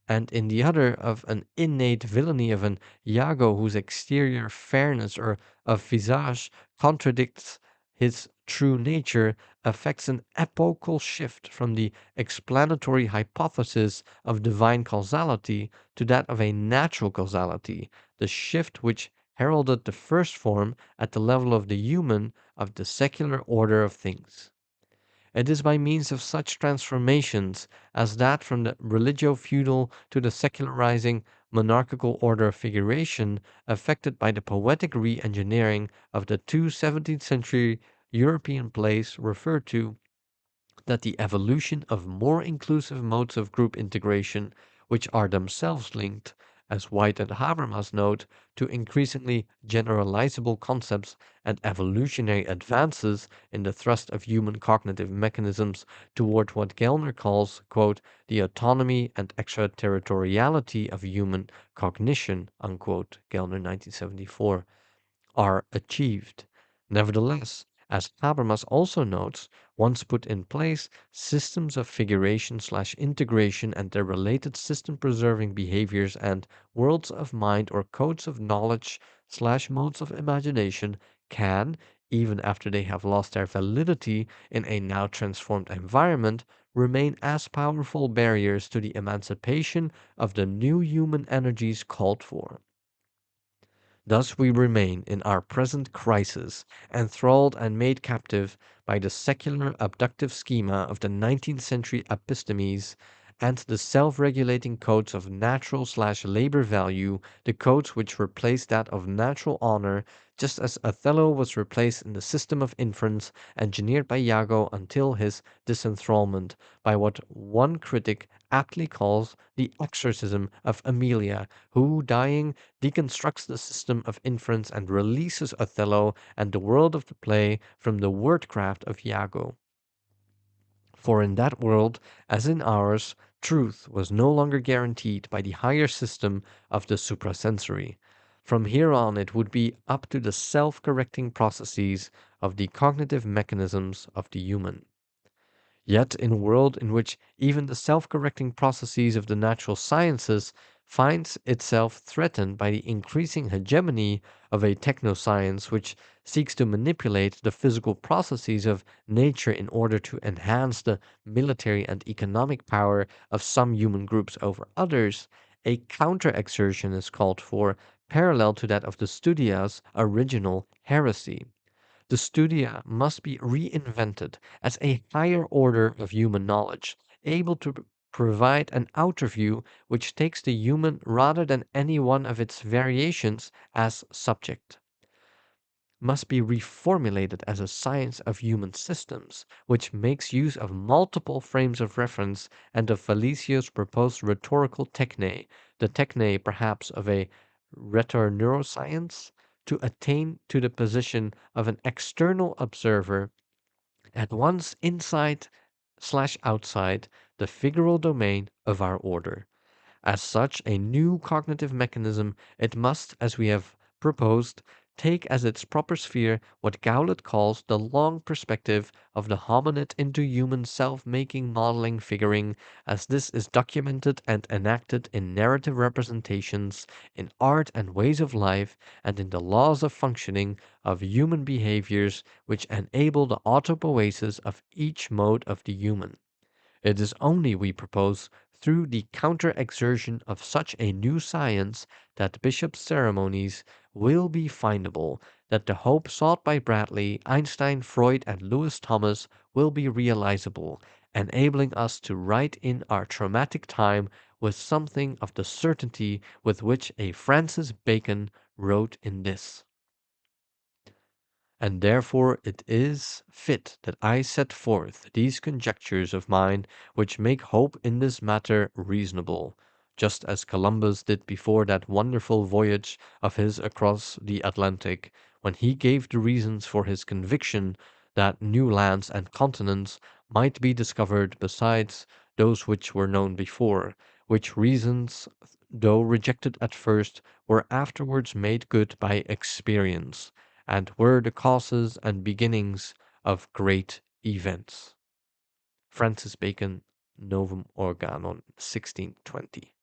and in the other of an innate villainy of an Iago whose exterior fairness or of visage contradicts his true nature, affects an epochal shift from the explanatory hypothesis of divine causality to that of a natural causality, the shift which heralded the first form at the level of the human of the secular order of things. It is by means of such transformations as that from the religio-feudal to the secularizing monarchical order of figuration, effected by the poetic re-engineering of the two 17th century European plays referred to, that the evolution of more inclusive modes of group integration, which are themselves linked, as White and Habermas note, to increasingly generalizable concepts and evolutionary advances in the thrust of human cognitive mechanisms toward what Gellner calls, "the autonomy and extraterritoriality of human cognition," Gellner 1974, are achieved. Nevertheless, as Habermas also notes, once put in place, systems of figuration/integration and their related system-preserving behaviors and worlds of mind or codes of knowledge/modes of imagination can, even after they have lost their validity in a now transformed environment, remain as powerful barriers to the emancipation of the new human energies called for. Thus we remain in our present crisis, enthralled and made captive by the secular abductive schema of the 19th century epistemes and the self-regulating codes of natural/labor value, the codes which replace that of natural honor, just as Othello was replaced in the system of inference engineered by Iago until his disenthrallment, by what one critic aptly calls the exorcism of Emilia, who, dying, deconstructs the system of inference and releases Othello and the world of the play from the wordcraft of Iago. For in that world, as in ours, truth was no longer guaranteed by the higher system of the suprasensory. From here on it would be up to the self-correcting processes of the cognitive mechanisms of the human. Yet in a world in which even the self-correcting processes of the natural sciences finds itself threatened by the increasing hegemony of a technoscience which seeks to manipulate the physical processes of nature in order to enhance the military and economic power of some human groups over others, a counter-exertion is called for, parallel to that of the Studia's original heresy. The studia must be reinvented as a higher order of human knowledge, able to provide an outer view which takes the human rather than any one of its variations as subject, must be reformulated as a science of human systems, which makes use of multiple frames of reference and of Valicio's proposed rhetorical techne, the techne perhaps of a rhetor-neuroscience, to attain to the position of an external observer at once inside/outside the figural domain of our order. As such a new cognitive mechanism, it must, as we have proposed, take as its proper sphere what Gowlet calls the long perspective of the hominid into human self-making modeling figuring, as this is documented and enacted in narrative representations, in art and ways of life, and in the laws of functioning of human behaviors which enable the autopoiesis of each mode of the human. It is only, we propose, through the counter-exertion of such a new science that Bishop's ceremonies will be findable, that the hope sought by Bradley, Einstein, Freud, and Lewis Thomas will be realizable, enabling us to write in our traumatic time with something of the certainty with which a Francis Bacon wrote in this. And therefore it is fit that I set forth these conjectures of mine which make hope in this matter reasonable, just as Columbus did before that wonderful voyage of his across the Atlantic, when he gave the reasons for his conviction that new lands and continents might be discovered besides those which were known before, which reasons, though rejected at first, were afterwards made good by experience and were the causes and beginnings of great events. Francis Bacon, Novum Organon, 1620.